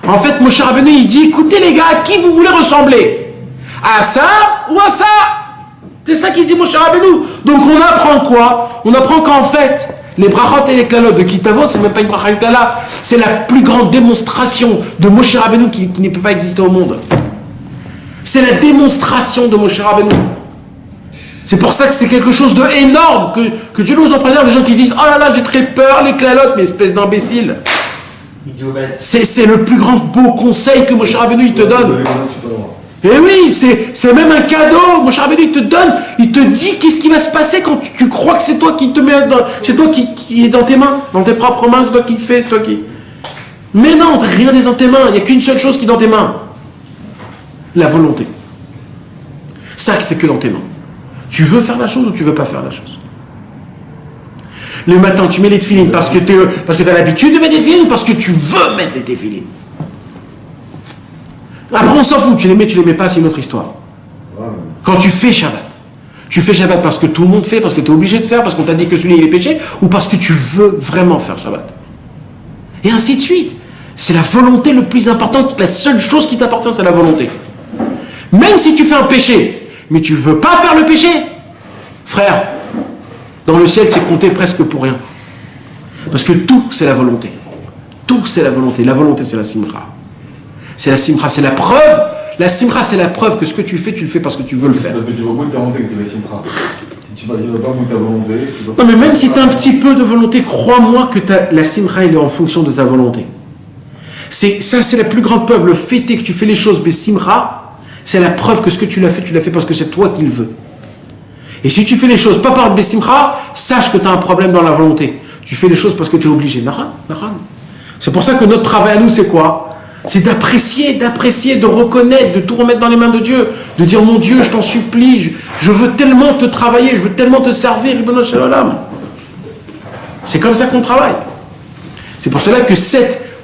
En fait, Moshe Rabbeinu, il dit, écoutez les gars, à qui vous voulez ressembler? À ça ou à ça? C'est ça qu'il dit Moshe Rabbeinu. Donc on apprend quoi? On apprend qu'en fait, les brachot et les klalot de Kitavo, c'est même pas une bracha et une klala, c'est la plus grande démonstration de Moshe Rabbeinu qui ne peut pas exister au monde. C'est la démonstration de Moshe Rabbeinu. C'est pour ça que c'est quelque chose d'énorme, que Dieu nous en préserve. Les gens qui disent, oh là là, j'ai très peur, les klalotes, mais espèce d'imbécile. C'est le plus grand beau conseil que Moshe Rabbeinu il te donne. Et oui, c'est même un cadeau. Moshe Rabbeinu il te donne, il te dit qu'est-ce qui va se passer quand tu crois que c'est toi qui te mets dans, c'est toi qui est dans tes mains, dans tes propres mains, c'est toi qui fais, c'est toi qui... Mais non, rien n'est dans tes mains, il n'y a qu'une seule chose qui est dans tes mains. La volonté. Ça, c'est que dans tes mains. Tu veux faire la chose ou tu veux pas faire la chose? Le matin, tu mets les téfilines parce que tu as l'habitude de mettre des téfilines ou parce que tu veux mettre les téfilines? Après, on s'en fout, tu les mets pas, c'est une autre histoire. Quand tu fais Shabbat parce que tout le monde fait, parce que tu es obligé de faire, parce qu'on t'a dit que celui-là il est péché, ou parce que tu veux vraiment faire Shabbat. Et ainsi de suite. C'est la volonté le plus importante, la seule chose qui t'appartient, c'est la volonté. Même si tu fais un péché, mais tu ne veux pas faire le péché, frère, dans le ciel, c'est compté presque pour rien. Parce que tout, c'est la volonté. Tout, c'est la volonté. La volonté, c'est la simcha. C'est la simcha, c'est la preuve. La simcha, c'est la preuve que ce que tu le fais parce que tu veux le faire. Parce que tu vas goûter ta volonté que tu vas simcha. Si tu vas pas goûter ta volonté. Non, mais même si tu as un petit peu de volonté, crois-moi que la simcha, elle est en fonction de ta volonté. Ça, c'est la plus grande preuve. Le fait est que tu fais les choses, simcha, c'est la preuve que ce que tu l'as fait parce que c'est toi qui le veux. Et si tu fais les choses pas par simcha, sache que tu as un problème dans la volonté. Tu fais les choses parce que tu es obligé. Naran. C'est pour ça que notre travail à nous, c'est quoi? C'est d'apprécier, de reconnaître, de tout remettre dans les mains de Dieu. De dire, mon Dieu, je t'en supplie, je veux tellement te travailler, je veux tellement te servir. C'est comme ça qu'on travaille. C'est pour cela que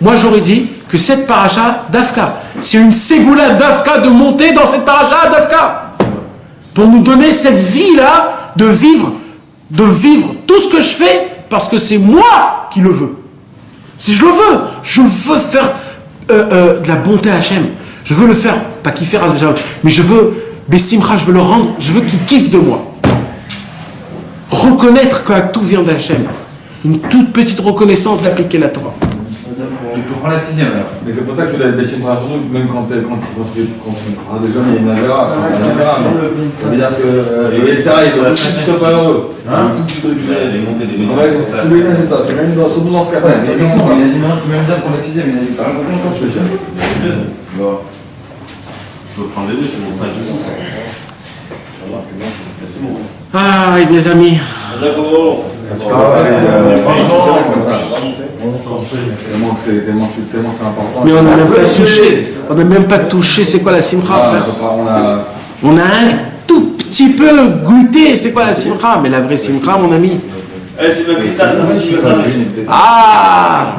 moi j'aurais dit que cette paracha d'Afka, c'est une ségoula d'Afka de monter dans cette paracha d'Afka. Pour nous donner cette vie-là de vivre tout ce que je fais parce que c'est moi qui le veux. Si je le veux, je veux faire de la bonté à Hachem. Je veux le faire, pas kiffer, mais je veux, Bessimcha, je veux le rendre, je veux qu'il kiffe de moi. Reconnaître que tout vient d'Hachem. Une toute petite reconnaissance d'appliquer la Torah. Il faut prendre la 6e alors. Mais c'est pour ça que tu l'as Bessimcha, surtout même quand tu déjà, il y a une avéra. Ça veut dire que ça, ils sont pas heureux. Les montées des Ouais, c'est ça, c'est même dans ce bout en cas. Il a dit même bien pour la 6e, il a dit pas un spécial. Il faut prendre les deux, je monte 5 et 6. Ah, et mes amis. Tellement que c'est important. Mais on n'a même pas touché, c'est quoi la simcha, frère? On a un tout petit peu goûté, c'est quoi la simcha? Mais la vraie simcha, mon ami. Ah!